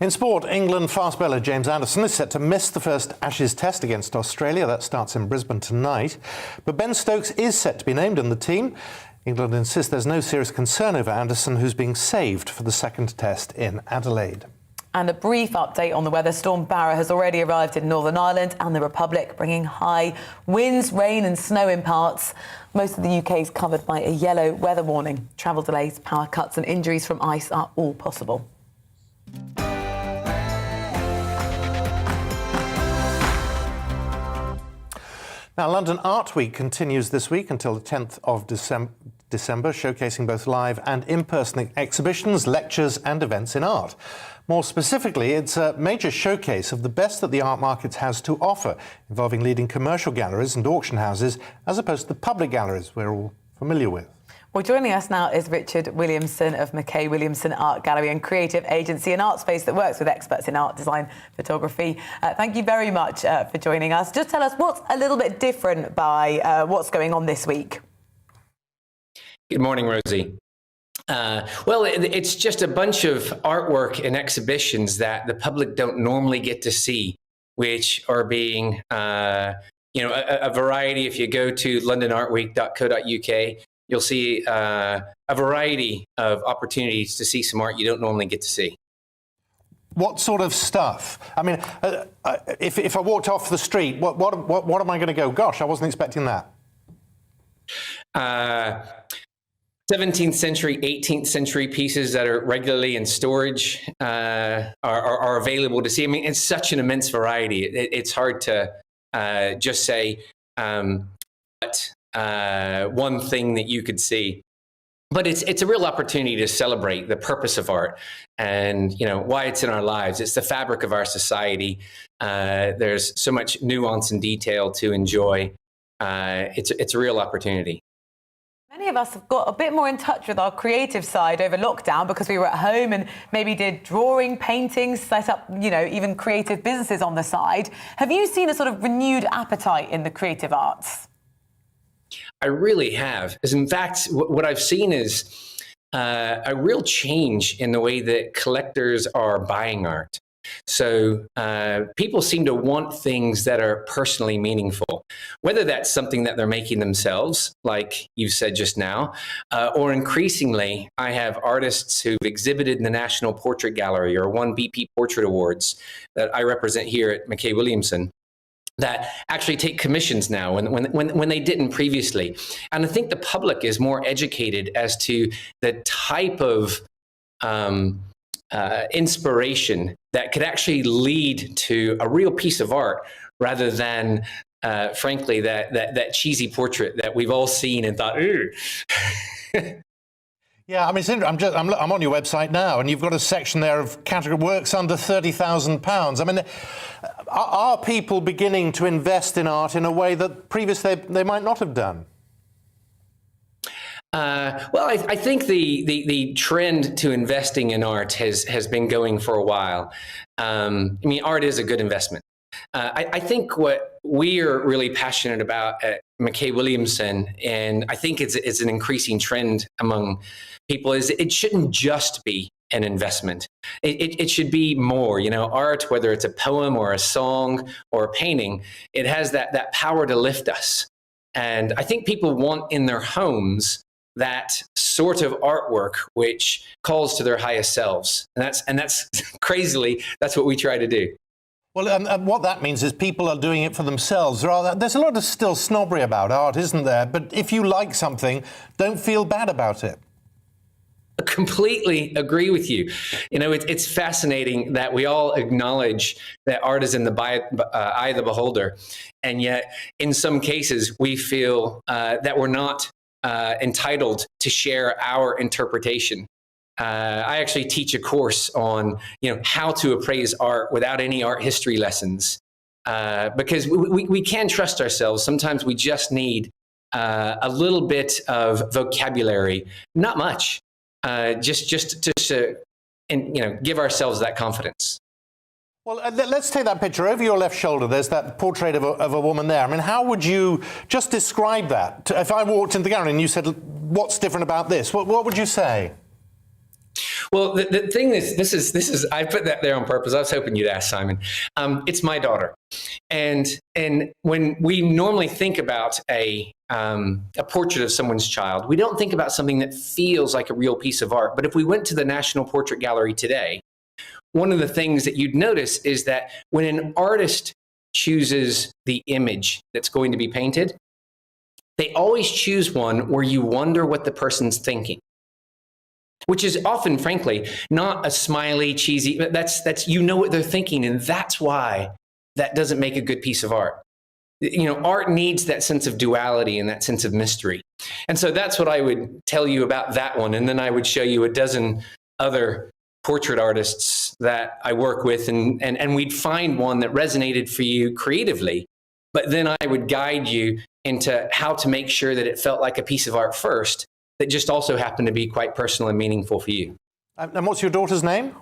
In sport, England fast bowler James Anderson is set to miss the first Ashes test against Australia. That starts in Brisbane tonight. But Ben Stokes is set to be named in the team. England insists there's no serious concern over Anderson, who's being saved for the second test in Adelaide. And a brief update on the weather. Storm Barra has already arrived in Northern Ireland and the Republic, bringing high winds, rain and snow in parts. Most of the UK is covered by a yellow weather warning. Travel delays, power cuts and injuries from ice are all possible. Now, London Art Week continues this week until the 10th of December, showcasing both live and in-person exhibitions, lectures and events in art. More specifically, it's a major showcase of the best that the art market has to offer, involving leading commercial galleries and auction houses, as opposed to the public galleries we're all familiar with. Well, joining us now is Richard Williamson of Mckay Williamson Art Gallery and Creative Agency, an art space that works with experts in art, design, photography. Thank you very much for joining us. Just tell us what's a little bit different by what's going on this week. Good morning, Rosie. Well, it's just a bunch of artwork and exhibitions that the public don't normally get to see, which are being, a variety. If you go to londonartweek.co.uk, you'll see a variety of opportunities to see some art you don't normally get to see. What sort of stuff? I mean, if I walked off the street, what am I going to go, gosh, I wasn't expecting that? 17th century, 18th century pieces that are regularly in storage are available to see. I mean, it's such an immense variety. It's hard to just say one thing that you could see. But it's a real opportunity to celebrate the purpose of art and, why it's in our lives. It's the fabric of our society. There's so much nuance and detail to enjoy. It's a real opportunity. Many of us have got a bit more in touch with our creative side over lockdown because we were at home and maybe did drawing, painting, set up, even creative businesses on the side. Have you seen a sort of renewed appetite in the creative arts? I really have. As in fact, what I've seen is a real change in the way that collectors are buying art. So people seem to want things that are personally meaningful, whether that's something that they're making themselves, like you said just now, or increasingly, I have artists who've exhibited in the National Portrait Gallery or won BP Portrait Awards that I represent here at Mckay Williamson, that actually take commissions now when they didn't previously. And I think the public is more educated as to the type of inspiration that could actually lead to a real piece of art rather than, frankly, that cheesy portrait that we've all seen and thought, ooh. Yeah, I mean, it's interesting. I'm on your website now, and you've got a section there of category works under £30,000. I mean, are people beginning to invest in art in a way that previously they might not have done? Well, I think the trend to investing in art has been going for a while. I mean, art is a good investment. I think what we are really passionate about at Mckay Williamson, and I think it's an increasing trend among people, is it shouldn't just be an investment. It should be more. Art, whether it's a poem or a song or a painting, it has that power to lift us. And I think people want in their homes that sort of artwork which calls to their highest selves. And that's crazily, that's what we try to do. Well, and what that means is people are doing it for themselves. There's a lot of still snobbery about art, isn't there? But if you like something, don't feel bad about it. I completely agree with you. It's fascinating that we all acknowledge that art is in the eye of the beholder. And yet, in some cases, we feel that we're not entitled to share our interpretation. I actually teach a course on, how to appraise art without any art history lessons, because we can trust ourselves. Sometimes we just need a little bit of vocabulary, not much, just to give ourselves that confidence. Well, let's take that picture. Over your left shoulder, there's that portrait of a woman there. I mean, how would you just describe that? If I walked into the gallery and you said, what's different about this? What would you say? Well, the thing is, this is, I put that there on purpose. I was hoping you'd ask, Simon. It's my daughter. And when we normally think about a portrait of someone's child, we don't think about something that feels like a real piece of art. But if we went to the National Portrait Gallery today, one of the things that you'd notice is that when an artist chooses the image that's going to be painted, they always choose one where you wonder what the person's thinking, which is often, frankly, not a smiley, cheesy, that's what they're thinking, and that's why that doesn't make a good piece of art. Art needs that sense of duality and that sense of mystery. And so that's what I would tell you about that one, and then I would show you a dozen other portrait artists that I work with, and we'd find one that resonated for you creatively, but then I would guide you into how to make sure that it felt like a piece of art first, that just also happen to be quite personal and meaningful for you. And what's your daughter's name?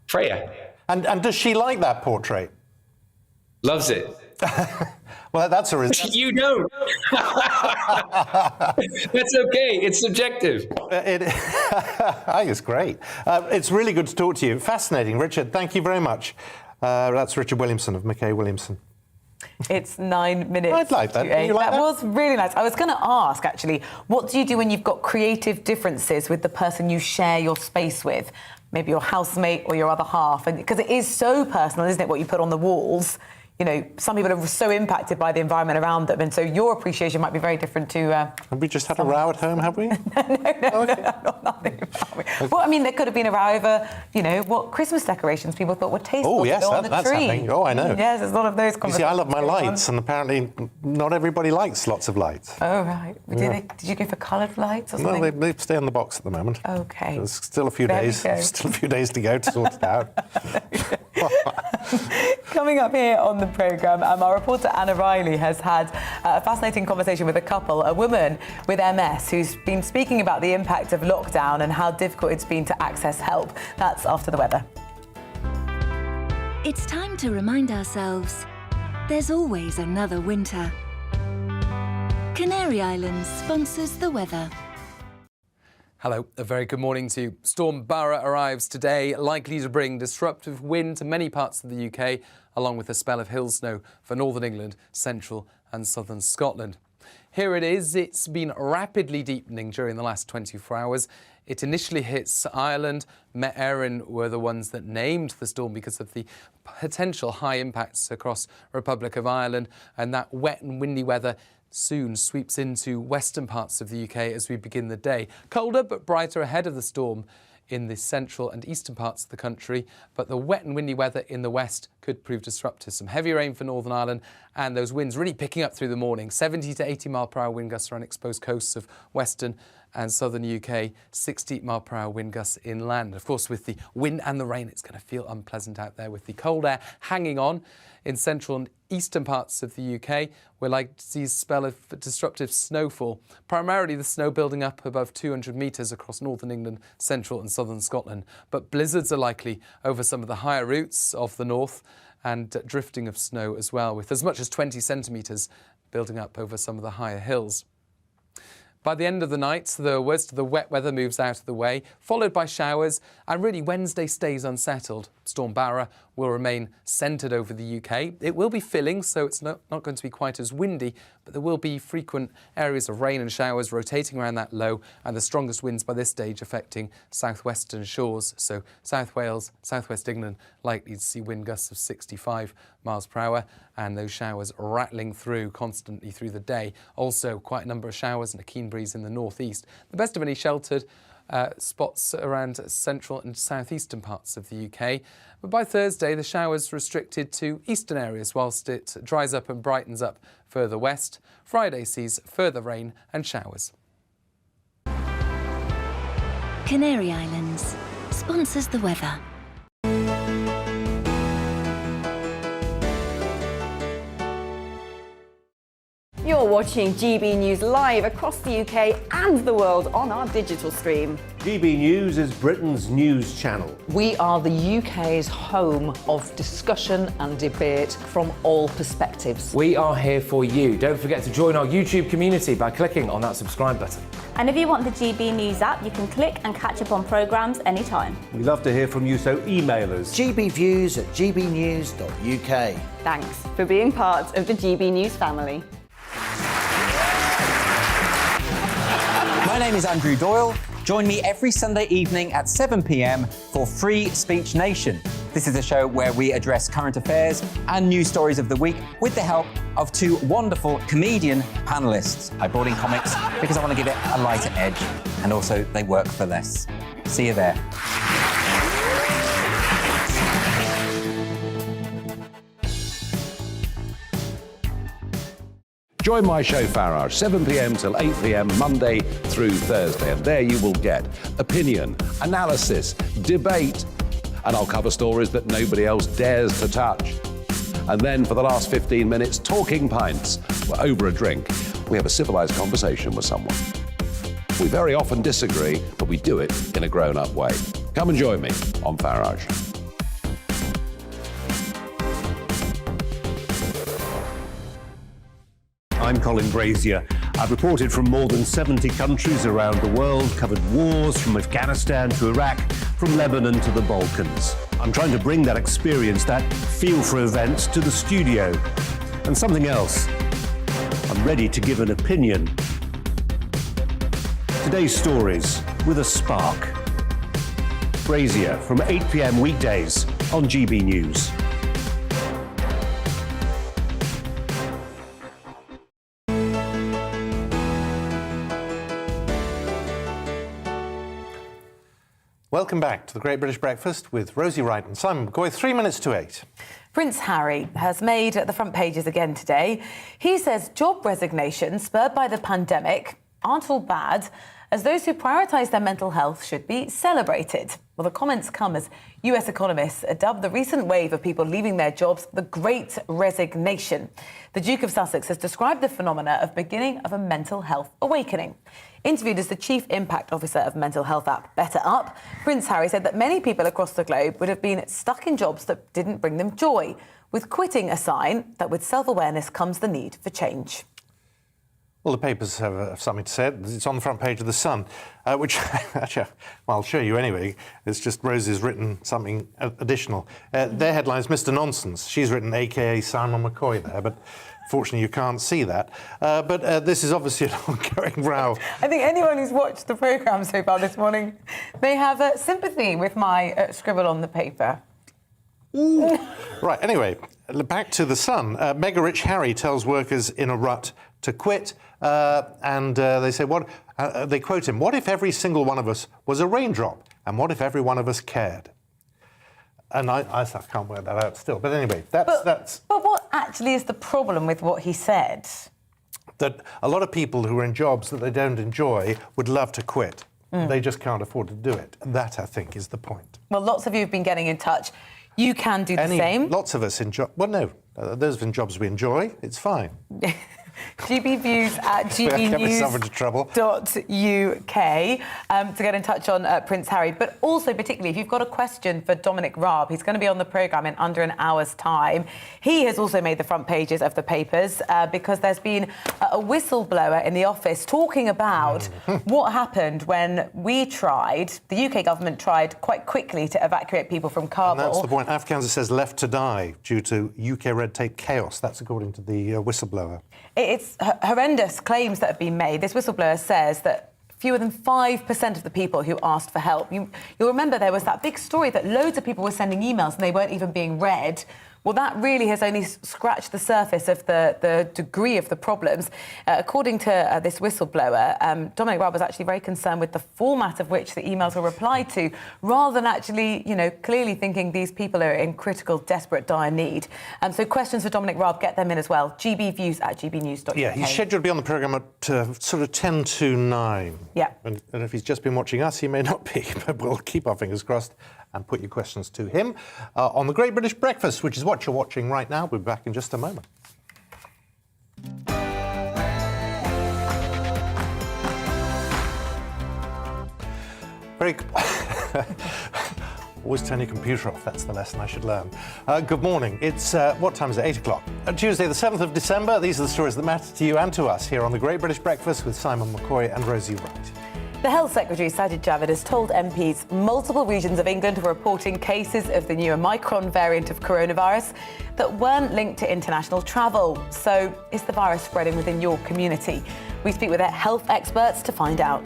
Freya. And does she like that portrait? Loves it. Well, that's a reason. You don't. That's okay. It's subjective. I think it's great. It's really good to talk to you. Fascinating. Richard, thank you very much. That's Richard Williamson of Mckay Williamson. It's 9 minutes. I'd like that. to 8. You like that? Was really nice. I was going to ask, actually, what do you do when you've got creative differences with the person you share your space with? Maybe your housemate or your other half. And because it is so personal, isn't it, what you put on the walls? You know, some people are so impacted by the environment around them, and so your appreciation might be very different to... Have we just had a row at home, have we? No, nothing. Well, I mean, there could have been a row over, you know, what Christmas decorations people thought were tasteful to go on the that's tree. happening. Oh, I know. Yes, there's a lot of those You conversations. see, I love my lights, and apparently not everybody likes lots of lights. Oh, right. Did you go for coloured lights or something? No, they stay in the box at the moment. OK. There's still a few days. Still a few days to go to sort it out. Coming up here on the programme, our reporter Anna Riley has had a fascinating conversation with a couple, a woman with MS who's been speaking about the impact of lockdown and how difficult it's been to access help. That's after the weather. It's time to remind ourselves there's always another winter. Canary Islands sponsors the weather. Hello, a very good morning to you. Storm Barra arrives today, likely to bring disruptive wind to many parts of the UK, along with a spell of hill snow for northern England, central and southern Scotland. Here it is. It's been rapidly deepening during the last 24 hours. It initially hits Ireland. Met Éireann were the ones that named the storm because of the potential high impacts across Republic of Ireland, and that wet and windy weather soon sweeps into western parts of the UK as we begin the day. Colder but brighter ahead of the storm in the central and eastern parts of the country, but the wet and windy weather in the west could prove disruptive. Some heavy rain for Northern Ireland, and those winds really picking up through the morning. 70 to 80 mile per hour wind gusts around exposed coasts of western and southern UK, 60 mile per hour wind gusts inland. Of course, with the wind and the rain, it's going to feel unpleasant out there with the cold air hanging on in central and eastern parts of the UK. We're likely to see a spell of disruptive snowfall, primarily the snow building up above 200 metres across northern England, central and southern Scotland. But blizzards are likely over some of the higher routes of the north, and drifting of snow as well, with as much as 20 centimetres building up over some of the higher hills. By the end of the night, the worst of the wet weather moves out of the way, followed by showers, and really Wednesday stays unsettled. Storm Barra will remain centred over the UK. It will be filling, so it's not going to be quite as windy, but there will be frequent areas of rain and showers rotating around that low, and the strongest winds by this stage affecting southwestern shores. So South Wales, southwest England, likely to see wind gusts of 65 miles per hour, and those showers rattling through constantly through the day. Also, quite a number of showers and a keen breeze in the northeast. The best of any sheltered spots around central and southeastern parts of the UK. But by Thursday, the showers restricted to eastern areas whilst it dries up and brightens up further west. Friday sees further rain and showers. Canary Islands sponsors the weather. You're watching GB News live across the UK and the world on our digital stream. GB News is Britain's news channel. We are the UK's home of discussion and debate from all perspectives. We are here for you. Don't forget to join our YouTube community by clicking on that subscribe button. And if you want the GB News app, you can click and catch up on programmes anytime. We love to hear from you, so email us. gbviews@gbnews.uk. Thanks for being part of the GB News family. My name is Andrew Doyle. Join me every Sunday evening at 7 p.m. for Free Speech Nation. This is a show where we address current affairs and news stories of the week with the help of two wonderful comedian panellists. I brought in comics because I want to give it a lighter edge, and also they work for less. See you there. Join my show Farage, 7 p.m. till 8 p.m. Monday through Thursday, and there you will get opinion, analysis, debate, and I'll cover stories that nobody else dares to touch. And then for the last 15 minutes, talking pints. Over a drink, we have a civilised conversation with someone. We very often disagree, but we do it in a grown-up way. Come and join me on Farage. I'm Colin Brazier. I've reported from more than 70 countries around the world, covered wars from Afghanistan to Iraq, from Lebanon to the Balkans. I'm trying to bring that experience, that feel for events, to the studio. And something else. I'm ready to give an opinion. Today's stories with a spark. Brazier from 8 p.m. weekdays on GB News. Welcome back to the Great British Breakfast with Rosie Wright and Simon Mckay, 3 minutes to 8. Prince Harry has made the front pages again today. He says job resignations spurred by the pandemic aren't all bad, as those who prioritise their mental health should be celebrated. Well, the comments come as US economists dubbed the recent wave of people leaving their jobs the Great Resignation. The Duke of Sussex has described the phenomena of beginning of a mental health awakening. Interviewed as the Chief Impact Officer of mental health app Better Up, Prince Harry said that many people across the globe would have been stuck in jobs that didn't bring them joy, with quitting a sign that with self-awareness comes the need for change. Well, the papers have something to say. It's on the front page of The Sun, which, actually, well, I'll show you anyway. It's just Rosie's written something additional. Their headline is Mr. Nonsense. She's written a.k.a. Simon Mckay there, but fortunately you can't see that. But this is obviously an ongoing row. I think anyone who's watched the programme so far this morning, they have sympathy with my scribble on the paper. Right, anyway, back to The Sun. Mega-rich Harry tells workers in a rut to quit, and they say, they quote him, "What if every single one of us was a raindrop? And what if every one of us cared?" And I can't work that out still. But anyway, that's... But what actually is the problem with what he said? That a lot of people who are in jobs that they don't enjoy would love to quit. They just can't afford to do it. That, I think, is the point. Well, lots of you have been getting in touch. You can do the same. Lots of us in jobs... Well, no. Those in jobs we enjoy, it's fine. GBnews at gbnews.uk to get in touch on Prince Harry. But also, particularly, if you've got a question for Dominic Raab, he's going to be on the programme in under an hour's time. He has also made the front pages of the papers because there's been a whistleblower in the office talking about what happened when the UK government tried quite quickly to evacuate people from Kabul. And that's the point. Afghans, it says, left to die due to UK red tape chaos. That's according to the whistleblower. It's horrendous claims that have been made. This whistleblower says that fewer than 5% of the people who asked for help. You'll remember there was that big story that loads of people were sending emails and they weren't even being read. Well, that really has only scratched the surface of the degree of the problems. According to this whistleblower, Dominic Raab was actually very concerned with the format of which the emails were replied to, rather than actually, clearly thinking these people are in critical, desperate, dire need. So questions for Dominic Raab, get them in as well. GBviews at gbnews.uk. Yeah, he's scheduled to be on the programme at sort of 10 to 9. Yeah. And if he's just been watching us, he may not be, but we'll keep our fingers crossed and put your questions to him on the Great British Breakfast, which is what you're watching right now. We'll be back in just a moment. Always turn your computer off. That's the lesson I should learn. Good morning. It's, what time is it? 8 o'clock. Tuesday, the 7th of December. These are the stories that matter to you and to us here on the Great British Breakfast with Simon Mckay and Rosie Wright. The Health Secretary, Sajid Javid, has told MPs multiple regions of England are reporting cases of the new Omicron variant of coronavirus that weren't linked to international travel. So is the virus spreading within your community? We speak with health experts to find out.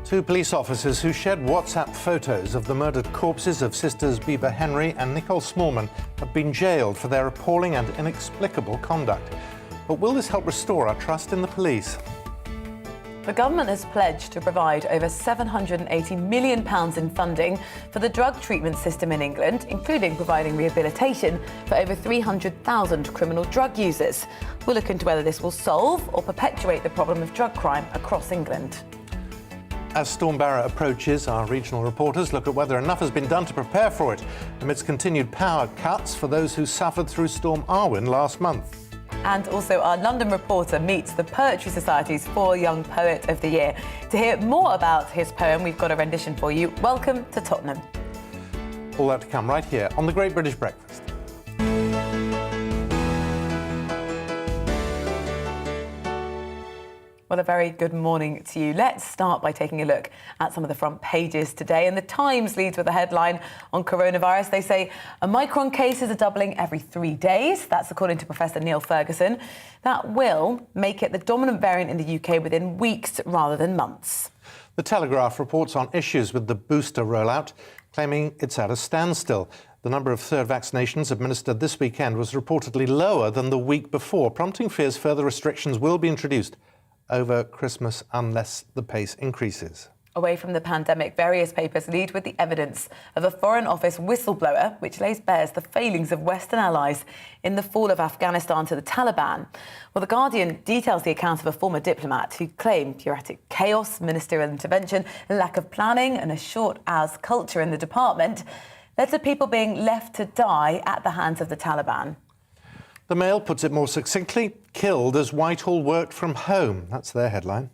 2 police officers who shared WhatsApp photos of the murdered corpses of sisters Bieber Henry and Nicole Smallman have been jailed for their appalling and inexplicable conduct. But will this help restore our trust in the police? The government has pledged to provide over £780 million in funding for the drug treatment system in England, including providing rehabilitation for over 300,000 criminal drug users. We'll look into whether this will solve or perpetuate the problem of drug crime across England. As Storm Barra approaches, our regional reporters look at whether enough has been done to prepare for it amidst continued power cuts for those who suffered through Storm Arwen last month. And also our London reporter meets the Poetry Society's 4 Young Poet of the Year. To hear more about his poem, we've got a rendition for you. Welcome to Tottenham. All that to come right here on the Great British Breakfast. Well, a very good morning to you. Let's start by taking a look at some of the front pages today. And the Times leads with a headline on coronavirus. They say Omicron cases are doubling every 3 days. That's according to Professor Neil Ferguson. That will make it the dominant variant in the UK within weeks rather than months. The Telegraph reports on issues with the booster rollout, claiming it's at a standstill. The number of third vaccinations administered this weekend was reportedly lower than the week before, prompting fears further restrictions will be introduced over Christmas unless the pace increases. Away from the pandemic, various papers lead with the evidence of a Foreign Office whistleblower, which lays bare the failings of Western allies in the fall of Afghanistan to the Taliban. Well, The Guardian details the account of a former diplomat who claimed bureaucratic chaos, ministerial intervention, lack of planning and a short-hours culture in the department led to people being left to die at the hands of the Taliban. The Mail puts it more succinctly, killed as Whitehall worked from home. That's their headline.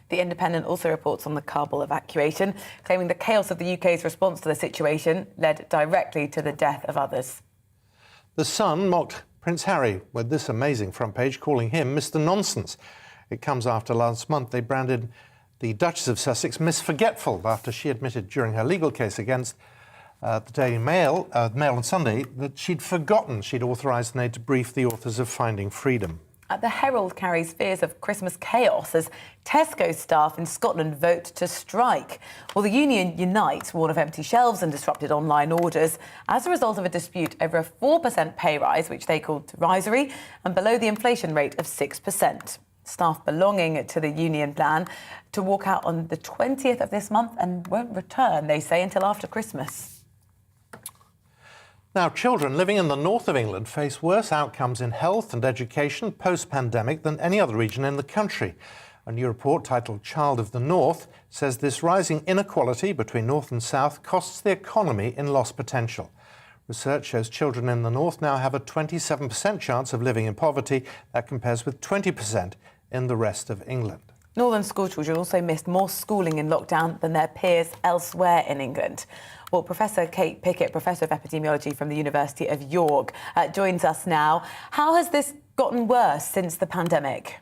The Independent also reports on the Kabul evacuation, claiming the chaos of the UK's response to the situation led directly to the death of others. The Sun mocked Prince Harry with this amazing front page, calling him Mr. Nonsense. It comes after last month they branded the Duchess of Sussex Miss Forgetful after she admitted during her legal case against the Daily Mail, Mail on Sunday, that she'd forgotten she'd authorised an aide to brief the authors of Finding Freedom. The Herald carries fears of Christmas chaos as Tesco staff in Scotland vote to strike. Well, the union Unite warn of empty shelves and disrupted online orders as a result of a dispute over a 4% pay rise, which they called derisory, and below the inflation rate of 6%. Staff belonging to the union plan to walk out on the 20th of this month and won't return, they say, until after Christmas. Now, children living in the north of England face worse outcomes in health and education post-pandemic than any other region in the country. A new report titled Child of the North says this rising inequality between north and south costs the economy in lost potential. Research shows children in the north now have a 27% chance of living in poverty. That compares with 20% in the rest of England. Northern school children also missed more schooling in lockdown than their peers elsewhere in England. Well, Professor Kate Pickett, Professor of Epidemiology from the University of York, joins us now. How has this gotten worse since the pandemic?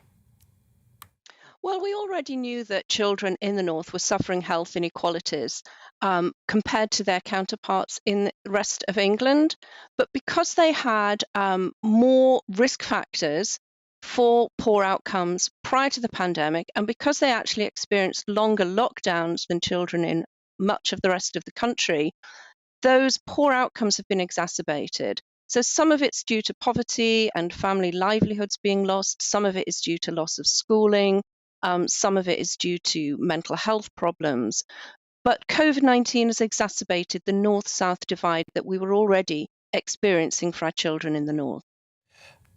Well, we already knew that children in the north were suffering health inequalities compared to their counterparts in the rest of England. But because they had more risk factors for poor outcomes prior to the pandemic, and because they actually experienced longer lockdowns than children in much of the rest of the country, those poor outcomes have been exacerbated. So some of it's due to poverty and family livelihoods being lost, some of it is due to loss of schooling, some of it is due to mental health problems. But COVID-19 has exacerbated the north-south divide that we were already experiencing for our children in the north.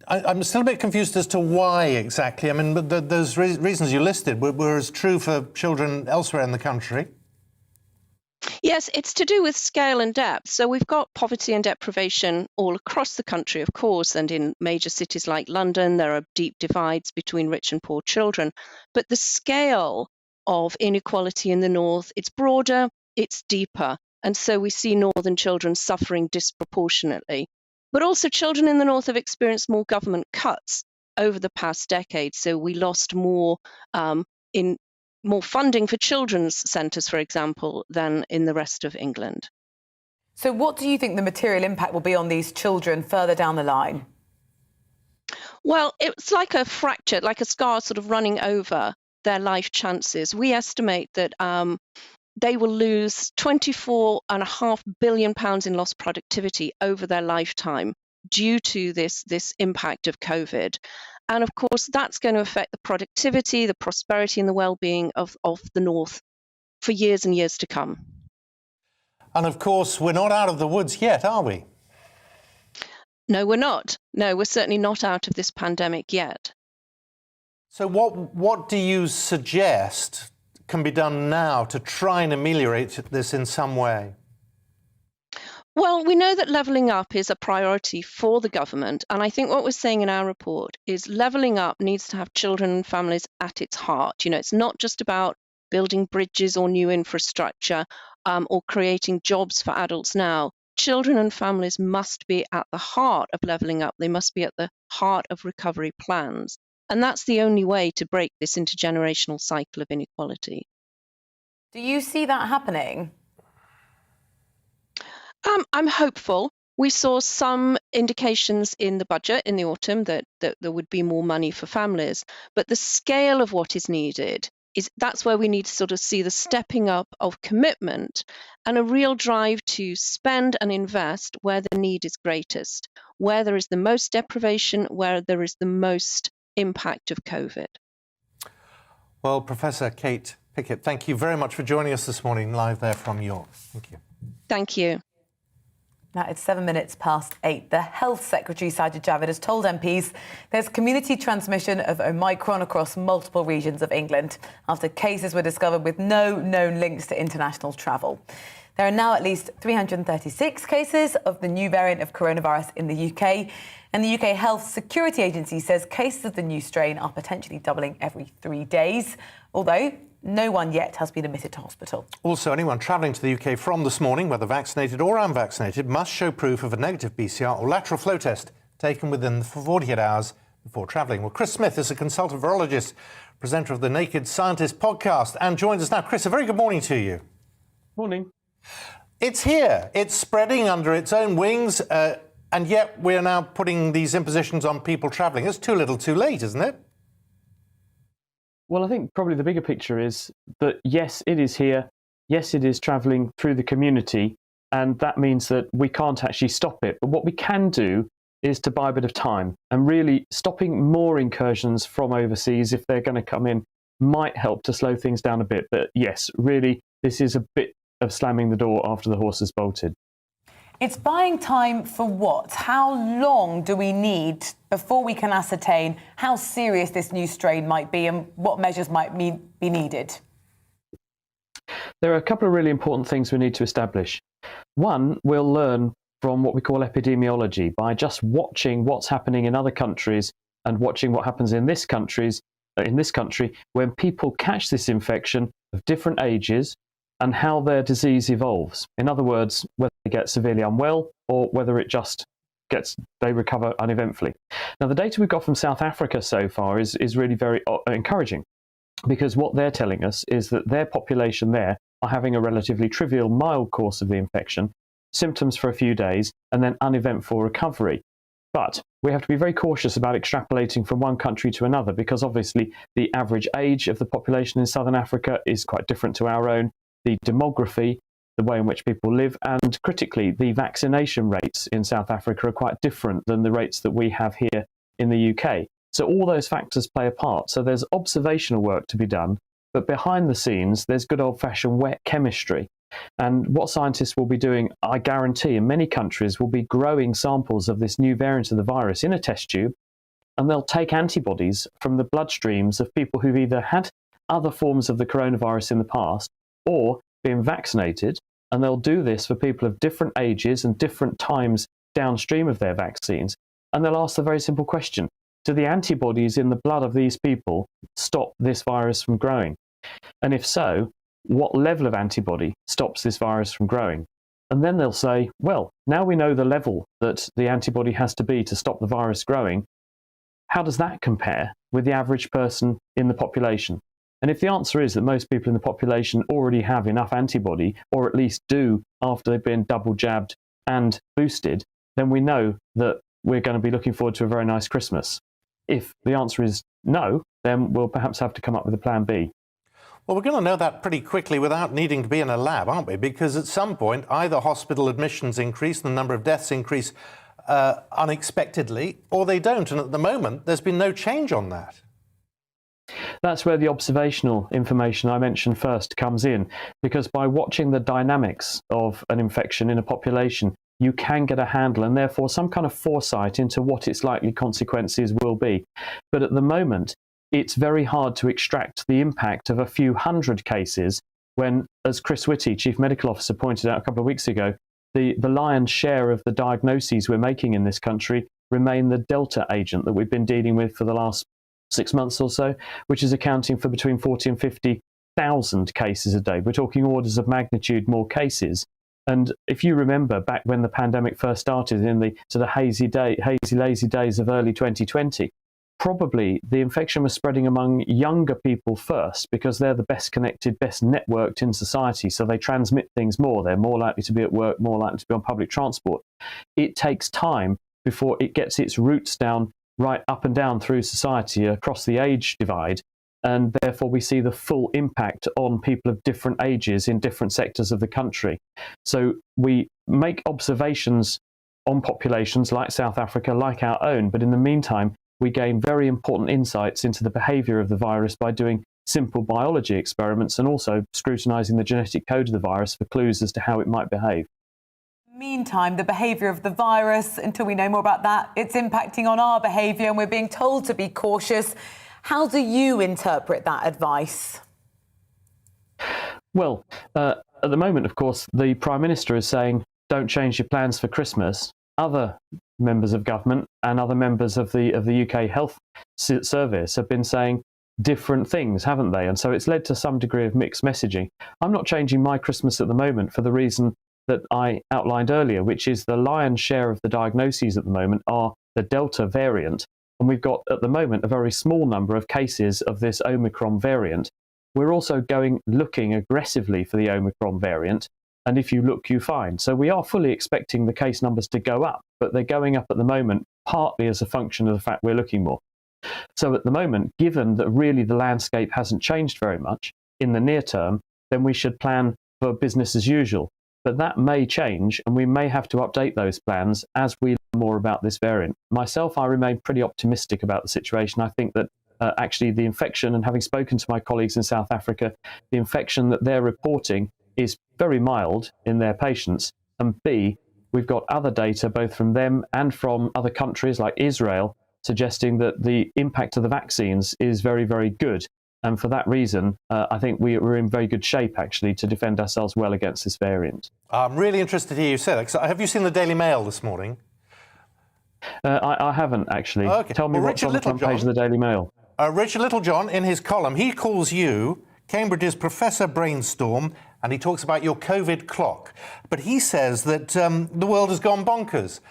I'm still a bit confused as to why exactly. I mean, those reasons you listed were as true for children elsewhere in the country. Yes, it's to do with scale and depth. So we've got poverty and deprivation all across the country, of course, and in major cities like London, there are deep divides between rich and poor children. But the scale of inequality in the north, it's broader, it's deeper. And so we see northern children suffering disproportionately. But also children in the north have experienced more government cuts over the past decade. So we lost more more funding for children's centres, for example, than in the rest of England. So what do you think the material impact will be on these children further down the line? Well, it's like a fracture, like a scar sort of running over their life chances. We estimate that they will lose £24.5 billion in lost productivity over their lifetime due to this impact of COVID. And of course, that's going to affect the productivity, the prosperity and the well-being of the North for years and years to come. And of course, we're not out of the woods yet, are we? No, we're not. No, we're certainly not out of this pandemic yet. So what do you suggest can be done now to try and ameliorate this in some way? Well, we know that levelling up is a priority for the government. And I think what we're saying in our report is levelling up needs to have children and families at its heart. You know, it's not just about building bridges or new infrastructure or creating jobs for adults now. Children and families must be at the heart of levelling up. They must be at the heart of recovery plans. And that's the only way to break this intergenerational cycle of inequality. Do you see that happening? I'm hopeful. We saw some indications in the budget in the autumn that there would be more money for families, but the scale of what is needed that's where we need to sort of see the stepping up of commitment and a real drive to spend and invest where the need is greatest, where there is the most deprivation, where there is the most impact of COVID. Well, Professor Kate Pickett, thank you very much for joining us this morning live there from York. Thank you. Thank you. Now it's 8:07. The Health Secretary, Sajid Javid, has told MPs there's community transmission of Omicron across multiple regions of England after cases were discovered with no known links to international travel. There are now at least 336 cases of the new variant of coronavirus in the UK. And the UK Health Security Agency says cases of the new strain are potentially doubling every 3 days, although no one yet has been admitted to hospital. Also, anyone travelling to the UK from this morning, whether vaccinated or unvaccinated, must show proof of a negative PCR or lateral flow test taken within 48 hours before travelling. Well, Chris Smith is a consultant virologist, presenter of the Naked Scientist podcast, and joins us now. Chris, a very good morning to you. Morning. It's here. It's spreading under its own wings, and yet we're now putting these impositions on people travelling. It's too little too late, isn't it? Well, I think probably the bigger picture is that, yes, it is here. Yes, it is travelling through the community. And that means that we can't actually stop it. But what we can do is to buy a bit of time. And really stopping more incursions from overseas, if they're going to come in, might help to slow things down a bit. But yes, really, this is a bit of slamming the door after the horse has bolted. It's buying time for what? How long do we need before we can ascertain how serious this new strain might be and what measures might be needed? There are a couple of really important things we need to establish. One, we'll learn from what we call epidemiology by just watching what's happening in other countries and watching what happens in this country when people catch this infection of different ages and how their disease evolves. In other words, whether they get severely unwell or whether it just they recover uneventfully. Now, the data we've got from South Africa so far is really very encouraging, because what they're telling us is that their population there are having a relatively trivial, mild course of the infection, symptoms for a few days, and then uneventful recovery. But we have to be very cautious about extrapolating from one country to another, because obviously the average age of the population in Southern Africa is quite different to our own. The demography, the way in which people live, and critically, the vaccination rates in South Africa are quite different than the rates that we have here in the UK. So all those factors play a part. So there's observational work to be done, but behind the scenes, there's good old-fashioned wet chemistry. And what scientists will be doing, I guarantee, in many countries, will be growing samples of this new variant of the virus in a test tube, and they'll take antibodies from the bloodstreams of people who've either had other forms of the coronavirus in the past or been vaccinated, and they'll do this for people of different ages and different times downstream of their vaccines, and they'll ask the very simple question: do the antibodies in the blood of these people stop this virus from growing? And if so, what level of antibody stops this virus from growing? And then they'll say, well, now we know the level that the antibody has to be to stop the virus growing. How does that compare with the average person in the population? And if the answer is that most people in the population already have enough antibody, or at least do after they've been double jabbed and boosted, then we know that we're going to be looking forward to a very nice Christmas. If the answer is no, then we'll perhaps have to come up with a plan B. Well, we're going to know that pretty quickly without needing to be in a lab, aren't we? Because at some point, either hospital admissions increase, the number of deaths increase unexpectedly, or they don't. And at the moment, there's been no change on that. That's where the observational information I mentioned first comes in, because by watching the dynamics of an infection in a population, you can get a handle and therefore some kind of foresight into what its likely consequences will be. But at the moment, it's very hard to extract the impact of a few hundred cases when, as Chris Whitty, Chief Medical Officer, pointed out a couple of weeks ago, the lion's share of the diagnoses we're making in this country remain the Delta agent that we've been dealing with for the last 6 months or so, which is accounting for between 40 and 50,000 cases a day. We're talking orders of magnitude more cases. And if you remember back when the pandemic first started in the sort of hazy, lazy days of early 2020, probably the infection was spreading among younger people first because they're the best connected, best networked in society. So they transmit things more. They're more likely to be at work, more likely to be on public transport. It takes time before it gets its roots down right up and down through society across the age divide. And therefore we see the full impact on people of different ages in different sectors of the country. So we make observations on populations like South Africa, like our own, but in the meantime, we gain very important insights into the behaviour of the virus by doing simple biology experiments and also scrutinising the genetic code of the virus for clues as to how it might behave. Meantime, the behaviour of the virus, until we know more about that, it's impacting on our behaviour and we're being told to be cautious. How do you interpret that advice? Well, at the moment, of course, the Prime Minister is saying, don't change your plans for Christmas. Other members of government and other members of the UK Health Service have been saying different things, haven't they? And so it's led to some degree of mixed messaging. I'm not changing my Christmas at the moment for the reason that I outlined earlier, which is the lion's share of the diagnoses at the moment are the Delta variant. And we've got, at the moment, a very small number of cases of this Omicron variant. We're also looking aggressively for the Omicron variant. And if you look, you find. So we are fully expecting the case numbers to go up, but they're going up at the moment partly as a function of the fact we're looking more. So at the moment, given that really the landscape hasn't changed very much in the near term, then we should plan for business as usual. But that may change, and we may have to update those plans as we learn more about this variant. Myself, I remain pretty optimistic about the situation. I think that actually the infection, and having spoken to my colleagues in South Africa, the infection that they're reporting is very mild in their patients. And B, we've got other data, both from them and from other countries like Israel, suggesting that the impact of the vaccines is very, very good. And for that reason, I think we're in very good shape, actually, to defend ourselves well against this variant. I'm really interested to hear you say that. Have you seen the Daily Mail this morning? I haven't, actually. Okay. Tell me what's on the front page of the Daily Mail. Richard Littlejohn, in his column, he calls you Cambridge's Professor Brainstorm, and he talks about your COVID clock. But he says that the world has gone bonkers.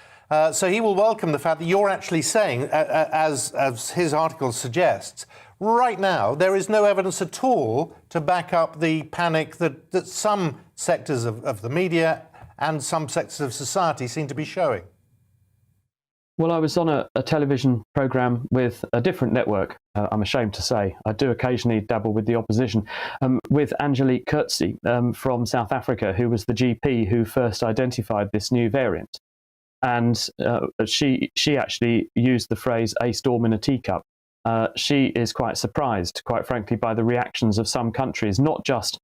So he will welcome the fact that you're actually saying, as his article suggests, right now there is no evidence at all to back up the panic that some sectors of the media and some sectors of society seem to be showing. Well, I was on a television programme with a different network, I'm ashamed to say. I do occasionally dabble with the opposition, with Angelique Coetzee from South Africa, who was the GP who first identified this new variant. And she actually used the phrase, a storm in a teacup. She is quite surprised, quite frankly, by the reactions of some countries, not just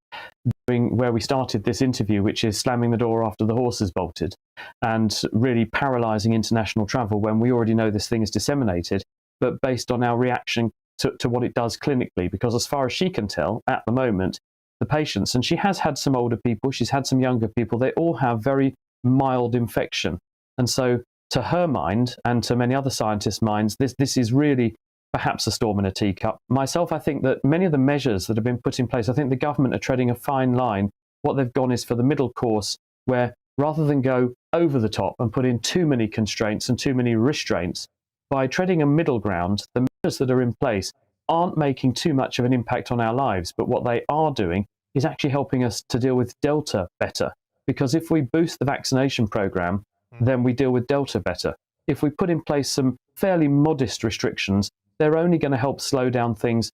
doing where we started this interview, which is slamming the door after the horse has bolted and really paralysing international travel when we already know this thing is disseminated, but based on our reaction to what it does clinically. Because as far as she can tell, at the moment, the patients, and she has had some older people, she's had some younger people, they all have very mild infection. And so to her mind, and to many other scientists' minds, this is really perhaps a storm in a teacup. Myself, I think that many of the measures that have been put in place, I think the government are treading a fine line. What they've gone is for the middle course, where rather than go over the top and put in too many constraints and too many restraints, by treading a middle ground, the measures that are in place aren't making too much of an impact on our lives, but what they are doing is actually helping us to deal with Delta better. Because if we boost the vaccination programme, then we deal with Delta better. If we put in place some fairly modest restrictions, they're only going to help slow down things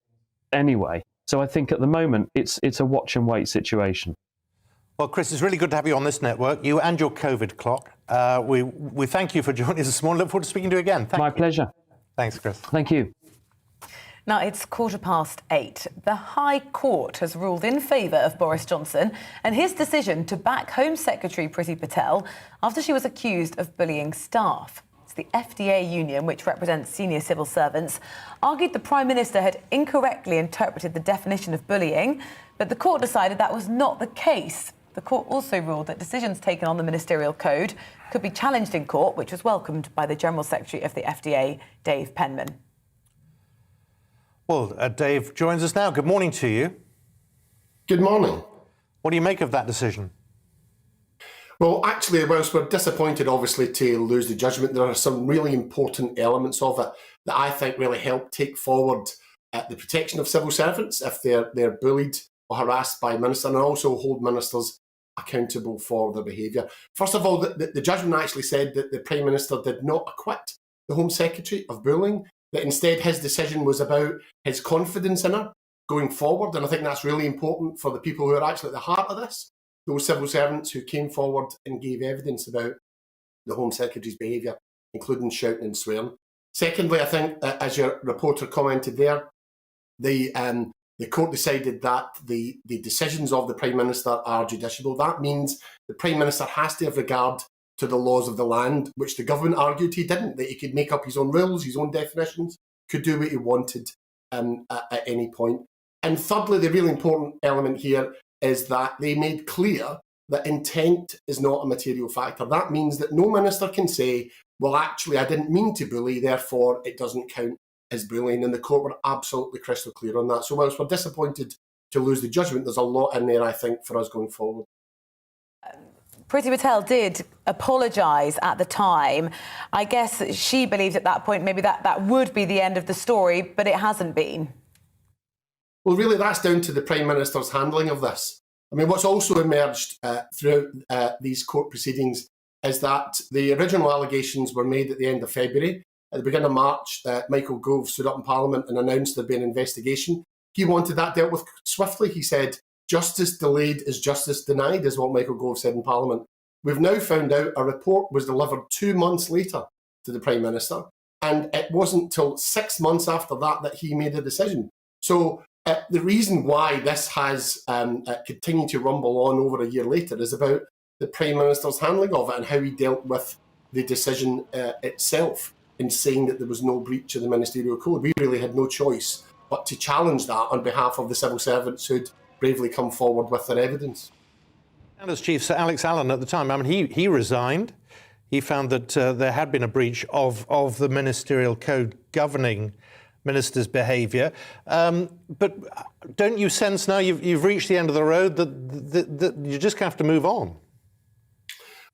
anyway. So I think at the moment it's a watch and wait situation. Well, Chris, it's really good to have you on this network, you and your COVID clock. We thank you for joining us this morning. Look forward to speaking to you again. My pleasure. Thanks, Chris. Thank you. Now, it's 8:15. The High Court has ruled in favour of Boris Johnson and his decision to back Home Secretary Priti Patel after she was accused of bullying staff. The FDA union, which represents senior civil servants, argued the Prime Minister had incorrectly interpreted the definition of bullying, but the court decided that was not the case. The court also ruled that decisions taken on the ministerial code could be challenged in court, which was welcomed by the General Secretary of the FDA, Dave Penman. Well, Dave joins us now. Good morning to you. Good morning. What do you make of that decision? Well, actually, whilst we're disappointed, obviously, to lose the judgment, there are some really important elements of it that I think really help take forward the protection of civil servants if they're bullied or harassed by ministers, and also hold ministers accountable for their behaviour. First of all, the judgment actually said that the Prime Minister did not acquit the Home Secretary of bullying, that instead his decision was about his confidence in her going forward, and I think that's really important for the people who are actually at the heart of this, those civil servants who came forward and gave evidence about the Home Secretary's behaviour, including shouting and swearing. Secondly, I think, as your reporter commented there, the court decided that the decisions of the Prime Minister are judiciable. That means the Prime Minister has to have regard to the laws of the land, which the government argued he didn't, that he could make up his own rules, his own definitions, could do what he wanted at any point. And thirdly, the really important element here is that they made clear that intent is not a material factor. That means that no minister can say, well, actually, I didn't mean to bully, therefore it doesn't count as bullying. And the court were absolutely crystal clear on that. So whilst we're disappointed to lose the judgment, there's a lot in there, I think, for us going forward. Priti Patel did apologise at the time. I guess she believed at that point maybe that would be the end of the story, but it hasn't been. Well, really, that's down to the Prime Minister's handling of this. I mean, what's also emerged throughout these court proceedings is that the original allegations were made at the end of February. At the beginning of March, Michael Gove stood up in Parliament and announced there'd been an investigation. He wanted that dealt with swiftly. He said, justice delayed is justice denied, is what Michael Gove said in Parliament. We've now found out a report was delivered 2 months later to the Prime Minister, and it wasn't till 6 months after that he made a decision. So the reason why this has continued to rumble on over a year later is about the Prime Minister's handling of it and how he dealt with the decision itself in saying that there was no breach of the ministerial code. We really had no choice but to challenge that on behalf of the civil servants who'd bravely come forward with their evidence. And as Chief Sir Alex Allen at the time, I mean, he resigned. He found that there had been a breach of the ministerial code governing ministers' behaviour. But don't you sense now you've reached the end of the road that you just have to move on?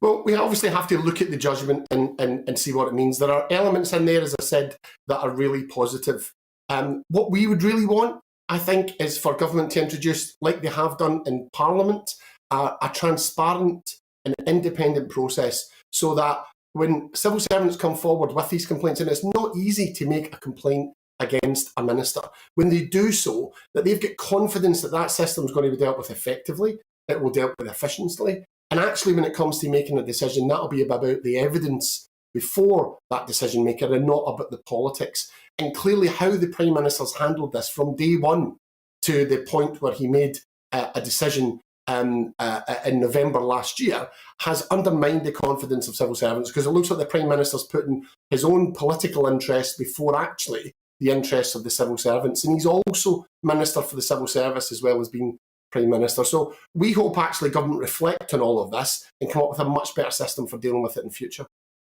Well, we obviously have to look at the judgment and see what it means. There are elements in there, as I said, that are really positive. What we would really want, I think, is for government to introduce, like they have done in Parliament, a transparent and independent process so that when civil servants come forward with these complaints, and it's not easy to make a complaint against a minister, when they do so, that they've got confidence that that system is going to be dealt with effectively, it will be dealt with efficiently. And actually, when it comes to making a decision, that'll be about the evidence before that decision maker and not about the politics. And clearly how the Prime Minister's handled this from day one to the point where he made a decision in November last year has undermined the confidence of civil servants, because it looks like the Prime Minister's putting his own political interests before actually the interests of the civil servants. And he's also Minister for the Civil Service as well as being Prime Minister. So we hope actually government reflect on all of this and come up with a much better system for dealing with it in future.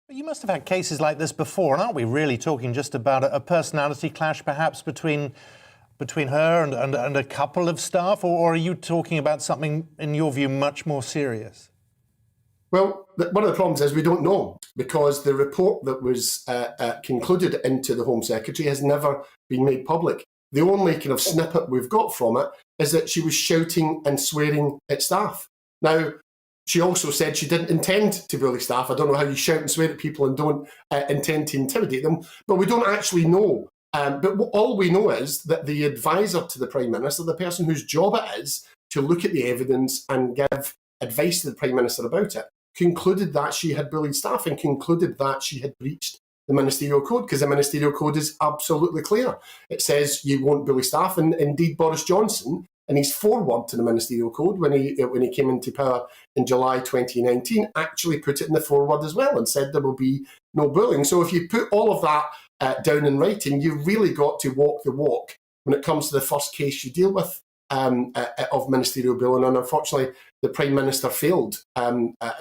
You must have had cases like this before, and aren't we really talking just about a personality clash perhaps between her and a couple of staff, or are you talking about something, in your view, much more serious? Well, one of the problems is we don't know, because the report that was concluded into the Home Secretary has never been made public. The only kind of snippet we've got from it is that she was shouting and swearing at staff. Now, she also said she didn't intend to bully staff. I don't know how you shout and swear at people and don't intend to intimidate them, but we don't actually know. But all we know is that the advisor to the Prime Minister, the person whose job it is to look at the evidence and give advice to the Prime Minister about it, concluded that she had bullied staff and concluded that she had breached the ministerial code, because the ministerial code is absolutely clear. It says you won't bully staff, and indeed Boris Johnson, in his foreword to the ministerial code when he came into power in July 2019, actually put it in the foreword as well and said there will be no bullying. So if you put all of that down in writing, you've really got to walk the walk when it comes to the first case you deal with of ministerial bullying. And unfortunately, the Prime Minister failed,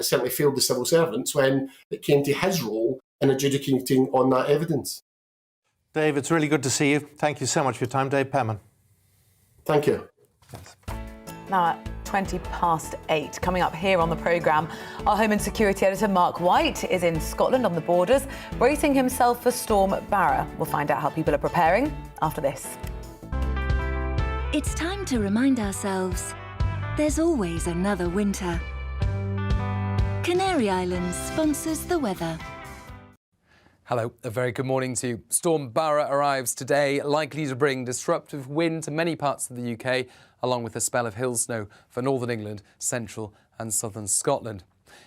certainly failed the civil servants when it came to his role in adjudicating on that evidence. Dave, it's really good to see you. Thank you so much for your time. Dave Pearman. Thank you. Yes. Now at 8:20. Coming up here on the programme, our Home and Security editor Mark White is in Scotland on the borders, bracing himself for Storm Barra. We'll find out how people are preparing after this. It's time to remind ourselves there's always another winter. Canary Islands sponsors the weather. Hello, a very good morning to you. Storm Barra arrives today, likely to bring disruptive wind to many parts of the UK, along with a spell of hail snow for northern England, central and southern Scotland.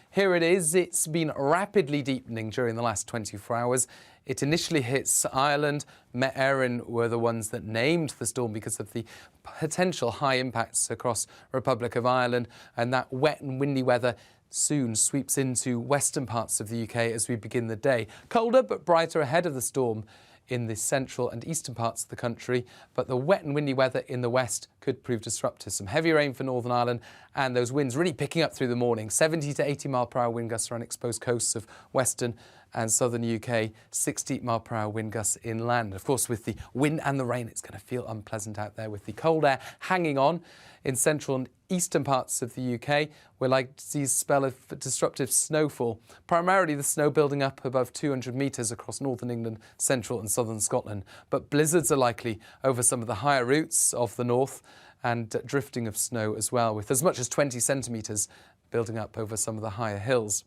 Here it is. It's been rapidly deepening during the last 24 hours. It initially hits Ireland. Met Éireann were the ones that named the storm because of the potential high impacts across Republic of Ireland, and that wet and windy weather soon sweeps into western parts of the UK as we begin the day. Colder but brighter ahead of the storm in the central and eastern parts of the country, but the wet and windy weather in the west could prove disruptive. Some heavy rain for Northern Ireland and those winds really picking up through the morning. 70 to 80 mile per hour wind gusts around exposed coasts of western and southern UK, 60 mile per hour wind gusts inland. Of course, with the wind and the rain, it's going to feel unpleasant out there with the cold air hanging on in central and eastern parts of the UK. We're likely to see a spell of disruptive snowfall, primarily the snow building up above 200 metres across northern England, central and southern Scotland. But blizzards are likely over some of the higher routes of the north, and drifting of snow as well, with as much as 20 centimetres building up over some of the higher hills.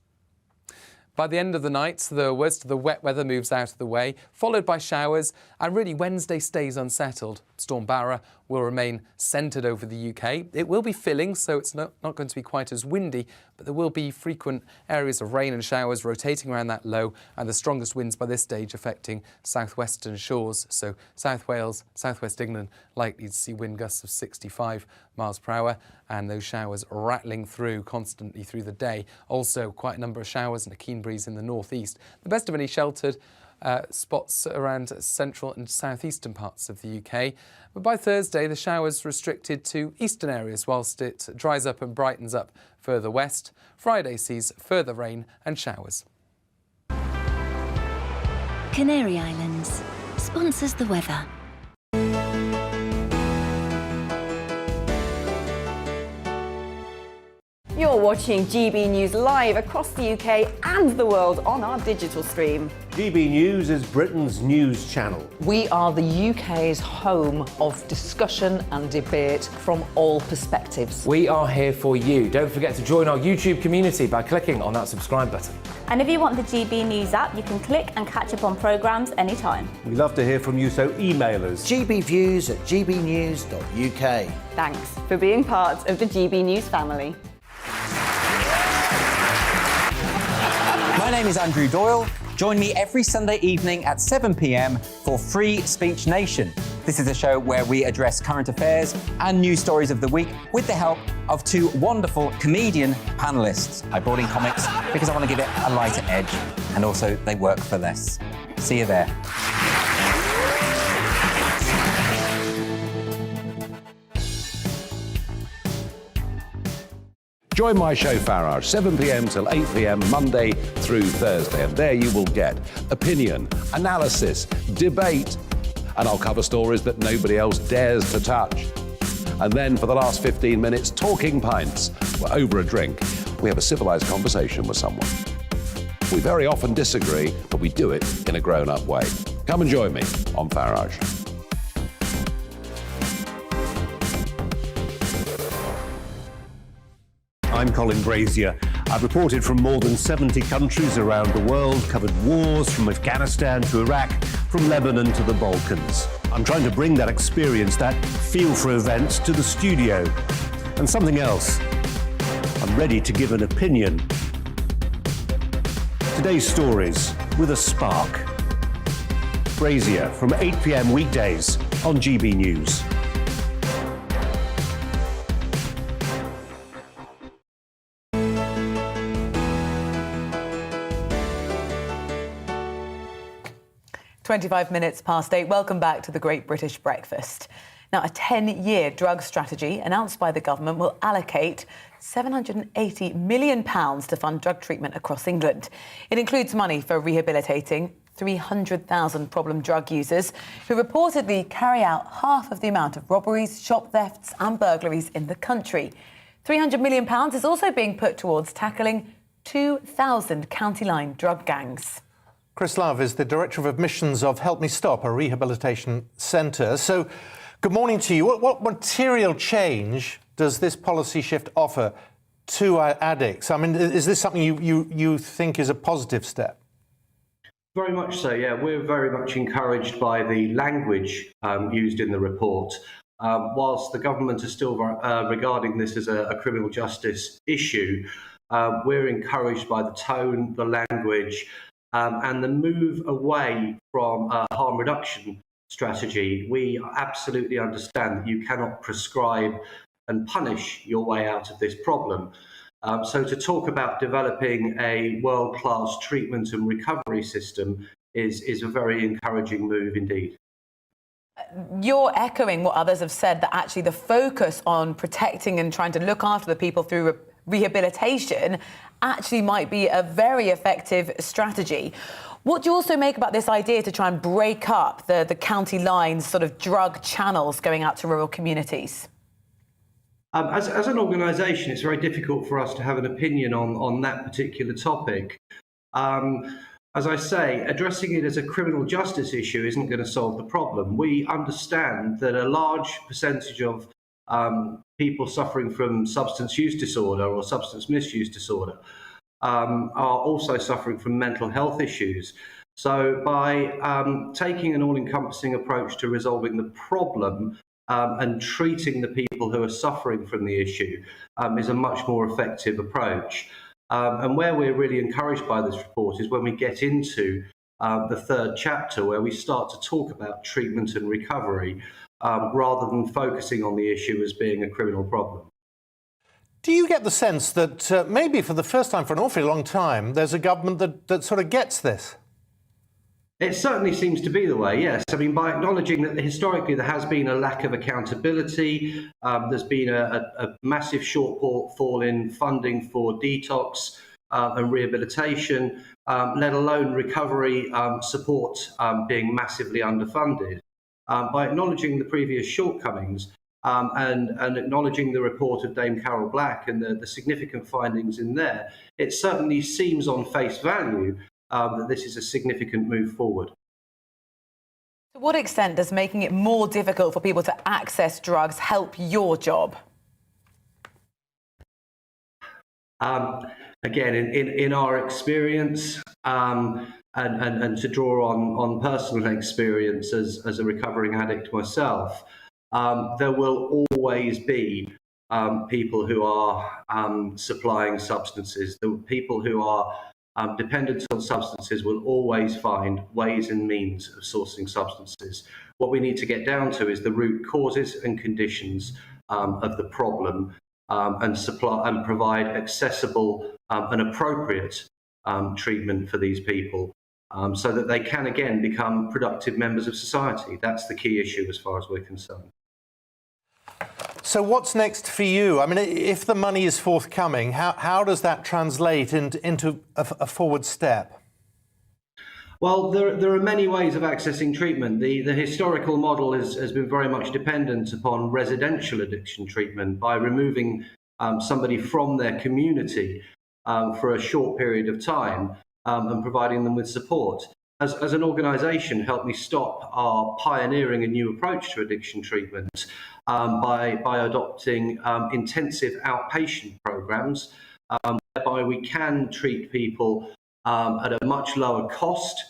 By the end of the night, the worst of the wet weather moves out of the way, followed by showers, and really Wednesday stays unsettled. Storm Barra will remain centred over the UK. It will be filling, so it's not going to be quite as windy, but there will be frequent areas of rain and showers rotating around that low, and the strongest winds by this stage affecting southwestern shores. So South Wales, southwest England, likely to see wind gusts of 65 miles per hour, and those showers rattling through constantly through the day. Also, quite a number of showers and a keen breeze in the northeast. The best of any sheltered spots around central and southeastern parts of the UK. But by Thursday, the showers restricted to eastern areas whilst it dries up and brightens up further west. Friday sees further rain and showers. Canary Islands sponsors the weather. You're watching GB News live across the UK and the world on our digital stream. GB News is Britain's news channel. We are the UK's home of discussion and debate from all perspectives. We are here for you. Don't forget to join our YouTube community by clicking on that subscribe button. And if you want the GB News app, you can click and catch up on programmes anytime. We love to hear from you, so email us. gbviews@gbnews.uk. Thanks for being part of the GB News family. My name is Andrew Doyle. Join me every Sunday evening at 7 p.m. for Free Speech Nation. This is a show where we address current affairs and news stories of the week with the help of two wonderful comedian panellists. I brought in comics because I want to give it a lighter edge, and also they work for less. See you there. Join my show Farage, 7 p.m. till 8 p.m. Monday through Thursday, and there you will get opinion, analysis, debate, and I'll cover stories that nobody else dares to touch. And then for the last 15 minutes, talking pints. We're over a drink. We have a civilised conversation with someone. We very often disagree, but we do it in a grown-up way. Come and join me on Farage. I'm Colin Brazier. I've reported from more than 70 countries around the world, covered wars from Afghanistan to Iraq, from Lebanon to the Balkans. I'm trying to bring that experience, that feel for events, to the studio. And something else. I'm ready to give an opinion. Today's stories with a spark. Brazier from 8 p.m. weekdays on GB News. "25 minutes past 8. Welcome back to the Great British Breakfast. Now, a 10-year drug strategy announced by the government will allocate £780 million to fund drug treatment across England. It includes money for rehabilitating 300,000 problem drug users who reportedly carry out half of the amount of robberies, shop thefts and burglaries in the country. £300 million is also being put towards tackling 2,000 county line drug gangs. Chris Love is the Director of Admissions of Help Me Stop, a rehabilitation centre. So, good morning to you. What material change does this policy shift offer to addicts? I mean, is this something you think is a positive step? Very much so, yeah. We're very much encouraged by the language used in the report. Whilst the government is still regarding this as a criminal justice issue, we're encouraged by the tone, the language, and the move away from a harm reduction strategy. We absolutely understand that you cannot prescribe and punish your way out of this problem. So to talk about developing a world-class treatment and recovery system is a very encouraging move indeed. You're echoing what others have said, that actually the focus on protecting and trying to look after the people through rehabilitation actually might be a very effective strategy. What do you also make about this idea to try and break up the county lines sort of drug channels going out to rural communities? As an organisation, it's very difficult for us to have an opinion on that particular topic. As I say, addressing it as a criminal justice issue isn't going to solve the problem. We understand that a large percentage of people suffering from substance use disorder or substance misuse disorder are also suffering from mental health issues. So by taking an all-encompassing approach to resolving the problem and treating the people who are suffering from the issue is a much more effective approach. And where we're really encouraged by this report is when we get into the third chapter, where we start to talk about treatment and recovery rather than focusing on the issue as being a criminal problem. Do you get the sense that maybe for the first time for an awfully long time, there's a government that sort of gets this? It certainly seems to be the way, yes. I mean, by acknowledging that historically there has been a lack of accountability, there's been a massive shortfall in funding for detox and rehabilitation, let alone recovery support being massively underfunded. By acknowledging the previous shortcomings and acknowledging the report of Dame Carol Black and the significant findings in there, it certainly seems on face value that this is a significant move forward. To what extent does making it more difficult for people to access drugs help your job? Again, in our experience, and to draw on personal experience as a recovering addict myself, there will always be people who are supplying substances. The people who are dependent on substances will always find ways and means of sourcing substances. What we need to get down to is the root causes and conditions of the problem and provide accessible and appropriate treatment for these people so that they can again become productive members of society. That's the key issue as far as we're concerned. So what's next for you? I mean, if the money is forthcoming, how does that translate into a forward step? Well, there are many ways of accessing treatment. The historical model has been very much dependent upon residential addiction treatment by removing somebody from their community for a short period of time and providing them with support. As an organisation, Help Me Stop are pioneering a new approach to addiction treatment by adopting intensive outpatient programmes whereby we can treat people at a much lower cost.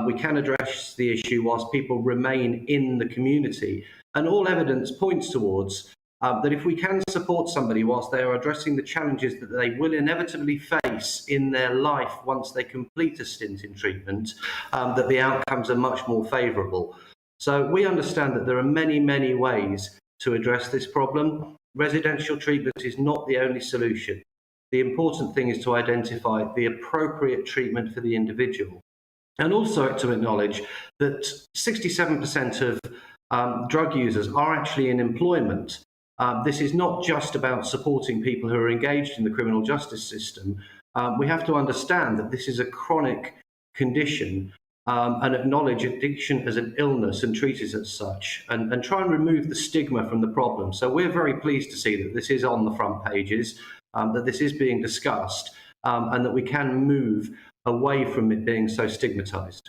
We can address the issue whilst people remain in the community. And all evidence points towards that if we can support somebody whilst they are addressing the challenges that they will inevitably face in their life once they complete a stint in treatment, that the outcomes are much more favourable. So we understand that there are many, many ways to address this problem. Residential treatment is not the only solution. The important thing is to identify the appropriate treatment for the individual. And also to acknowledge that 67% of drug users are actually in employment. This is not just about supporting people who are engaged in the criminal justice system. We have to understand that this is a chronic condition and acknowledge addiction as an illness and treat it as such, and try and remove the stigma from the problem. So we're very pleased to see that this is on the front pages, that this is being discussed, and that we can move away from it being so stigmatised.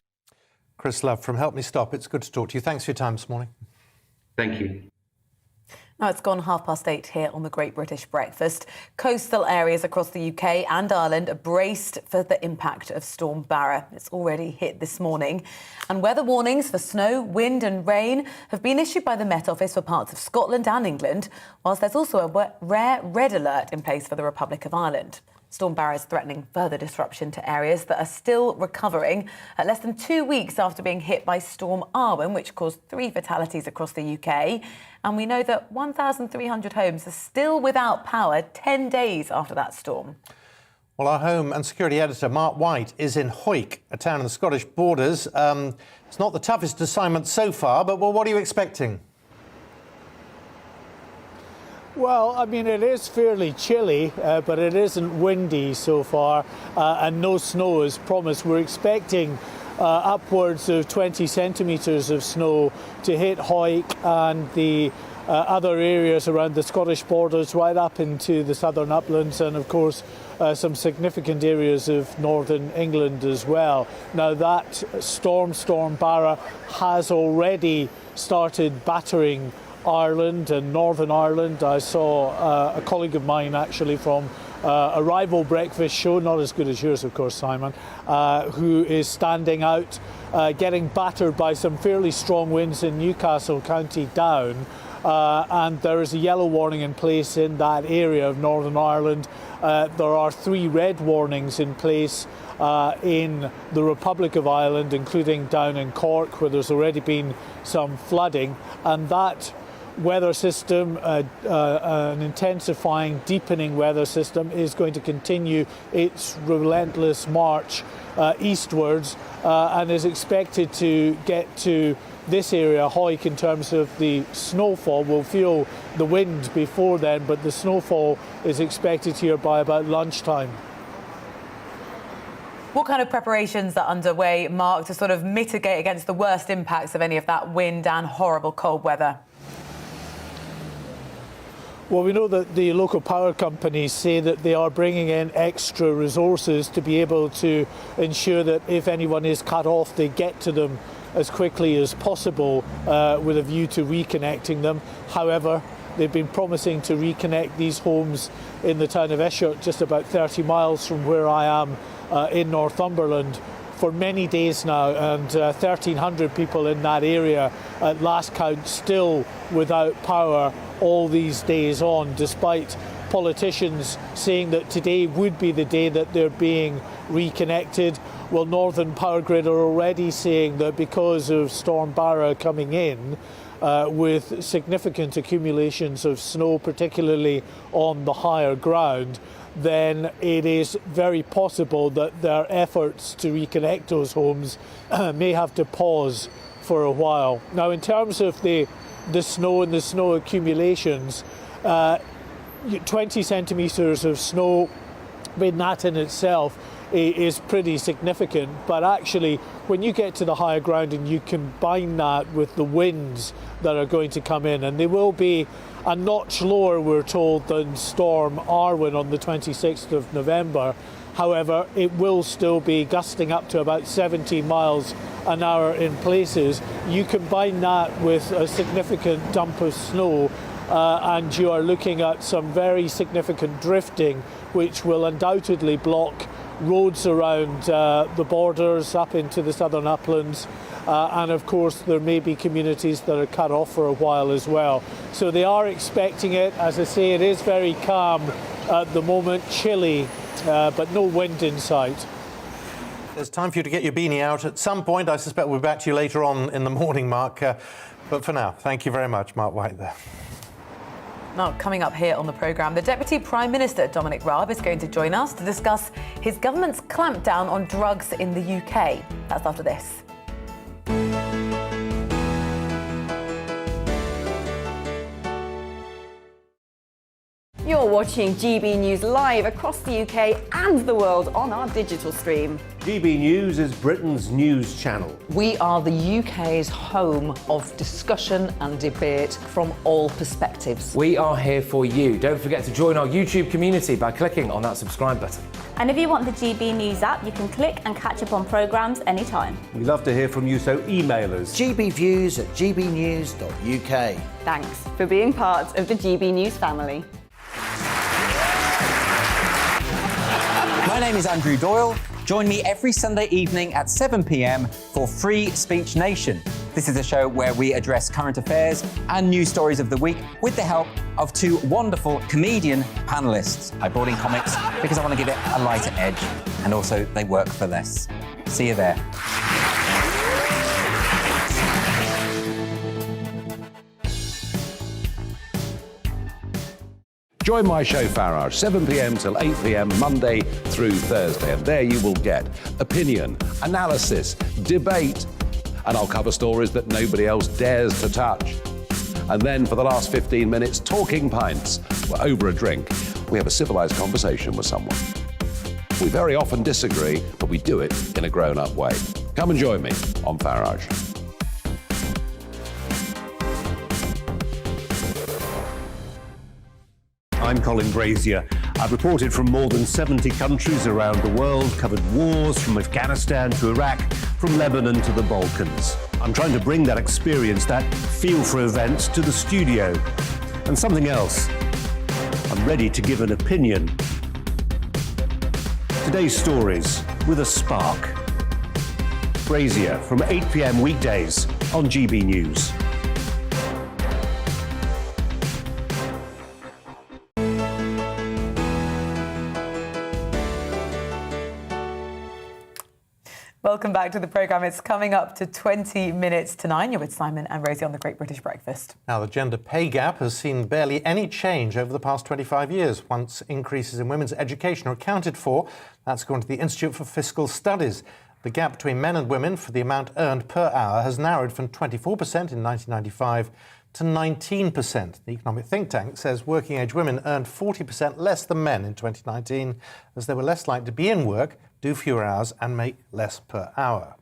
Chris Love from Help Me Stop. It's good to talk to you. Thanks for your time this morning. Thank you. Now it's gone 8:30 here on the Great British Breakfast. Coastal areas across the UK and Ireland are braced for the impact of Storm Barra. It's already hit this morning. And weather warnings for snow, wind and rain have been issued by the Met Office for parts of Scotland and England, whilst there's also a rare red alert in place for the Republic of Ireland. Storm Barra is threatening further disruption to areas that are still recovering at less than 2 weeks after being hit by Storm Arwen, which caused 3 fatalities across the UK. And we know that 1,300 homes are still without power 10 days after that storm. Well, our home and security editor, Mark White, is in Hawick, a town on the Scottish borders. It's not the toughest assignment so far, but what are you expecting? Well, I mean, it is fairly chilly, but it isn't windy so far, and no snow is promised. We're expecting upwards of 20 centimetres of snow to hit Hawick and the other areas around the Scottish borders, right up into the southern uplands, and of course some significant areas of northern England as well. Now that Storm Barra has already started battering Ireland and Northern Ireland. I saw a colleague of mine actually from a rival breakfast show, not as good as yours of course, Simon, who is standing out, getting battered by some fairly strong winds in Newcastle, County Down, and there is a yellow warning in place in that area of Northern Ireland. There are 3 red warnings in place in the Republic of Ireland, including down in Cork, where there's already been some flooding, and that weather system, an intensifying, deepening weather system, is going to continue its relentless march eastwards and is expected to get to this area, Hawick, in terms of the snowfall. We'll feel the wind before then, but the snowfall is expected here by about lunchtime. What kind of preparations are underway, Mark, to sort of mitigate against the worst impacts of any of that wind and horrible cold weather? Well, we know that the local power companies say that they are bringing in extra resources to be able to ensure that if anyone is cut off, they get to them as quickly as possible with a view to reconnecting them. However, they've been promising to reconnect these homes in the town of Esher, just about 30 miles from where I am in Northumberland, for many days now, and 1,300 people in that area at last count still without power all these days on, despite politicians saying that today would be the day that they're being reconnected. Well, Northern Power Grid are already saying that because of Storm Barra coming in with significant accumulations of snow, particularly on the higher ground, then it is very possible that their efforts to reconnect those homes may have to pause for a while. Now, in terms of the snow and the snow accumulations, 20 centimetres of snow, I mean, that in itself is pretty significant, but actually when you get to the higher ground and you combine that with the winds that are going to come in, and they will be a notch lower, we're told, than Storm Arwen on the 26th of November. However, it will still be gusting up to about 70 miles an hour in places. You combine that with a significant dump of snow and you are looking at some very significant drifting, which will undoubtedly block roads around the borders up into the southern uplands. And of course there may be communities that are cut off for a while as well. So they are expecting it. As I say, it is very calm at the moment, chilly, but no wind in sight. There's time for you to get your beanie out at some point. I suspect we'll be back to you later on in the morning, Mark. But for now, thank you very much, Mark White there. Now, coming up here on the programme, the Deputy Prime Minister, Dominic Raab, is going to join us to discuss his government's clampdown on drugs in the UK. That's after this. watching GB News live across the UK and the world on our digital stream. GB News is Britain's news channel. We are the UK's home of discussion and debate from all perspectives. We are here for you. Don't forget to join our YouTube community by clicking on that subscribe button. And if you want the GB News app, you can click and catch up on programmes anytime. We love to hear from you, so email us. gbviews@gbnews.uk. Thanks for being part of the GB News family. My name is Andrew Doyle. Join me every Sunday evening at 7 p.m. for Free Speech Nation. This is a show where we address current affairs and news stories of the week with the help of two wonderful comedian panellists. I brought in comics because I want to give it a lighter edge, and also they work for less. See you there. Join my show Farage, 7 p.m. till 8 p.m. Monday through Thursday. And there you will get opinion, analysis, debate, and I'll cover stories that nobody else dares to touch. And then for the last 15 minutes, talking pints. We're over a drink. We have a civilized conversation with someone. We very often disagree, but we do it in a grown-up way. Come and join me on Farage. I'm Colin Brazier. I've reported from more than 70 countries around the world, covered wars from Afghanistan to Iraq, from Lebanon to the Balkans. I'm trying to bring that experience, that feel for events, to the studio. And something else. I'm ready to give an opinion. Today's stories with a spark. Brazier from 8 p.m. weekdays on GB News. Welcome back to the programme. It's coming up to 20 minutes to 9. You're with Simon and Rosie on the Great British Breakfast. Now, the gender pay gap has seen barely any change over the past 25 years. Once increases in women's education are accounted for, that's according to the Institute for Fiscal Studies. The gap between men and women for the amount earned per hour has narrowed from 24% in 1995 to 19%. The economic think tank says working-age women earned 40% less than men in 2019, as they were less likely to be in work, do fewer hours and make less per hour.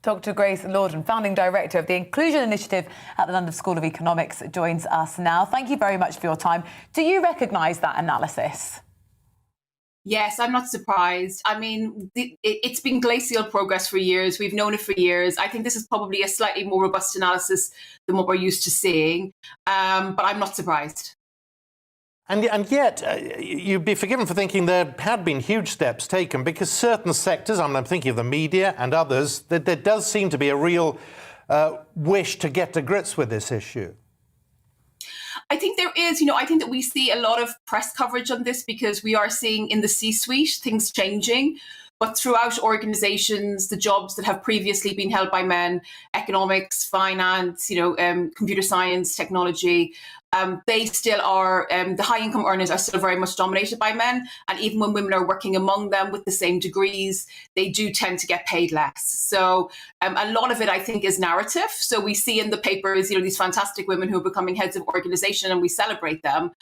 Dr. Grace Lorden, founding director of the Inclusion Initiative at the London School of Economics, joins us now. Thank you very much for your time. Do you recognise that analysis? Yes, I'm not surprised. I mean, it's been glacial progress for years. We've known it for years. I think this is probably a slightly more robust analysis than what we're used to seeing, but I'm not surprised. And yet, you'd be forgiven for thinking there had been huge steps taken, because certain sectors, I'm thinking of the media and others, there does seem to be a real wish to get to grips with this issue. I think there is, I think that we see a lot of press coverage on this because we are seeing in the C-suite things changing. But throughout organisations, the jobs that have previously been held by men, economics, finance, computer science, technology, they still are, the high income earners are still very much dominated by men. And even when women are working among them with the same degrees, they do tend to get paid less. So a lot of it, I think, is narrative. So we see in the papers, these fantastic women who are becoming heads of organisation, and we celebrate them.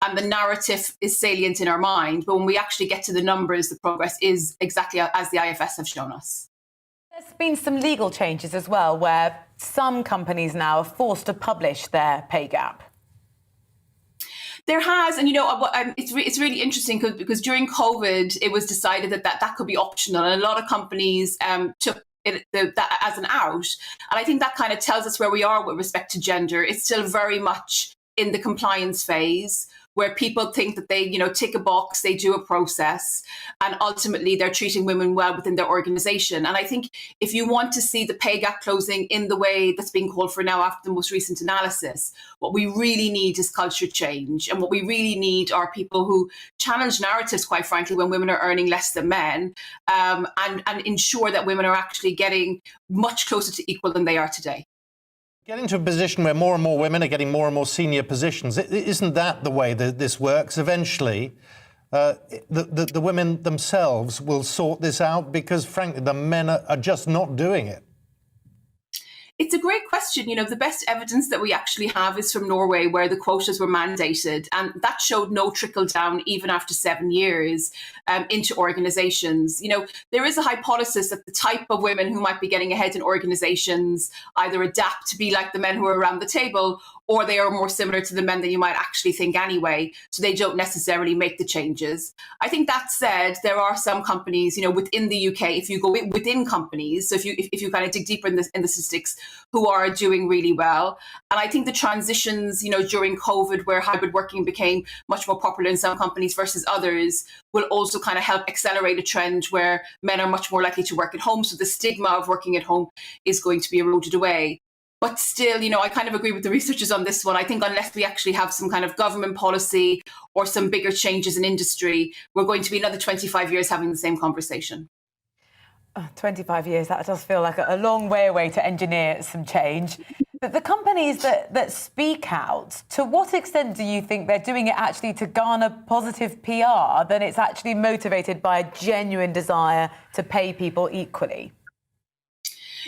And the narrative is salient in our mind. But when we actually get to the numbers, the progress is exactly as the IFS have shown us. There's been some legal changes as well, where some companies now are forced to publish their pay gap. There has, and it's really interesting because during COVID, it was decided that could be optional, and a lot of companies took that as an out. And I think that kind of tells us where we are with respect to gender. It's still very much in the compliance phase, where people think that they, tick a box, they do a process, and ultimately they're treating women well within their organisation. And I think if you want to see the pay gap closing in the way that's being called for now after the most recent analysis, what we really need is culture change. And what we really need are people who challenge narratives, quite frankly, when women are earning less than men, and ensure that women are actually getting much closer to equal than they are today. Getting to a position where more and more women are getting more and more senior positions, isn't that the way that this works? Eventually, the women themselves will sort this out because, frankly, the men are just not doing it. It's a great question. You know, the best evidence that we actually have is from Norway, where the quotas were mandated, and that showed no trickle down even after 7 years into organizations. You know, there is a hypothesis that the type of women who might be getting ahead in organizations either adapt to be like the men who are around the table, or they are more similar to the men than you might actually think anyway, so they don't necessarily make the changes. I think that said, there are some companies, you know, within the UK, if you go within companies, so if you kind of dig deeper in the statistics, who are doing really well. And I think the transitions, you know, during COVID, where hybrid working became much more popular in some companies versus others, will also kind of help accelerate a trend where men are much more likely to work at home. So the stigma of working at home is going to be eroded away. But still, you know, I kind of agree with the researchers on this one. I think unless we actually have some kind of government policy or some bigger changes in industry, we're going to be another 25 years having the same conversation. 25 years, that does feel like a long way away to engineer some change. But the companies that speak out, to what extent do you think they're doing it actually to garner positive PR than it's actually motivated by a genuine desire to pay people equally?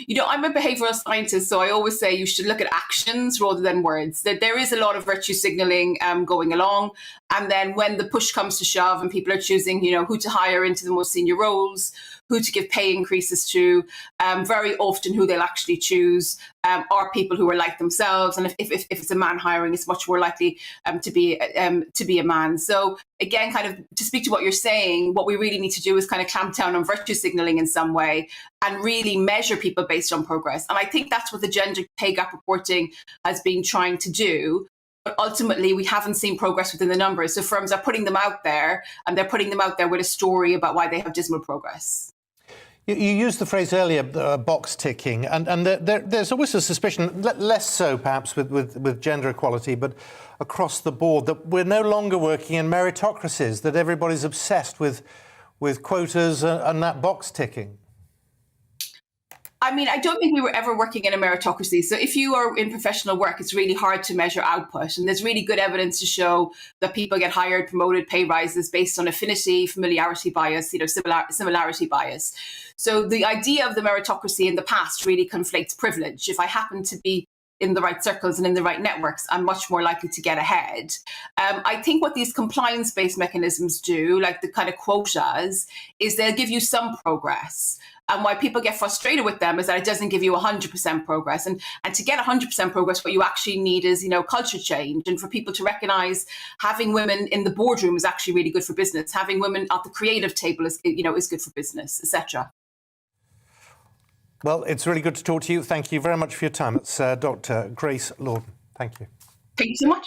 You know, I'm a behavioral scientist, so I always say you should look at actions rather than words. That there is a lot of virtue signaling going along. And then when the push comes to shove and people are choosing, you know, who to hire into the most senior roles, who to give pay increases to, very often who they'll actually choose are people who are like themselves. And if it's a man hiring, it's much more likely to be a man. So again, kind of to speak to what you're saying, what we really need to do is kind of clamp down on virtue signaling in some way and really measure people based on progress. And I think that's what the gender pay gap reporting has been trying to do. But ultimately, we haven't seen progress within the numbers. So firms are putting them out there, and they're putting them out there with a story about why they have dismal progress. You used the phrase earlier, box ticking, and there's always a suspicion, less so perhaps with gender equality, but across the board, that we're no longer working in meritocracies, that everybody's obsessed with quotas and that box ticking. I mean, I don't think we were ever working in a meritocracy. So if you are in professional work, it's really hard to measure output. And there's really good evidence to show that people get hired, promoted, pay rises based on affinity, familiarity bias, you know, similarity bias. So the idea of the meritocracy in the past really conflates privilege. If I happen to be in the right circles and in the right networks, I'm much more likely to get ahead. I think what these compliance-based mechanisms do, like the kind of quotas, is they'll give you some progress. And why people get frustrated with them is that it doesn't give you 100% progress. And to get 100% progress, what you actually need is, you know, culture change. And for people to recognize having women in the boardroom is actually really good for business. Having women at the creative table is, you know, is good for business, etc. Well, it's really good to talk to you. Thank you very much for your time. It's Dr. Grace Lorden. Thank you. Thank you so much.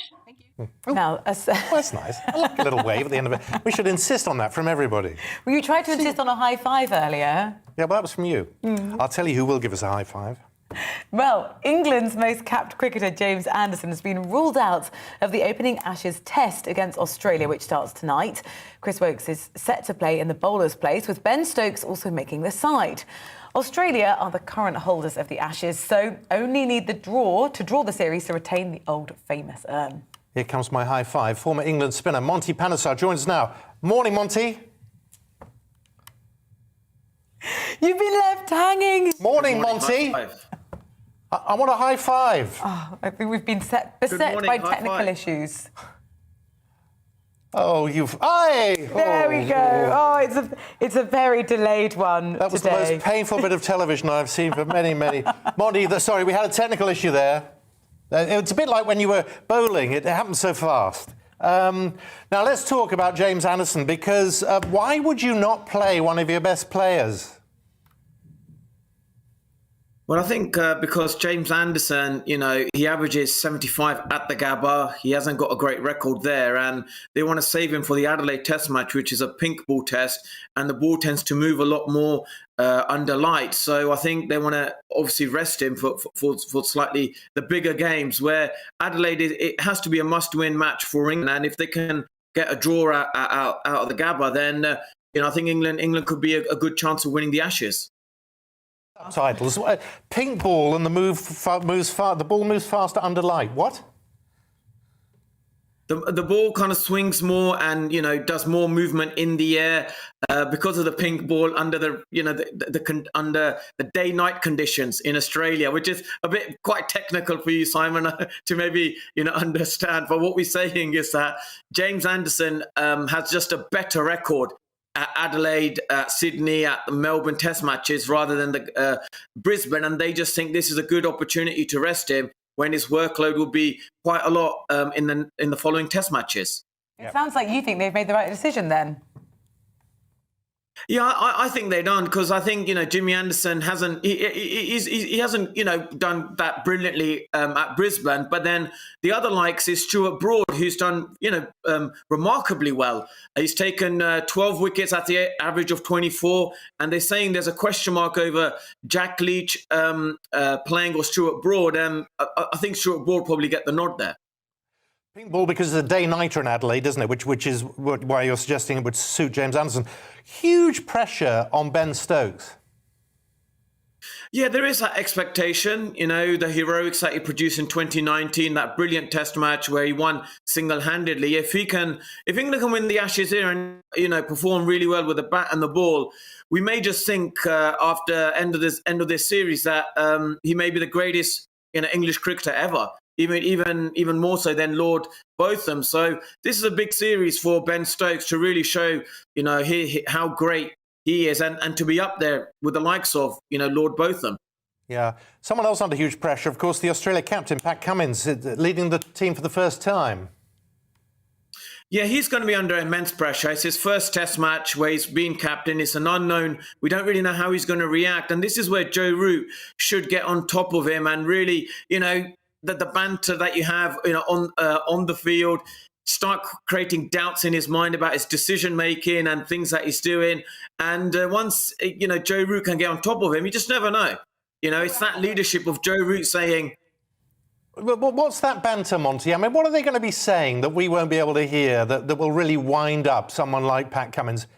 Oh, now, that's nice. I like a little wave at the end of it. We should insist on that from everybody. Well, you tried to insist on a high five earlier. Yeah, well, that was from you. I'll tell you who will give us a high five. Well, England's most capped cricketer, James Anderson, has been ruled out of the opening Ashes test against Australia, which starts tonight. Chris Woakes is set to play in the bowler's place, with Ben Stokes also making the side. Australia are the current holders of the Ashes, so only need the draw to draw the series to retain the old famous urn. Here comes my high five. Former England spinner Monty Panesar joins us now. Morning, Monty. You've been left hanging. Morning, Monty. I want a high five. Oh, I think we've been beset by technical issues. Oh, Aye! There we go. Oh, it's a very delayed one. That was today. the most painful bit of television I've seen for many, many. Monty, sorry, we had a technical issue there. It's a bit like when you were bowling. It happened so fast. Now, let's talk about James Anderson, because why would you not play one of your best players? Well, I think because James Anderson, you know, he averages 75 at the Gabba. He hasn't got a great record there, and they want to save him for the Adelaide Test match, which is a pink ball test, and the ball tends to move a lot more under light. So I think they want to obviously rest him for slightly the bigger games, where Adelaide, it has to be a must-win match for England, and if they can get a draw out of the Gabba, then you know, I think England could be a good chance of winning the Ashes. Titles. Pink ball and the ball moves faster under light. What? the ball kind of swings more and, you know, does more movement in the air because of the pink ball under the, you know, under the day-night conditions in Australia, which is a bit quite technical for you, Simon, to maybe, you know, understand. But what we're saying is that James Anderson has just a better record at Adelaide, at Sydney, at the Melbourne Test matches rather than the Brisbane, and they just think this is a good opportunity to rest him when his workload will be quite a lot in the following Test matches. It sounds like you think they've made the right decision then. Yeah, I think they've done, because I think, you know, Jimmy Anderson hasn't he hasn't, you know, done that brilliantly at Brisbane. But then the other likes is Stuart Broad, who's done, you know, remarkably well. He's taken 12 wickets at the average of 24, and they're saying there's a question mark over Jack Leach playing or Stuart Broad. I think Stuart Broad probably get the nod there. Pink ball because it's a day-nighter in Adelaide, isn't it? Which is why you're suggesting it would suit James Anderson. Huge pressure on Ben Stokes. Yeah, there is that expectation, you know, the heroics that he produced in 2019, that brilliant Test match where he won single-handedly. If England can win the Ashes here and, you know, perform really well with the bat and the ball, we may just think after end of this series that he may be the greatest, you know, English cricketer ever. Even more so than Lord Botham. So this is a big series for Ben Stokes to really show, you know, how great he is, and to be up there with the likes of, you know, Lord Botham. Yeah. Someone else under huge pressure, of course, the Australia captain, Pat Cummins, leading the team for the first time. Yeah, he's going to be under immense pressure. It's his first Test match where he's been captain. It's an unknown. We don't really know how he's going to react. And this is where Joe Root should get on top of him and really, you know, the banter that you have, you know, on the field, start creating doubts in his mind about his decision making and things that he's doing. And once, you know, Joe Root can get on top of him, you just never know. You know, it's that leadership of Joe Root saying. What's that banter, Monty? I mean, what are they going to be saying that we won't be able to hear that will really wind up someone like Pat Cummins?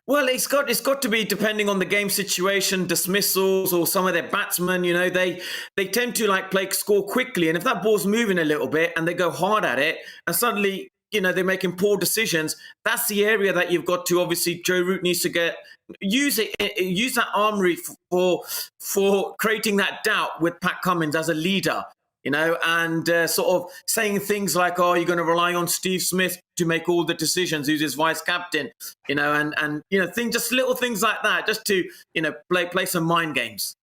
Well, it's got to be, depending on the game situation, dismissals or some of their batsmen, you know, they tend to like score quickly. And if that ball's moving a little bit and they go hard at it and suddenly, you know, they're making poor decisions, that's the area that you've got to, obviously, Joe Root needs to use that armory for creating that doubt with Pat Cummins as a leader. You know, and sort of saying things like, oh, you're going to rely on Steve Smith to make all the decisions, who's his vice captain, you know, and you know, just little things like that, just to, you know, play some mind games.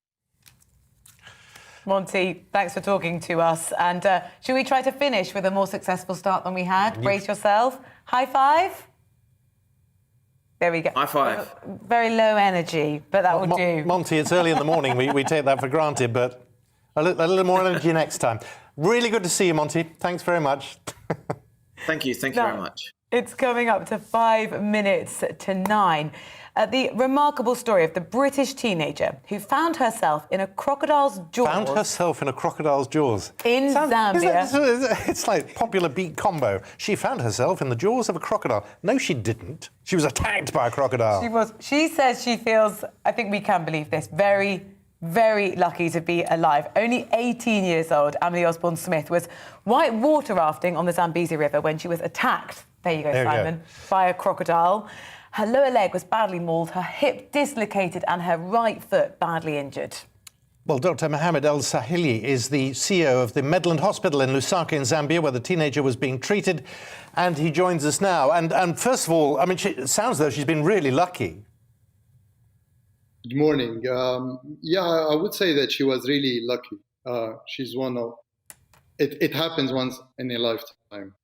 Monty, thanks for talking to us. And should we try to finish with a more successful start than we had? Brace yourself. High five. There we go. High five. Very low energy, but that will do. Monty, it's early in the morning. we take that for granted, but a little more energy next time. Really good to see you, Monty. Thanks very much. Thank you. Thank you very much. It's coming up to 5 minutes to 9. The remarkable story of the British teenager who found herself in a crocodile's jaws. Found herself in a crocodile's jaws. In Zambia. It's like popular beat combo. She found herself in the jaws of a crocodile. No, she didn't. She was attacked by a crocodile. She was. She says she feels, I think we can believe this, very, very lucky to be alive. Only 18 years old, Emily Osborne-Smith was white water rafting on the Zambezi River when she was attacked, there you go, Simon, by a crocodile. Her lower leg was badly mauled, her hip dislocated and her right foot badly injured. Well, Dr. Mohamed El-Sahili is the CEO of the Medland Hospital in Lusaka in Zambia, where the teenager was being treated, and he joins us now. And first of all, I mean, it sounds as though she's been really lucky. Good morning. Yeah, I would say that she was really lucky. She's one of... It happens once in a lifetime.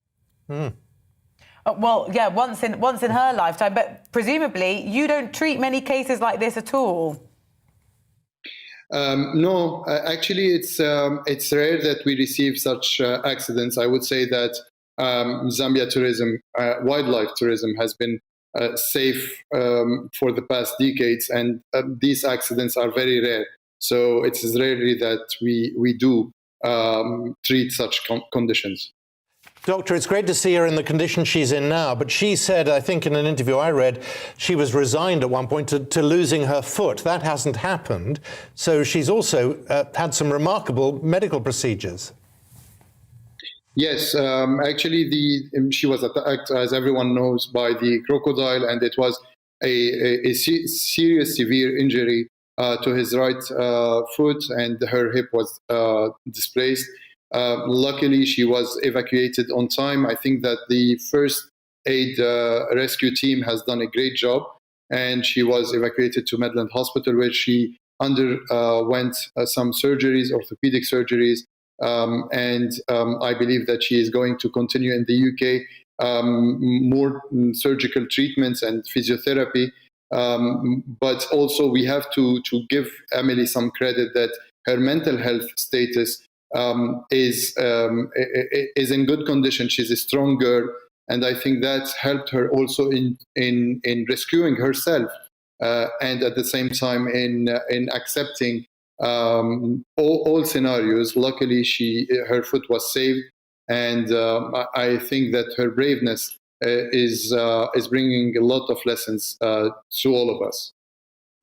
Well, yeah, once in her lifetime, but presumably you don't treat many cases like this at all. No, actually, it's rare that we receive such accidents. I would say that Zambia tourism, wildlife tourism, has been safe for the past decades, and these accidents are very rare. So it's rarely that we do treat such conditions. Doctor, it's great to see her in the condition she's in now, but she said, I think in an interview I read, she was resigned at one point to losing her foot. That hasn't happened. So she's also had some remarkable medical procedures. Yes, actually, she was attacked, as everyone knows, by the crocodile, and it was a serious, severe injury to his right foot, and her hip was displaced. Luckily, she was evacuated on time. I think that the first aid rescue team has done a great job, and she was evacuated to Midland Hospital, where she underwent some surgeries, orthopedic surgeries, and I believe that she is going to continue in the UK, more surgical treatments and physiotherapy. But also we have to give Emily some credit that her mental health status is in good condition. She's a strong girl, and I think that's helped her also in rescuing herself, and at the same time in accepting all scenarios. Luckily, her foot was saved, and I think that her braveness is bringing a lot of lessons to all of us.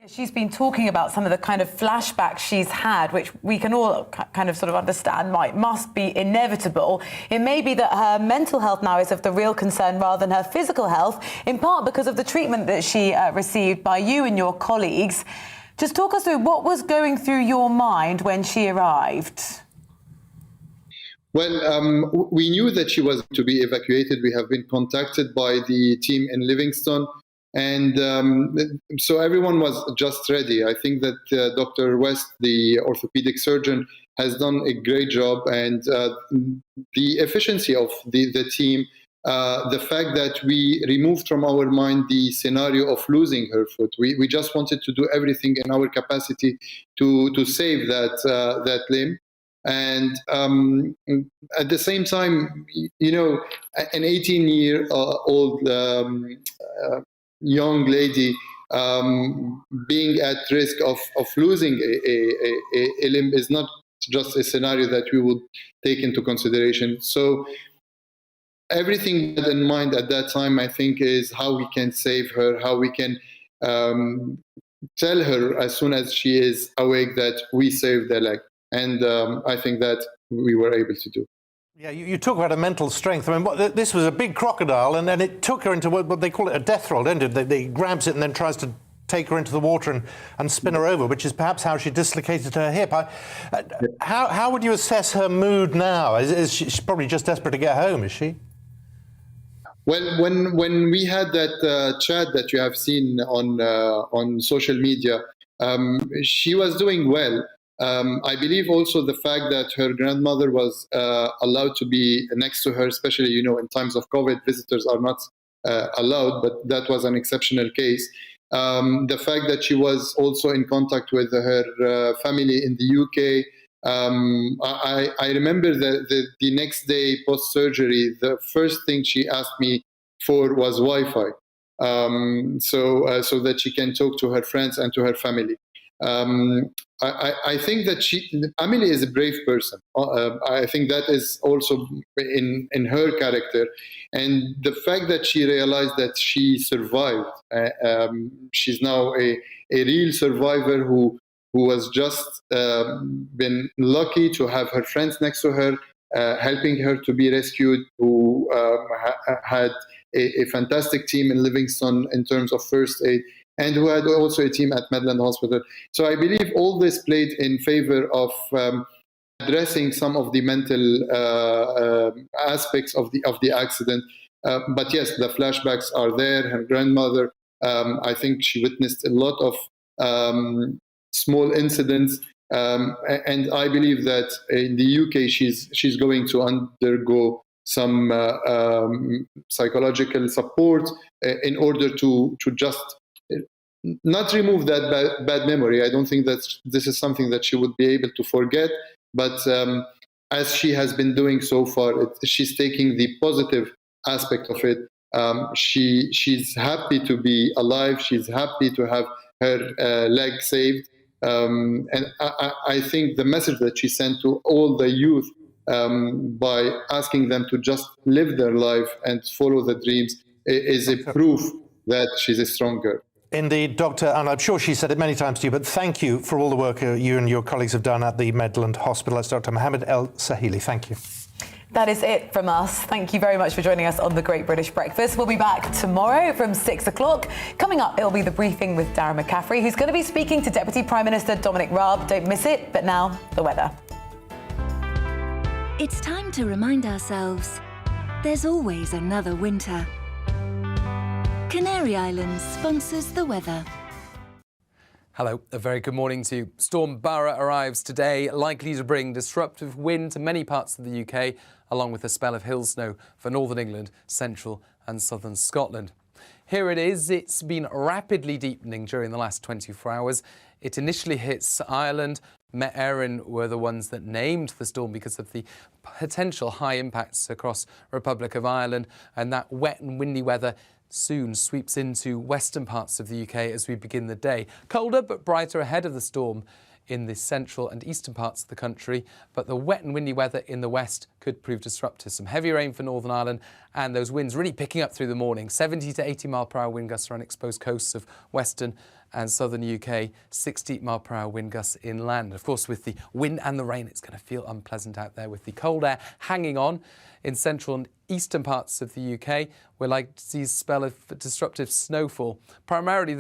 She's been talking about some of the kind of flashbacks she's had, which we can all kind of sort of understand must be inevitable. It may be that her mental health now is of the real concern rather than her physical health, in part because of the treatment that she received by you and your colleagues. Just talk us through what was going through your mind when she arrived. Well, we knew that she was to be evacuated. We have been contacted by the team in Livingston, and so everyone was just ready. I think that Dr. West, the orthopedic surgeon, has done a great job, and the efficiency of the team, the fact that we removed from our mind the scenario of losing her foot. We just wanted to do everything in our capacity to save that limb. And at the same time, you know, an 18-year-old young lady being at risk of losing a limb is not just a scenario that we would take into consideration. So everything in mind at that time, I think, is how we can save her, how we can tell her as soon as she is awake that we saved their leg. And I think that we were able to do. Yeah, you talk about her mental strength. I mean, this was a big crocodile, and then it took her into what they call it a death roll, don't it? They grabs it and then tries to take her into the water and spin her over, which is perhaps how she dislocated her hip. How would you assess her mood now? Is she's probably just desperate to get home, is she? Well, when we had that chat that you have seen on social media, she was doing well. I believe also the fact that her grandmother was allowed to be next to her, especially, you know, in times of COVID, visitors are not allowed, but that was an exceptional case. The fact that she was also in contact with her family in the UK. I remember the next day post-surgery, the first thing she asked me for was Wi-Fi, so that she can talk to her friends and to her family. I think that Emily is a brave person. I think that is also in her character. And the fact that she realized that she survived, she's now a real survivor who was just been lucky to have her friends next to her, helping her to be rescued, who had a fantastic team in Livingston in terms of first aid, and who had also a team at Midland Hospital. So I believe all this played in favor of addressing some of the mental aspects of the accident. But yes, the flashbacks are there. Her grandmother, I think she witnessed a lot of small incidents, and I believe that in the UK she's going to undergo some psychological support in order to just not remove that bad memory. I don't think that this is something that she would be able to forget, but as she has been doing so far, she's taking the positive aspect of it. She's happy to be alive. She's happy to have her leg saved. And I think the message that she sent to all the youth by asking them to just live their life and follow the dreams is a proof that she's a strong girl. Indeed, Doctor, and I'm sure she said it many times to you, but thank you for all the work you and your colleagues have done at the Midland Hospital. That's Dr. Mohammed El Sahili. Thank you. That is it from us. Thank you very much for joining us on the Great British Breakfast. We'll be back tomorrow from 6 o'clock. Coming up, it'll be the briefing with Darren McCaffrey, who's going to be speaking to Deputy Prime Minister Dominic Raab. Don't miss it. But now, the weather. It's time to remind ourselves there's always another winter. Canary Islands sponsors the weather. Hello, a very good morning to you. Storm Barra arrives today, likely to bring disruptive wind to many parts of the UK, along with a spell of hail snow for northern England, central and southern Scotland. Here it is. It's been rapidly deepening during the last 24 hours. It initially hits Ireland. Met Éireann were the ones that named the storm because of the potential high impacts across Republic of Ireland, and that wet and windy weather soon sweeps into western parts of the UK as we begin the day. Colder but brighter ahead of the storm in the central and eastern parts of the country, but the wet and windy weather in the west could prove disruptive. Some heavy rain for Northern Ireland and those winds really picking up through the morning. 70 to 80 mile per hour wind gusts around exposed coasts of western and southern UK, 60 mile per hour wind gusts inland. Of course, with the wind and the rain, it's going to feel unpleasant out there with the cold air hanging on in central and eastern parts of the UK. We're likely to see a spell of disruptive snowfall, primarily